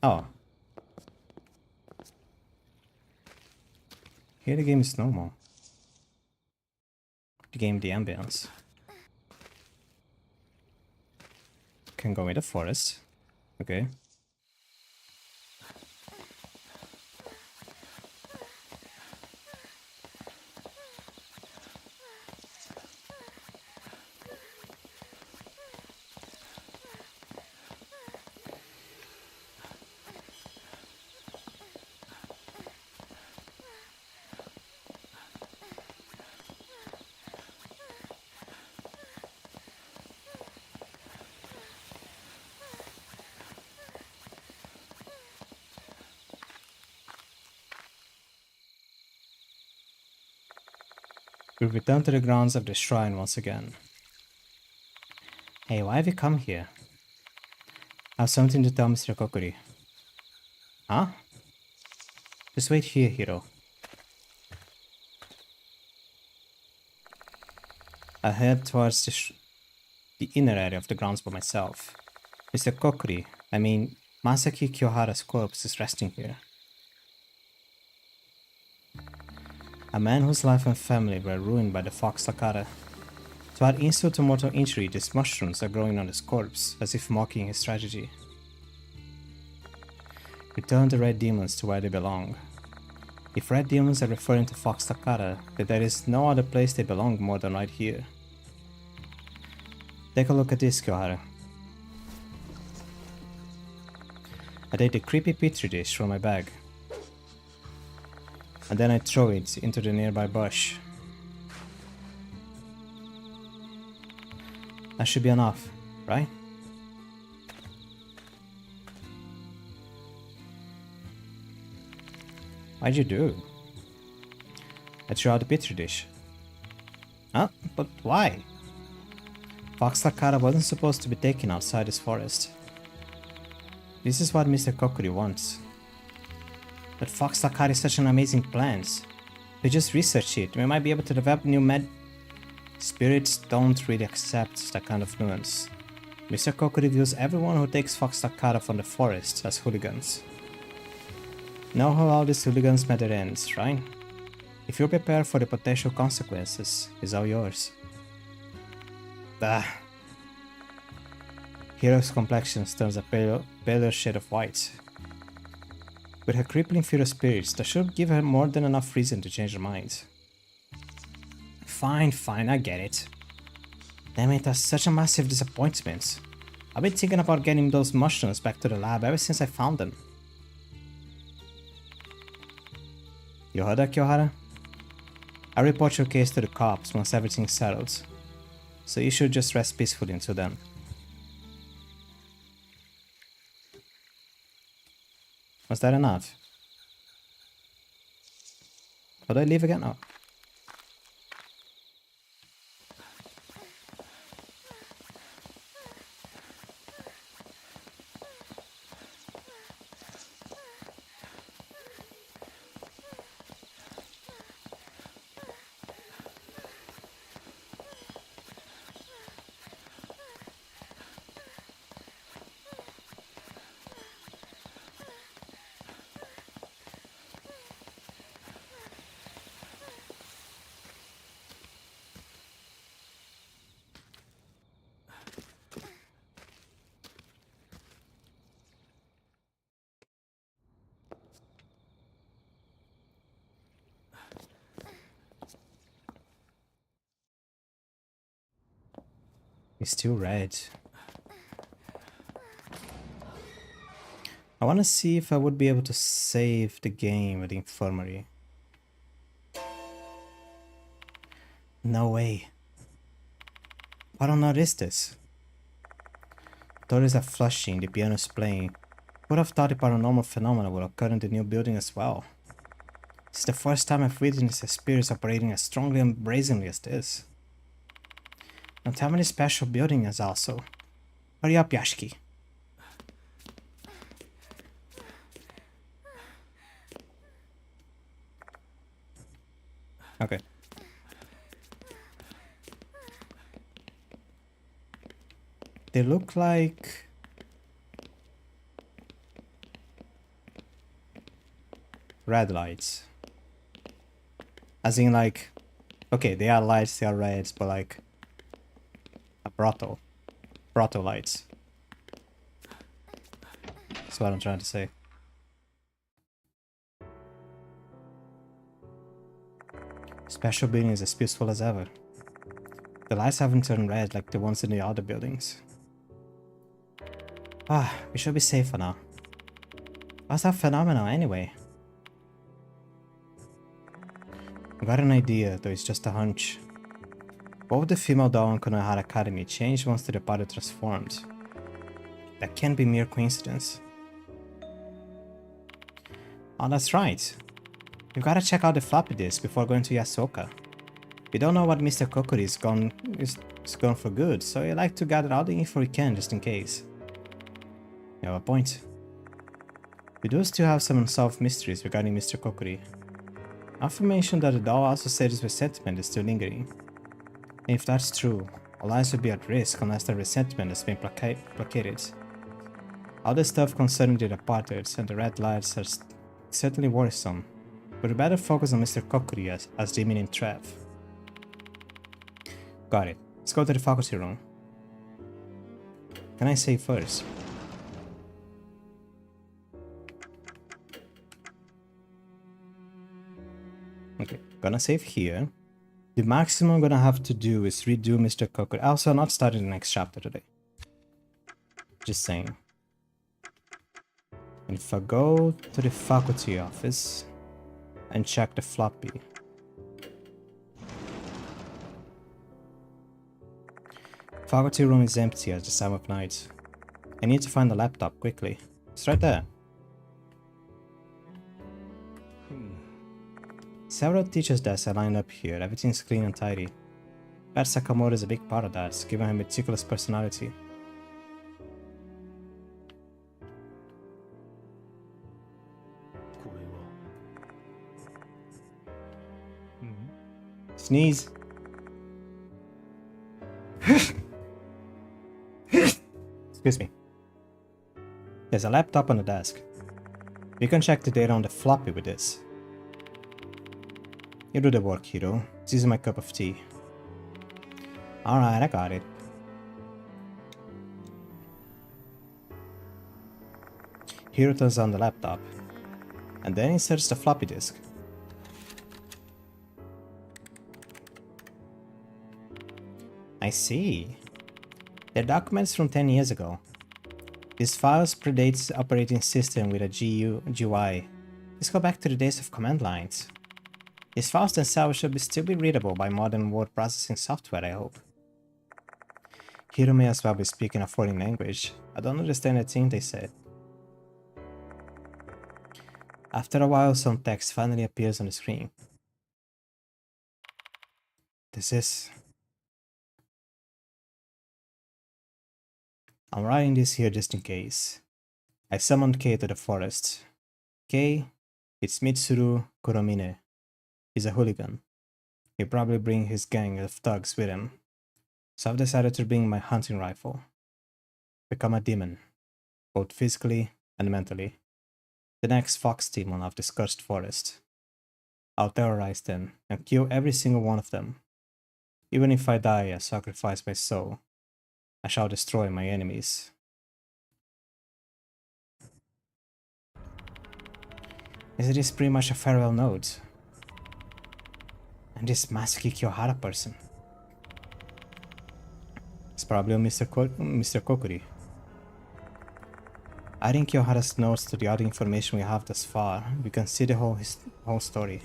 Oh. Here the game is normal. The ambience. Can go in the forest. Okay. We return to the grounds of the shrine once again. Hey, why have you come here? I have something to tell Mr. Kokori. Huh? Just wait here, Hiro. I head towards the inner area of the grounds by myself. Mr. Kokori, I mean, Masaki Kyohara's corpse is resting here. A man whose life and family were ruined by the fox Takara. To add insult to mortal injury, these mushrooms are growing on his corpse, as if mocking his tragedy. Return the red demons to where they belong. If red demons are referring to Fox Takara, then there is no other place they belong more than right here. Take a look at this, Kyohara. I take the creepy petri dish from my bag. And then I throw it into the nearby bush. That should be enough, right? What'd you do? I threw out the petri dish. Huh? But why? Fox Takara wasn't supposed to be taken outside this forest. This is what Mr. Kokuri wants. But Fox Takara is such an amazing plant. We just research it, we might be able to develop new Spirits don't really accept that kind of nuance. Mr. Kokuri views everyone who takes Fox Takara from the forest as hooligans. Know how all these hooligans met their ends, right? If you're prepared for the potential consequences, it's all yours. Hiro's complexion turns a paler shade of white. With her crippling fear of spirits, that should give her more than enough reason to change her mind. Fine, I get it. Damn it, that's such a massive disappointment. I've been thinking about getting those mushrooms back to the lab ever since I found them. You heard that, Kyohara? I'll report your case to the cops once everything's settled. So you should just rest peacefully until then. Was that enough? How do I leave again? Oh. It's still red. I want to see if I would be able to save the game at the infirmary. No way. What on earth is this? Doors are flushing, the piano is playing. Would have thought a paranormal phenomena would occur in the new building as well. It's the first time I've witnessed a spirit operating as strongly and brazenly as this. Don't tell me the special building is also. Hurry up, Yashiki. Okay. They look like... red lights. As in like... okay, they are lights, they are reds, but like... a Proto lights. That's what I'm trying to say. Special building is as peaceful as ever. The lights haven't turned red like the ones in the other buildings. We should be safe for now. What's that phenomenon anyway? I got an idea, though it's just a hunch. What would the female doll in Konohara Academy change once the body transformed? That can't be mere coincidence. Oh, that's right. You gotta check out the floppy disk before going to Yasuoka. We don't know what Mr. Kokuri is gone for good, so I like to gather all the info we can just in case. You have a point. We do still have some unsolved mysteries regarding Mr. Kokuri. Affirmation that the doll also said his resentment is still lingering. And if that's true, our lives will be at risk unless the resentment has been placated. All the stuff concerning the departures and the red lights are certainly worrisome, but we better focus on Mr. Kokuri as the imminent threat. Got it. Let's go to the faculty room. Can I save first? Okay, gonna save here. The maximum I'm gonna have to do is redo Mr. Kokuri. Also, I'm not starting the next chapter today. Just saying. And if I go to the faculty office and check the floppy. Faculty room is empty at this time of night. I need to find the laptop quickly. It's right there. Several teachers' desks are lined up here. Everything's clean and tidy. Pat Sakamoto is a big part of that, given her meticulous personality. Sneeze. Excuse me. There's a laptop on the desk. We can check the data on the floppy with this. You do the work, Hiro. This is my cup of tea. Alright, I got it. Hiro turns on the laptop, and then inserts the floppy disk. I see. They're documents from 10 years ago. These files predates the operating system with a GUI. These go back to the days of command lines. These files themselves should still be readable by modern word processing software, I hope. Hiro may as well be speaking a foreign language. I don't understand a thing they said. After a while, some text finally appears on the screen. This is... I'm writing this here just in case. I summoned Kei to the forest. Kei, it's Mitsuru Kuromine. He's a hooligan. He'll probably bring his gang of thugs with him. So I've decided to bring my hunting rifle. Become a demon, both physically and mentally. The next fox demon of this cursed forest. I'll terrorize them and kill every single one of them. Even if I die and sacrifice my soul, I shall destroy my enemies. It is pretty much a farewell note. And this Masuki Kiyohara person. It's probably Mr. Kokuri. Adding Kiyohara's notes to the other information we have thus far, we can see the whole story.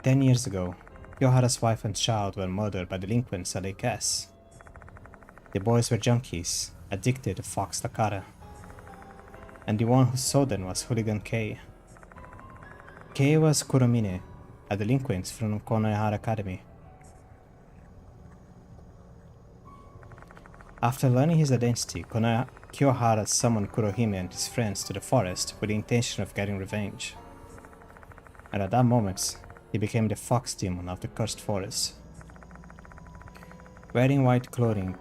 10 years ago, Kiyohara's wife and child were murdered by delinquents at Lake S. The boys were junkies, addicted to Fox Takara. And the one who sold them was Hooligan Kei. Kei was Kuromine, a delinquent from Konohara Academy. After learning his identity, Kiyohara summoned Kurohime and his friends to the forest with the intention of getting revenge. And at that moment, he became the fox demon of the cursed forest. Wearing white clothing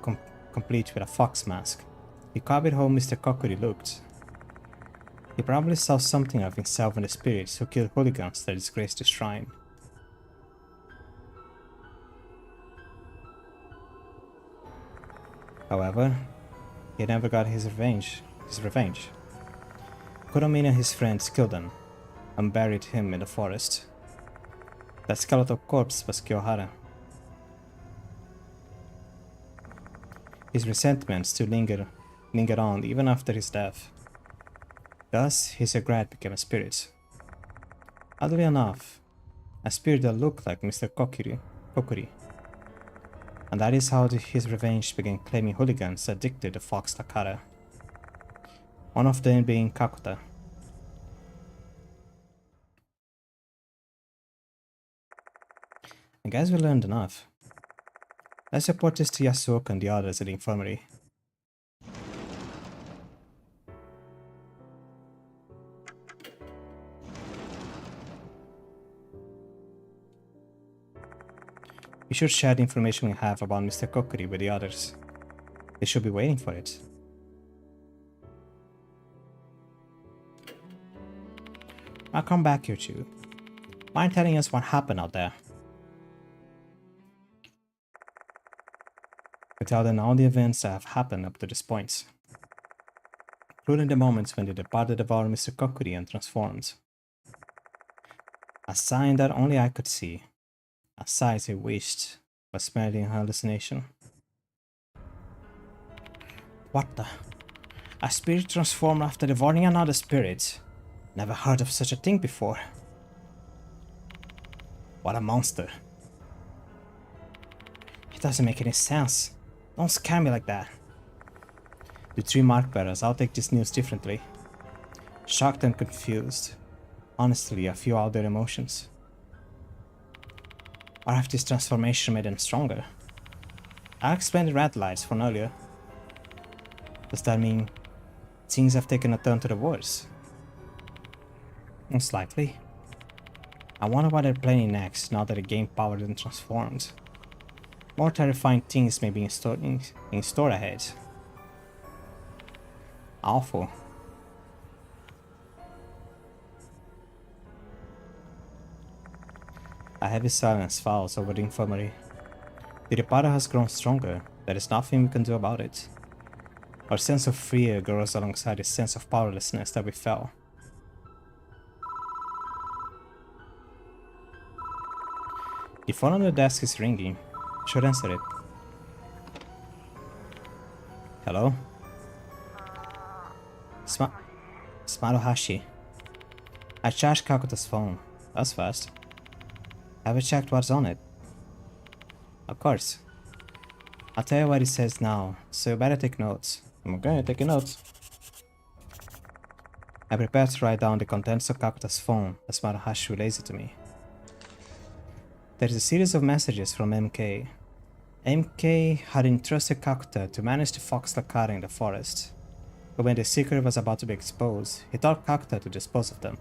complete with a fox mask, he copied how Mr. Kokuri looked. He probably saw something of himself in the spirits who killed hooligans that disgraced the shrine. However, he never got his revenge. Kuromine and his friends killed him and buried him in the forest. That skeletal corpse was Kiyohara. His resentment still lingered on even after his death. Thus, his regret became a spirit. Oddly enough, a spirit that looked like Mr. Kokuri. And that is how his revenge began claiming hooligans addicted to Fox Takara. One of them being Kakuta. I guess we learned enough. Let's report this to Yasuoka and the others at the infirmary. We should share the information we have about Mr. Kokuri with the others. They should be waiting for it. I'll come back here too. Mind telling us what happened out there? We tell them all the events that have happened up to this point, including the moments when they departed devoured Mr. Kokuri and transformed. A sign that only I could see. A sight I wished was merely an hallucination. What the? A spirit transformed after devouring another spirit? Never heard of such a thing before. What a monster. It doesn't make any sense. Don't scare me like that. The three mark bearers all take this news differently. Shocked and confused. Honestly, I feel all their emotions. Or if this transformation made them stronger? I explained the red lights from earlier. Does that mean things have taken a turn to the worse? Most likely. I wonder what they're planning next now that the game powered and transformed. More terrifying things may be in store ahead. Awful. A heavy silence falls over the infirmary. The reporter has grown stronger. There is nothing we can do about it. Our sense of fear grows alongside the sense of powerlessness that we felt. The phone on the desk is ringing. Should answer it. Hello? Smaruhashi. I charged Kakuta's phone. That's fast. Have you checked what's on it? Of course. I'll tell you what it says now, so you better take notes. I'm going to take notes. I prepared to write down the contents of Kakuta's phone as Smaruhashi relays it to me. There is a series of messages from MK. MK had entrusted Kakuta to manage the fox Lakara in the forest, but when the secret was about to be exposed, he told Kakuta to dispose of them.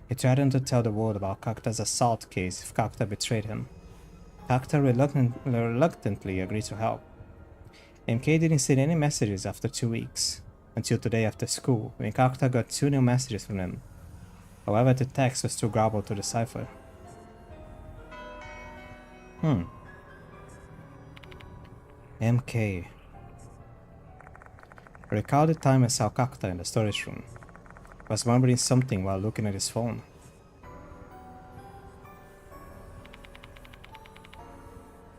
He threatened to tell the world about Kakuta's assault case if Kakuta betrayed him. Kakuta reluctantly agreed to help. MK didn't send any messages after 2 weeks, until today after school, when Kakuta got 2 new messages from him. However, the text was too garbled to decipher. MK. I recall the time I saw Kakuta in the storage room. I was murmuring something while looking at his phone.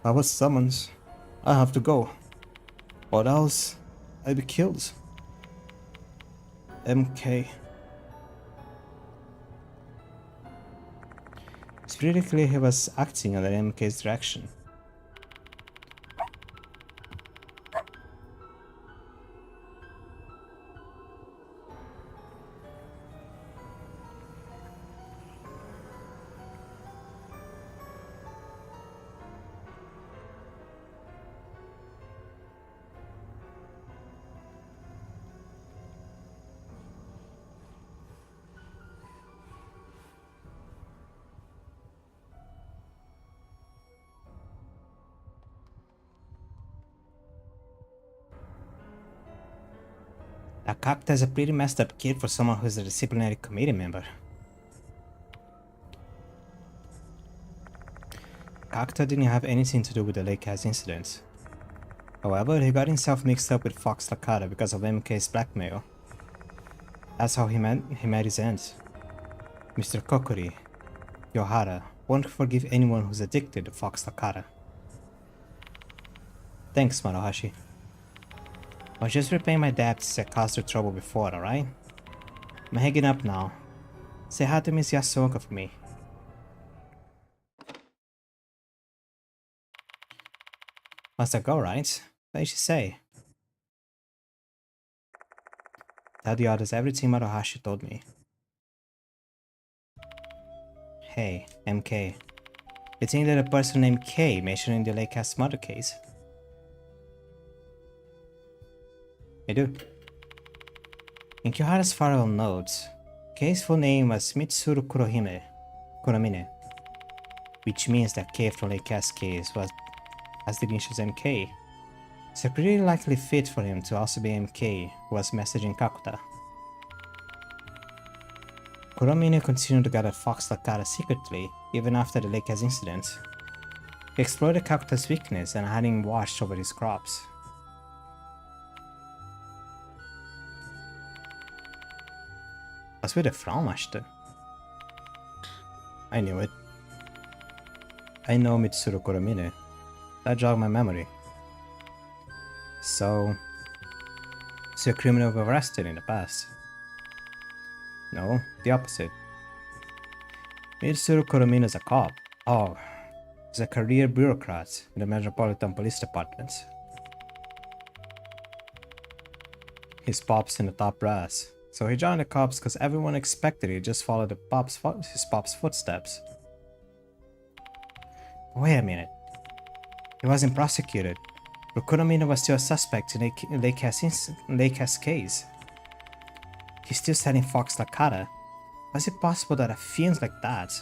I was summoned. I have to go. Or else I'll be killed. MK. It's pretty clear he was acting under MK's direction. That Kakuta is a pretty messed up kid for someone who's a disciplinary committee member. Kakuta didn't have anything to do with the Lake House incident. However, he got himself mixed up with Fox Lakata because of MK's blackmail. That's how he met his end. Mr. Kokuri, Yohara, won't forgive anyone who's addicted to Fox Lakata. Thanks, Maruhashi. I was just repaying my debts that caused you trouble before, alright? I'm hanging up now. Say hi to Miss Yasuoka for me. Must I go, right? What did she say? Tell the others everything Maruhashi told me. Hey, MK. You think that a person named K mentioned in the Lake House murder case? I do. In Kyohara's farewell notes, Kei's full name was Mitsuru Kuromine, which means that Kei from Lake House case has the initials MK. It's a pretty likely fit for him to also be MK who was messaging Kakuta. Kuromine continued to gather Fox Lakata secretly, even after the Lake House incident. He exploited Kakuta's weakness and had him watched over his crops. Was wieder Frauenmachte. I knew it. I know Mitsuru Kuromine. That jogged my memory. So a criminal we arrested in the past? No, the opposite. Mitsuru Kuromine is a cop. Oh, he's a career bureaucrat in the Metropolitan Police Department. His pop's in the top brass. So he joined the cops because everyone expected he just followed his pop's footsteps. Wait a minute. He wasn't prosecuted. But Kuromine was still a suspect in Leika's case. He's still selling Fox Lakata. How is it possible that a fiend like that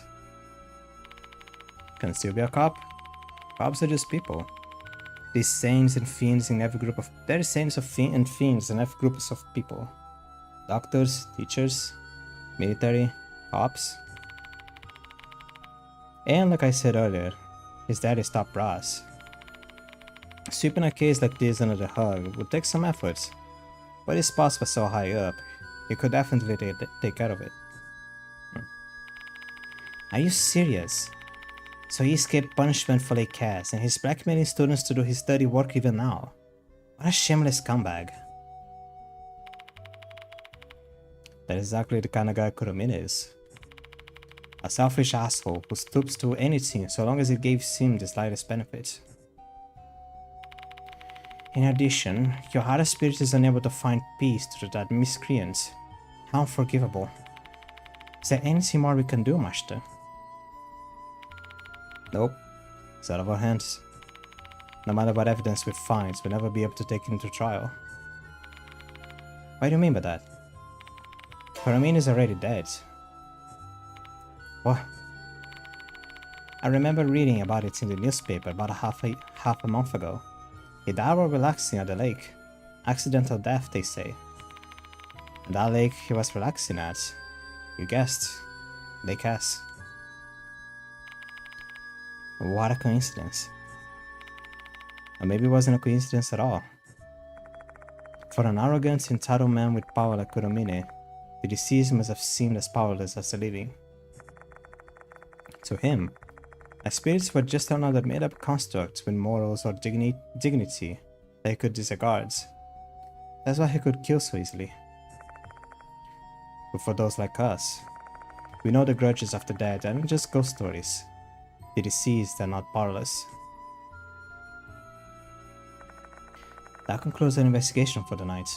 can still be a cop? Cops are just people. These saints and fiends in every group of... There are saints and fiends in every group of people. Doctors, teachers, military, cops. And like I said earlier, his dad is top brass. Sweeping a case like this under the rug would take some efforts, but his boss was so high up, he could definitely take care of it. Are you serious? So he escaped punishment for late cast, and he's blackmailing students to do his dirty work even now. What a shameless scumbag. That is exactly the kind of guy Kuromine is. A selfish asshole who stoops to anything so long as it gives him the slightest benefit. In addition, Kyohara's spirit is unable to find peace through that miscreant. How unforgivable. Is there anything more we can do, Master? Nope. It's out of our hands. No matter what evidence we find, we'll never be able to take him to trial. What do you mean by that? Kuromine is already dead. What? I remember reading about it in the newspaper about half a month ago. He died while relaxing at the lake. Accidental death, they say. And that lake he was relaxing at, you guessed, Lake S. What a coincidence. Or maybe it wasn't a coincidence at all. For an arrogant, entitled man with power like Kuromine, the deceased must have seemed as powerless as the living. To him, my spirits were just another made-up construct with morals or dignity that he could disregard. That's why he could kill so easily. But for those like us, we know the grudges of the dead aren't just ghost stories. The deceased are not powerless. That concludes our investigation for the night.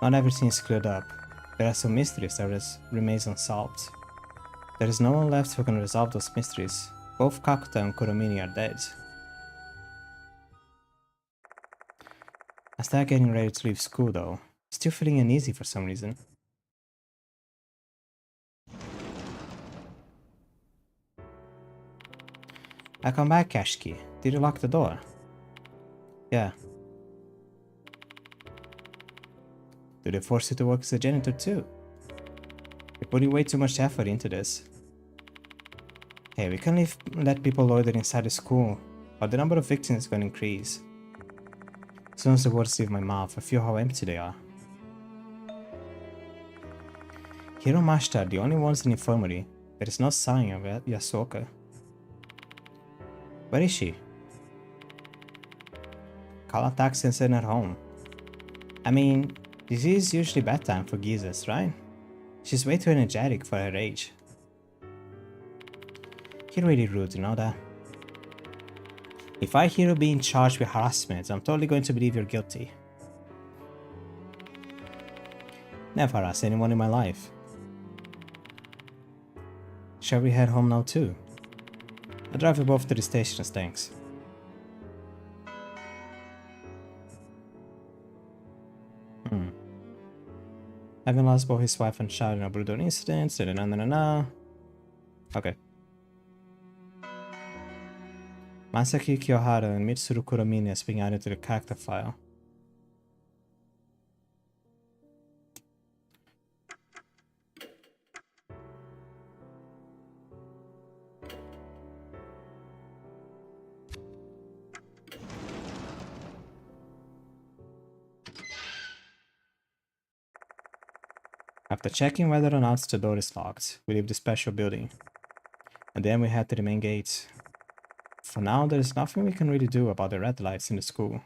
Not everything is cleared up. There are some mysteries that remain unsolved. There is no one left who can resolve those mysteries. Both Kakuta and Kuromine are dead. I start getting ready to leave school though, still feeling uneasy for some reason. I come back, Kashki. Did you lock the door? Yeah. Do they force you to work as a janitor too? You're putting way too much effort into this. Hey, we can't let people loiter inside the school, or the number of victims is going to increase. As soon as the words leave my mouth, I feel how empty they are. Hiro and Mashita are the only ones in the infirmary. There is no sign of Yasuoka. Where is she? Call a taxi and send her home. I mean, this is usually bedtime for geezers, right? She's way too energetic for her age. You're really rude, you know that? If I hear you being charged with harassment, I'm totally going to believe you're guilty. Never harassed anyone in my life. Shall we head home now too? I'll drive you both to the station, thanks. Having lost both his wife and child in a brutal incident, Okay. Masaki Kiyohara and Mitsuru Kuromine has been added to the character file. After checking whether or not the door is locked, we leave the special building. And then we head to the main gate. For now, there is nothing we can really do about the red lights in the school.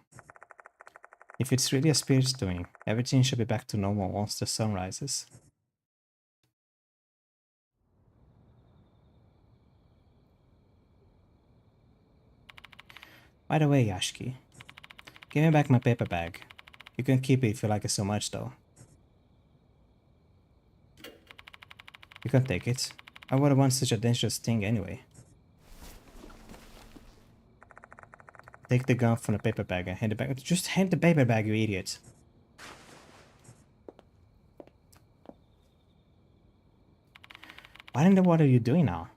If it's really a spirit's doing, everything should be back to normal once the sun rises. By the way, Yashiki, give me back my paper bag. You can keep it if you like it so much, though. You can take it. I wouldn't want such a dangerous thing anyway. take the gun from the paper bag and hand it back. Just hand the paper bag, you idiot. What in the world are you doing now?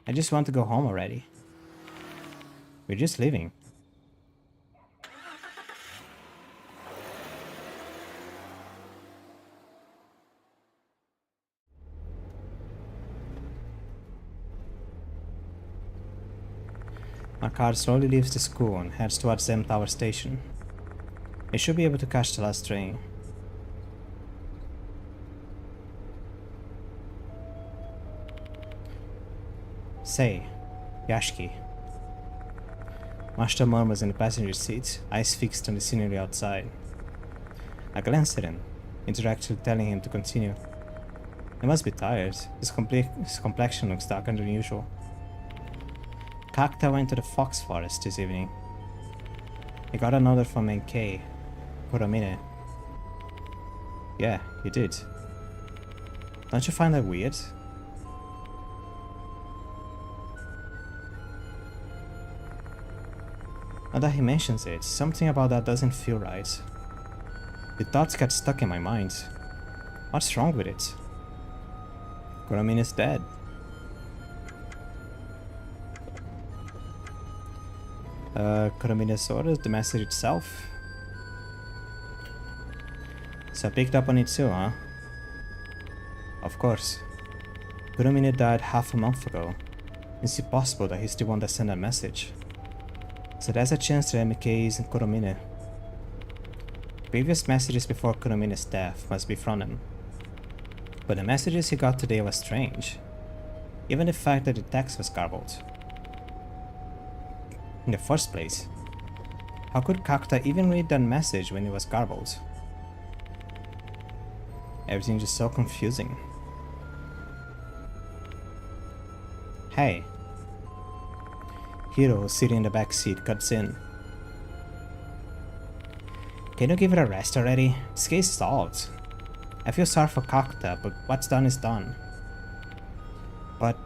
I just want to go home already. We're just leaving. My car slowly leaves the school and heads towards the Tower station. I should be able to catch the last train. Say, Yashki. Mashta murmurs in the passenger seat, eyes fixed on the scenery outside. I glance at him, indirectly telling him to continue. He must be tired. His complexion looks darker than usual. Kakta went to the fox forest this evening. He got an order from NK, Kuromine. Yeah, he did. Don't you find that weird? Now that he mentions it, something about that doesn't feel right. The thoughts get stuck in my mind. What's wrong with it? Kuromine is dead. Kuromine's orders, the message itself. So I picked up on it too, huh? Of course. Kuromine died half a month ago. It's impossible that he still won't send a message. So there's a chance that MK is in Kuromine. Previous messages before Kuromine's death must be from him. But the messages he got today was strange. Even the fact that the text was garbled. In the first place, how could Kakta even read that message when it was garbled? Everything just so confusing. Hey. Hiro, sitting in the back seat, cuts in. Can you give it a rest already? This case is solved. I feel sorry for Kakta, but what's done is done. But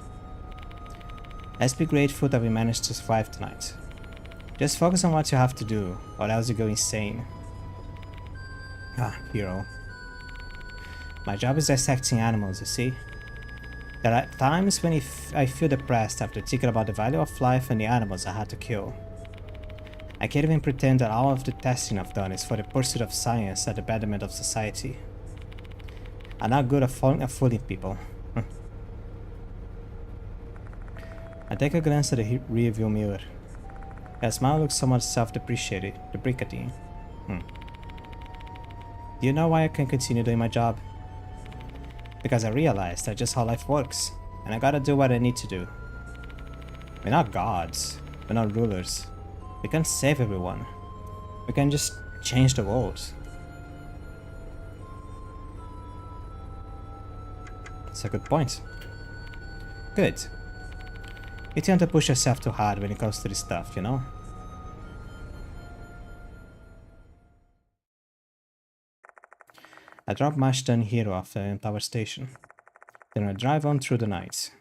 let's be grateful that we managed to survive tonight. Just focus on what you have to do, or else you go insane. Ah, Hiro. My job is dissecting animals, you see? There are times when I feel depressed after thinking about the value of life and the animals I had to kill. I can't even pretend that all of the testing I've done is for the pursuit of science at the betterment of society. I'm not good at fooling people. I take a glance at the rearview mirror. Her smile looks somewhat deprecating. Do you know why I can continue doing my job? Because I realized that's just how life works, and I gotta do what I need to do. We're not gods, we're not rulers. We can't save everyone. We can just change the world. That's a good point. Good. You tend to push yourself too hard when it comes to this stuff, you know? I drop Mashta and Hiro off the Tower station. Then I drive on through the night,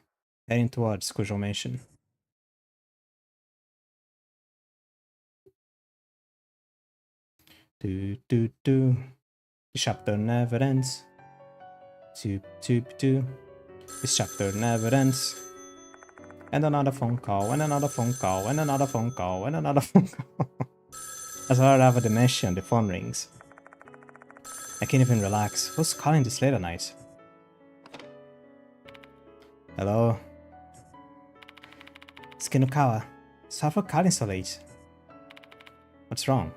heading towards Kujo Mansion. Do do do. The chapter never ends. Toop toop toop. This chapter never ends. And another phone call, and another phone call, and another phone call, and another phone call. As I arrive at the mansion, the phone rings. I can't even relax. Who's calling this late at night? Hello? It's Kinukawa. Sorry for calling so late. What's wrong?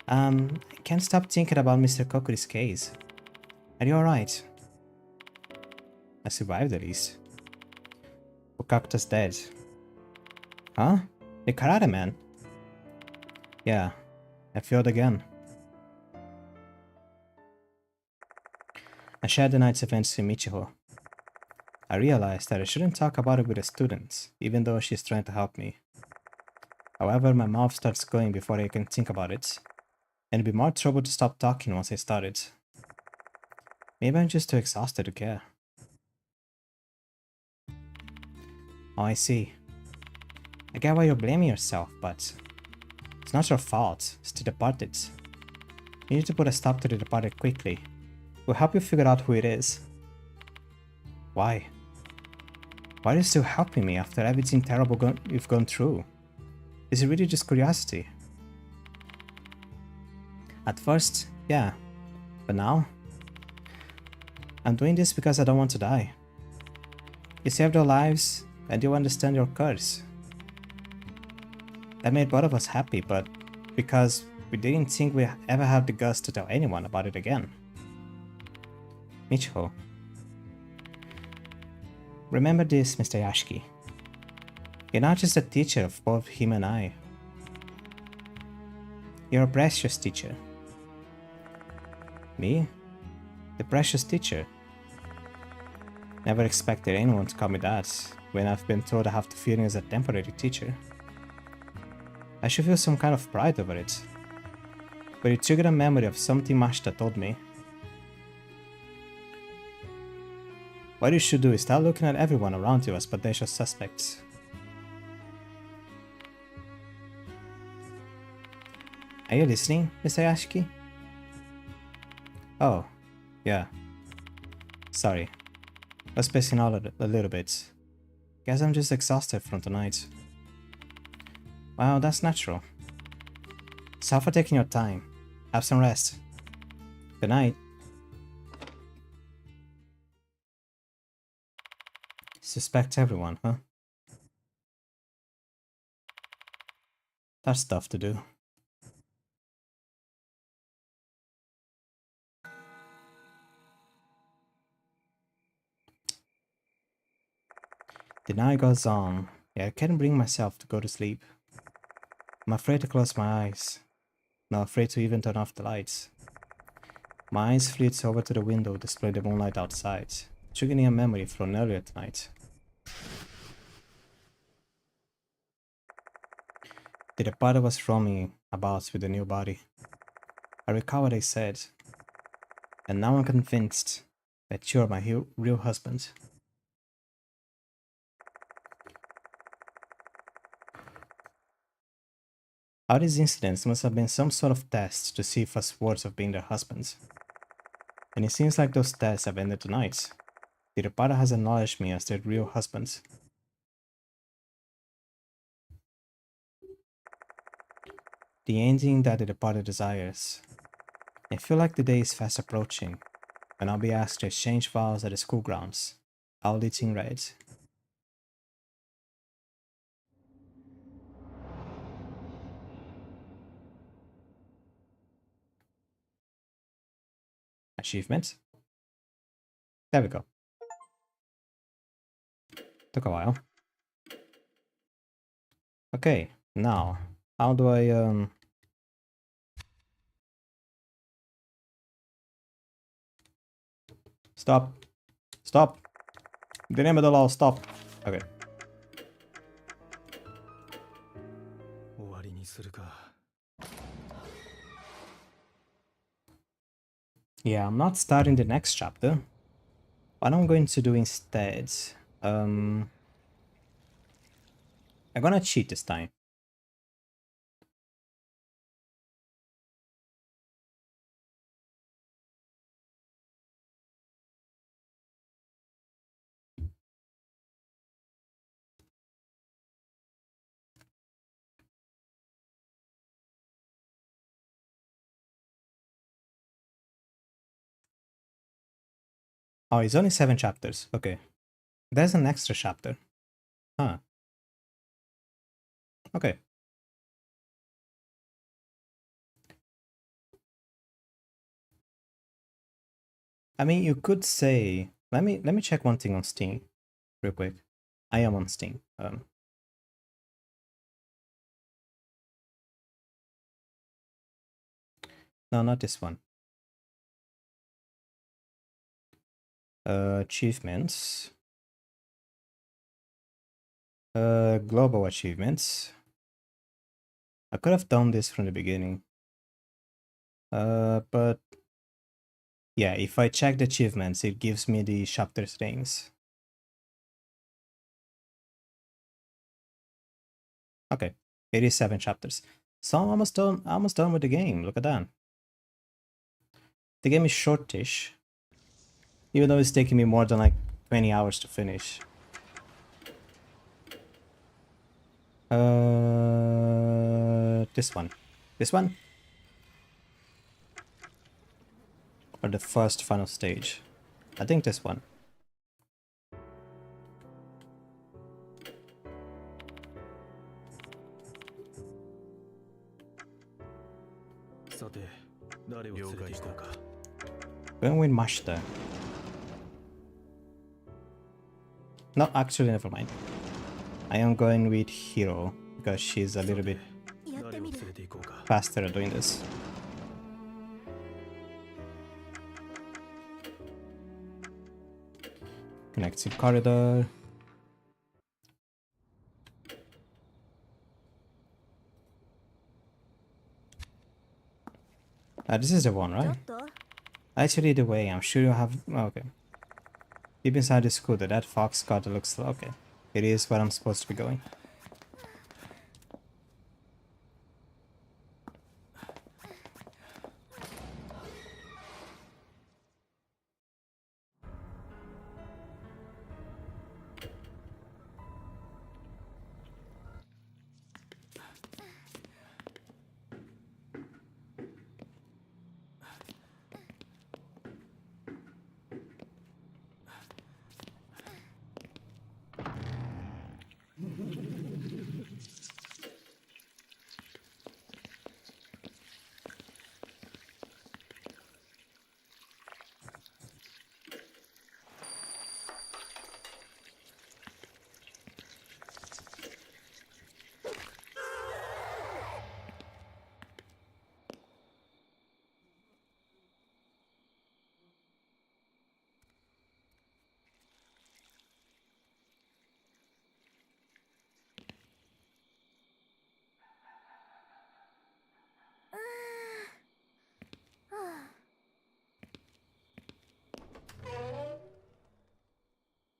I can't stop thinking about Mr. Kokuri's case. Are you alright? I survived at least. Kakuta's dead. Huh? The karate man? Yeah, I failed again. I shared the night's events with Michiho. I realized that I shouldn't talk about it with the students, even though she's trying to help me. However, my mouth starts going before I can think about it, and it'd be more trouble to stop talking once I started. Maybe I'm just too exhausted to care. Oh, I see. I get why you're blaming yourself, but it's not your fault. It's the departed. You need to put a stop to the departed quickly. We'll help you figure out who it is. Why? Why are you still helping me after everything terrible you've gone through? Is it really just curiosity? At first, yeah. But now? I'm doing this because I don't want to die. You saved our lives, and you understand your curse. That made both of us happy, but because we didn't think we ever had the guts to tell anyone about it again. Michiho. Remember this, Mr. Yashiki. You're not just a teacher of both him and I. You're a precious teacher. Me? The precious teacher? Never expected anyone to call me that, when I've been told I have the feeling as a temporary teacher. I should feel some kind of pride over it. But it triggered a memory of something Mashita told me. What you should do is start looking at everyone around you as potential suspects. Are you listening, Mr. Yashiki? Oh, yeah. Sorry. I was spacing out a little bit. Guess I'm just exhausted from tonight. Well, that's natural. Sorry for taking your time. Have some rest. Good night. Suspect everyone, huh? That's tough to do. The night goes on, yet I can't bring myself to go to sleep. I'm afraid to close my eyes. Not afraid to even turn off the lights. My eyes flit over to the window, display the moonlight outside, triggering a memory from earlier tonight. The departed was roaming about with a new body. I recall what I said, and now I'm convinced that you're my real husband. All these incidents must have been some sort of test to see if us words of being their husbands. And it seems like those tests have ended tonight. The departed has acknowledged me as their real husband. The ending that the departed desires. I feel like the day is fast approaching, and I'll be asked to exchange vows at the school grounds, all lit in red. Achievement. There we go. Took a while. Okay, now, how do I, Stop. Stop. The name of the law, stop. Okay. Yeah, I'm not starting the next chapter. What I'm going to do instead, I'm gonna cheat this time. Oh, it's only 7 chapters. Okay. There's an extra chapter. Huh. Okay. I mean, you could say... Let me check one thing on Steam real quick. I am on Steam. No, not this one. Achievements. Global achievements. I could have done this from the beginning. But yeah, if I check the achievements, it gives me the chapter's names. Okay, 87 chapters. So I'm almost done with the game. Look at that. The game is shortish, even though it's taking me more than like 20 hours to finish. This one. This one? Or the first final stage? I think this one. Going with Mashta. No, actually, never mind. I am going with Hiro because she's a little bit faster at doing this. Connecting corridor. This is the one, right? Actually, the way I'm sure you have. Okay. Deep inside the scooter, that fox car looks. Okay. It is where I'm supposed to be going.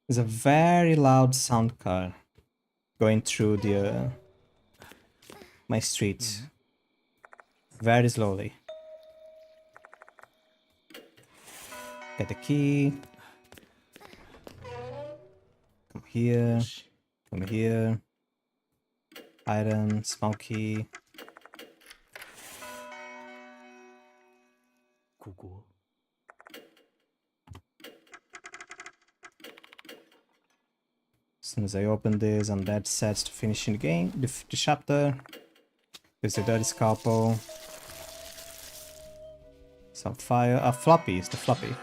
There's a very loud sound car going through the my street very slowly. Get the key. Come here. Come here. Item. Small key. As soon as I open this, I'm dead set to finishing the game, the chapter. There's the dirty scalpel. Some fire. Floppy is the floppy.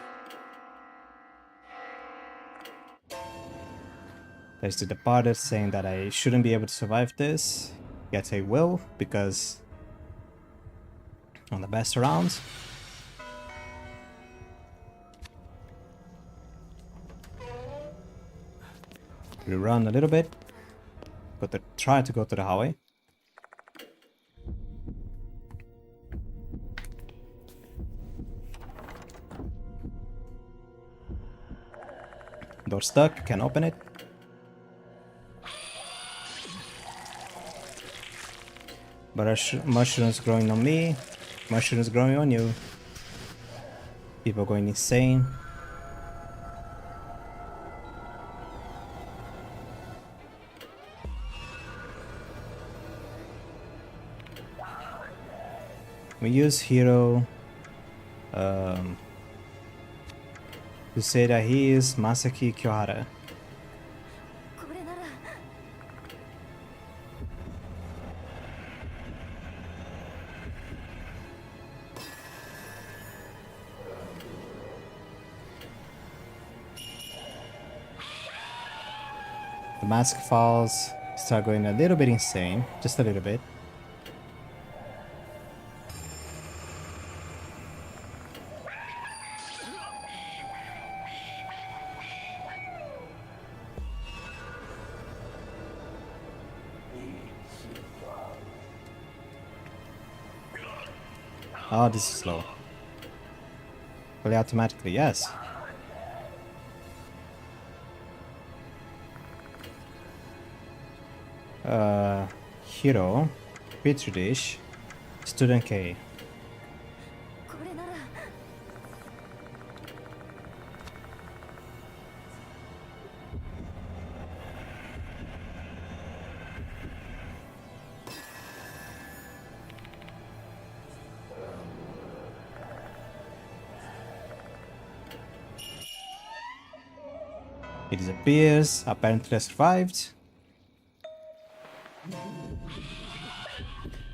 There's the departed saying that I shouldn't be able to survive this. Yet I will, because I'm the best around. We run a little bit. Got to try to go to the highway. Door stuck, can't open it. But mushrooms growing on me, mushrooms growing on you. People going insane. We use Hiro to say that he is Masaki Kyohara. The mask falls, start going a little bit insane, just a little bit. Oh, this is slow. Play automatically, yes. Hero, Petri dish, student K. He disappears, apparently survived.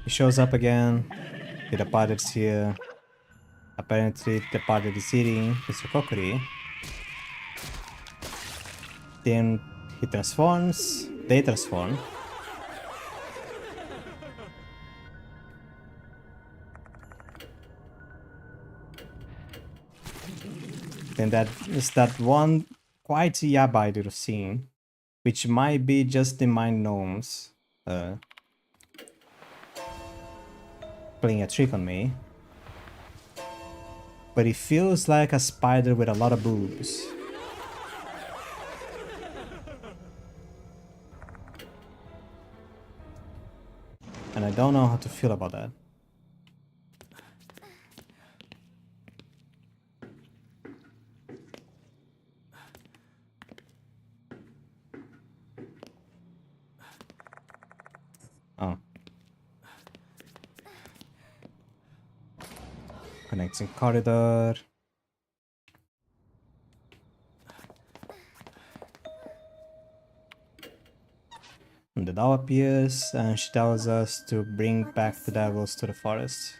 He shows up again. The departed's here. Apparently the departed is eating Mr. Kokuri. Then he transforms. They transform. Then that is that one quite yabai little scene, which might be just the mind gnomes playing a trick on me. But it feels like a spider with a lot of boobs. And I don't know how to feel about that. Oh. Connecting corridor. And the doll appears and she tells us to bring back the devils to the forest.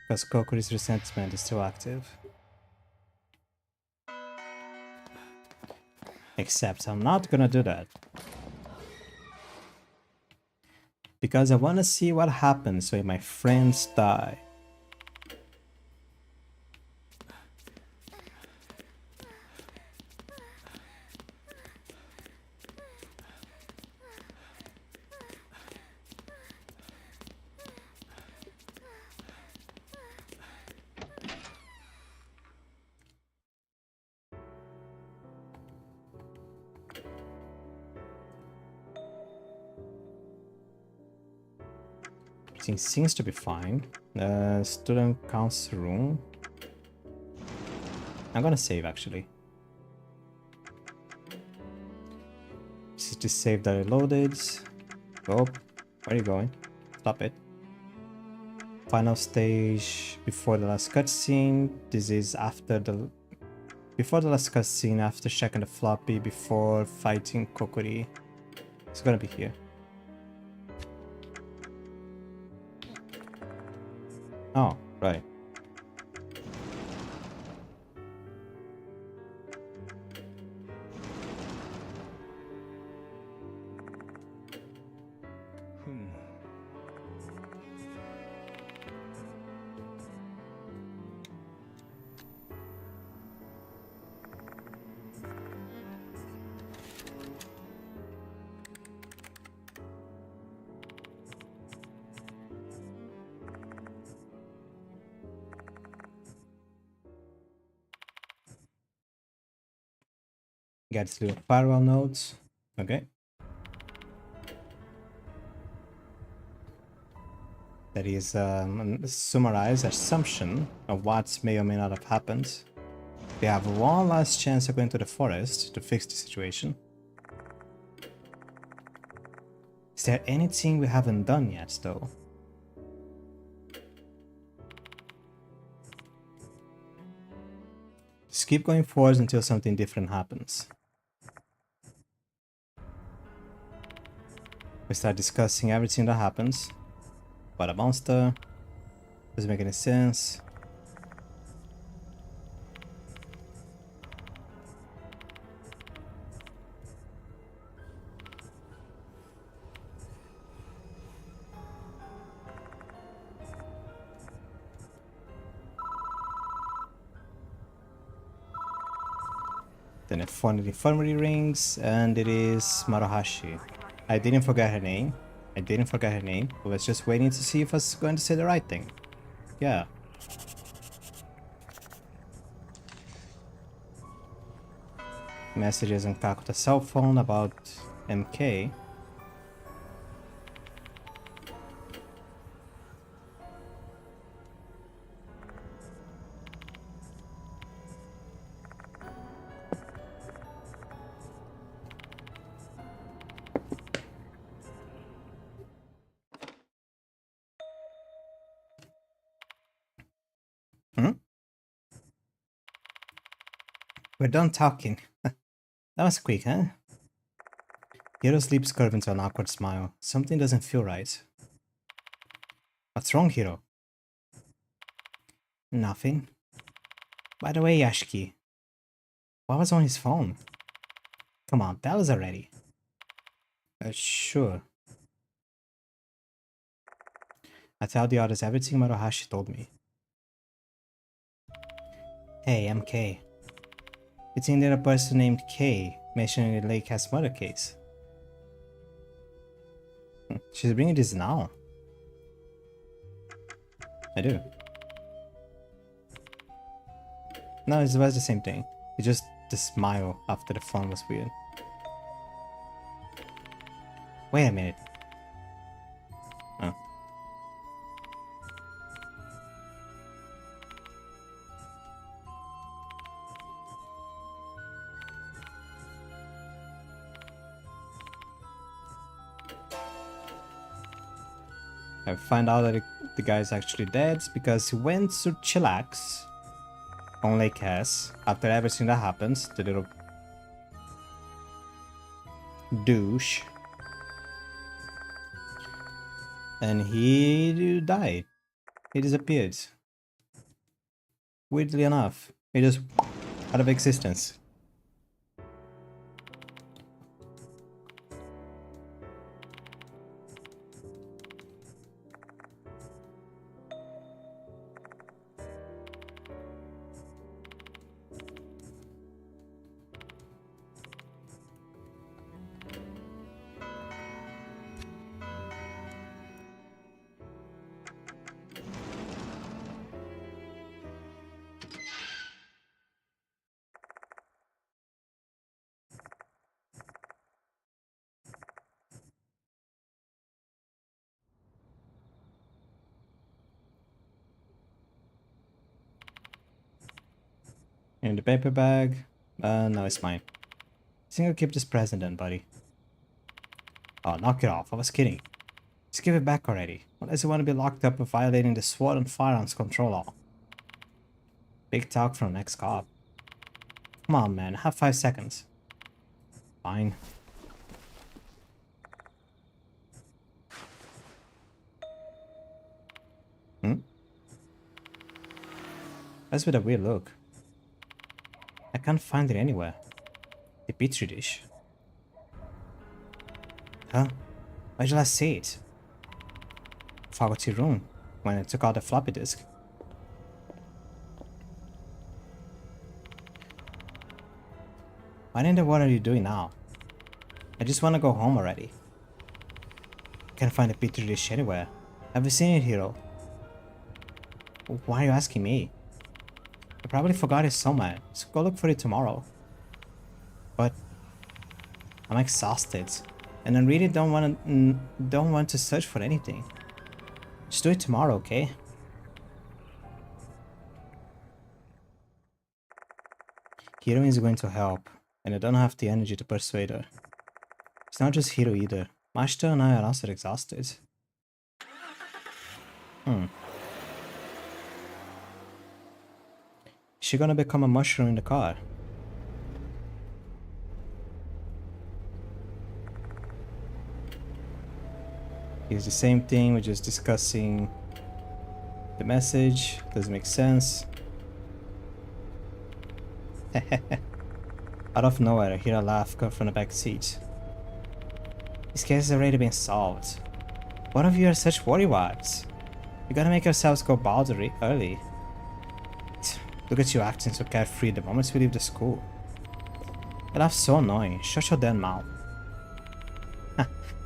Because Kokuri's resentment is still active. Except I'm not gonna do that. Because I wanna see what happens when my friends die. Everything seems to be fine. Student council room. I'm gonna save actually. This is the save that I loaded. Oh, where are you going? Stop it. Final stage before the last cutscene. This is after the before the last cutscene, after checking the floppy, before fighting Kokuri. It's gonna be here. Oh, right. Gets little firewall nodes. Okay. That is a summarized assumption of what may or may not have happened. We have one last chance of going to the forest to fix the situation. Is there anything we haven't done yet, though? Just keep going forward until something different happens. We start discussing everything that happens. What a monster. Doesn't make any sense. Then a phone in the infirmary rings, and it is Maruhashi. I didn't forget her name. I was just waiting to see if I was going to say the right thing. Yeah. Messages on Kakuta's cell phone about MK. We're done talking. That was quick, huh? Hiro's lips curve into an awkward smile. Something doesn't feel right. What's wrong, Hiro? Nothing. By the way, Yashiki, what was on his phone? Come on, tell us already. Sure. I tell the others everything Maruhashi told me. Hey, I'm Kay. You think that a person named Kay mentioned in the Lake has murder case? She's bringing this now. I do. No, it was the same thing. It's just the smile after the phone was weird. Wait a minute. Oh. I find out that the guy's actually dead because he went to chillax on Lake Hess after everything that happens. The little douche. And he died. He disappeared. Weirdly enough, he just out of existence. In the paper bag. No, it's mine. I think I'll keep this present then, buddy. Oh, knock it off. I was kidding. Just give it back already. Unless you want to be locked up for violating the SWAT and firearms control law. Big talk from an ex-cop. Come on, man. Have 5 seconds. Fine. That's with a weird look. I can't find it anywhere. The petri dish. Huh? Why did I see it? Forgot your room when I took out the floppy disk. What in the world are you doing now? I just want to go home already. Can't find the petri dish anywhere. Have you seen it, Hiro? Why are you asking me? I probably forgot it somewhere, so go look for it tomorrow. But I'm exhausted, and I really don't want to search for anything. Just do it tomorrow, okay? Hiro is going to help, and I don't have the energy to persuade her. It's not just Hiro either. Mashita and I are also exhausted. Is she gonna become a mushroom in the car? It's the same thing, we're just discussing the message. Doesn't make sense. Out of nowhere, I hear a laugh come from the back seat. This case has already been solved. One of you are such worrywarts. You gotta make yourselves go bald early. Look at you acting so carefree the moment we leave the school. Your laugh's so annoying. Shut your damn mouth.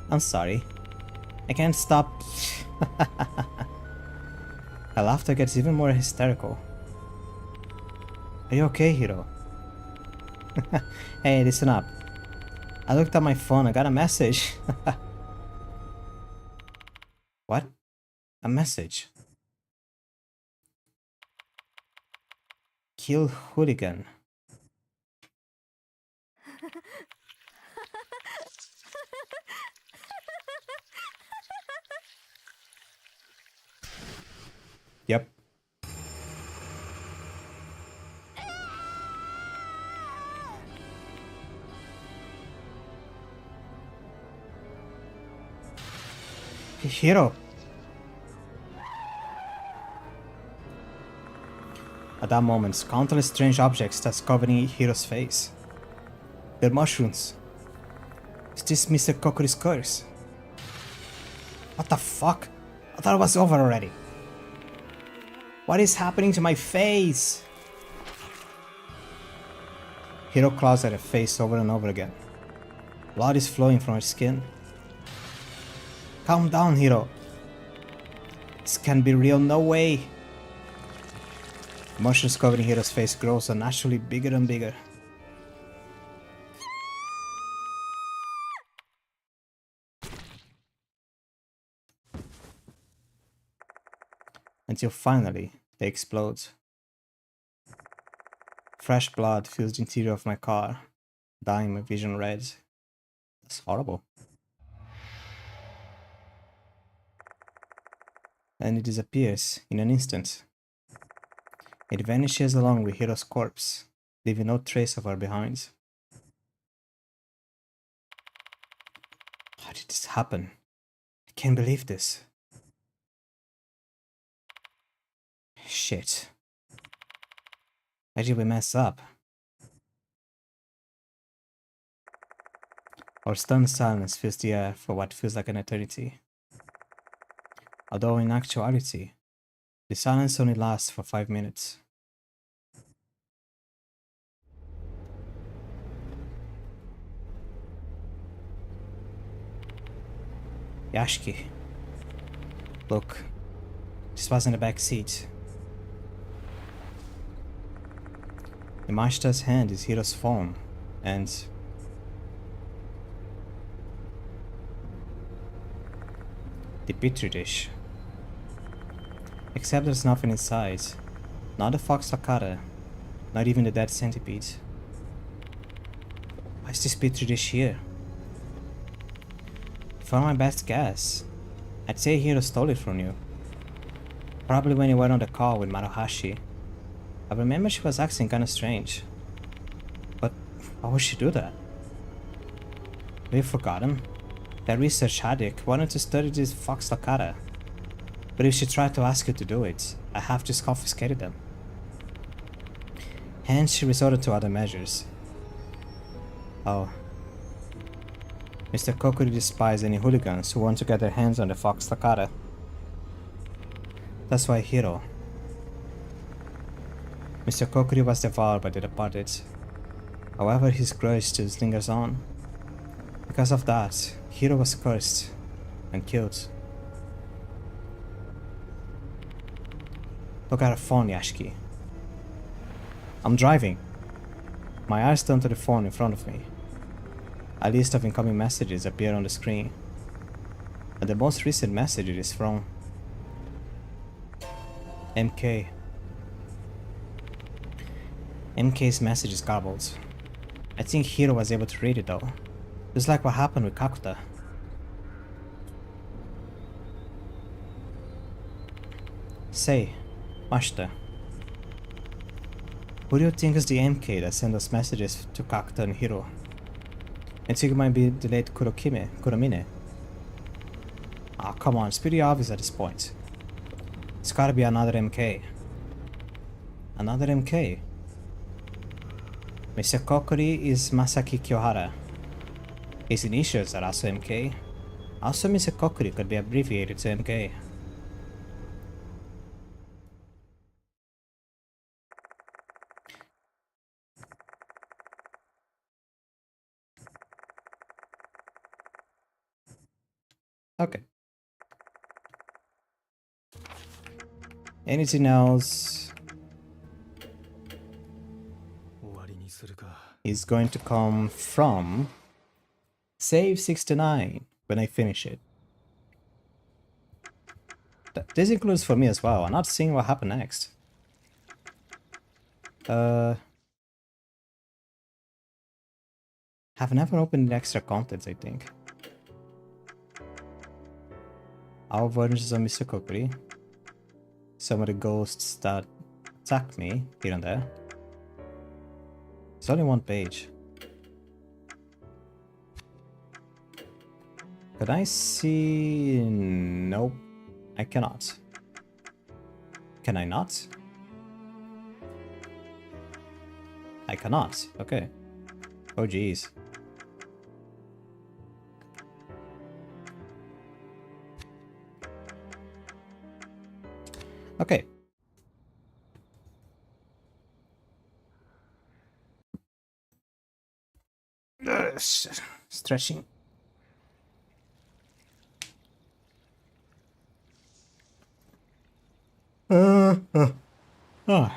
I'm sorry. I can't stop. Her laughter gets even more hysterical. Are you okay, Hiro? Hey, listen up. I looked at my phone, I got a message. What? A message? Kill hooligan. Yep. Hiro! At that moment, countless strange objects started covering Hiro's face. They're mushrooms. Is this Mr. Kokuri's curse? What the fuck? I thought it was over already. What is happening to my face? Hiro claws at her face over and over again. Blood is flowing from her skin. Calm down, Hiro. This can't be real, no way. The mushrooms covering Hiro's face grows unnaturally bigger and bigger. Until finally, they explode. Fresh blood fills the interior of my car, dyeing my vision red. That's horrible. And it disappears in an instant. It vanishes along with Hiro's corpse, leaving no trace of her behind. How did this happen? I can't believe this. Shit. Why did we mess up? Our stunned silence fills the air for what feels like an eternity. Although in actuality, the silence only lasts for 5 minutes. Yashiki. Look, this was in the back seat. In Mashita's hand is Hiro's phone, and the petri dish. Except there's nothing inside. Not the fox takara, not even the dead centipede. Why is this petri dish here? For my best guess, I'd say Hiro stole it from you. Probably when you went on the call with Maruhashi. I remember she was acting kinda strange. But why would she do that? We've forgotten. That research addict wanted to study this fox takara. But if she tried to ask you to do it, I have just confiscated them. Hence she resorted to other measures. Oh. Mr. Kokuri despises any hooligans who want to get their hands on the fox takara. That's why Hiro. Mr. Kokuri was devoured by the departed. However, his grudge still lingers on. Because of that, Hiro was cursed and killed. Look at her phone, Yashiki. I'm driving. My eyes turn to the phone in front of me. A list of incoming messages appear on the screen. And the most recent message is from MK. MK's message is garbled. I think Hiro was able to read it though. Just like what happened with Kakuta. Say, Mashita. Who do you think is the MK that sent those messages to Kakuta and Hiro? I think it might be the late Kuromine. Ah, come on, it's pretty obvious at this point. It's gotta be another MK. Another MK? Mr. Kokuri is Masaki Kyohara. His initials are also MK. Also, Mr. Kokuri could be abbreviated to MK. Okay. Anything else is going to come from save 69 when I finish it. This includes for me as well. I'm not seeing what happened next. Have never opened the extra contents, I think. Our versions of Mr. Kokuri. Some of the ghosts that attack me here and there. It's only one page. Can I see? Nope, I cannot. Can I not? I cannot. Okay. Oh geez. Okay. Stretching. Oh.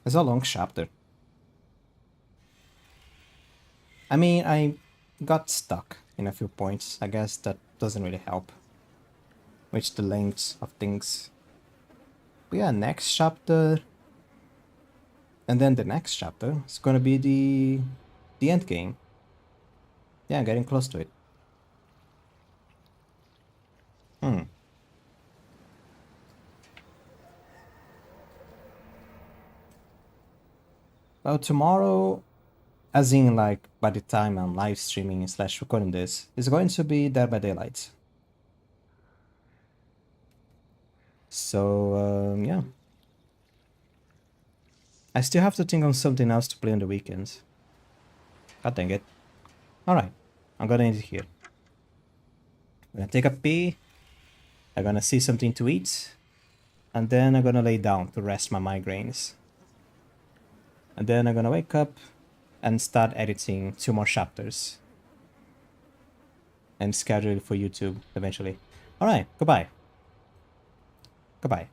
It's a long chapter. I mean, I got stuck in a few points. I guess that doesn't really help with the length of things. But yeah, next chapter, and then the next chapter is gonna be the end game. Yeah, getting close to it. Hmm. Well, tomorrow, as in like by the time I'm live streaming slash recording this, is going to be Dead by Daylight. So yeah, I still have to think on something else to play on the weekends. God dang it. Alright, I'm gonna end it here. I'm gonna take a pee, I'm gonna see something to eat, and then I'm gonna lay down to rest my migraines. And then I'm gonna wake up and start editing 2 more chapters. And schedule it for YouTube eventually. Alright, goodbye. Goodbye.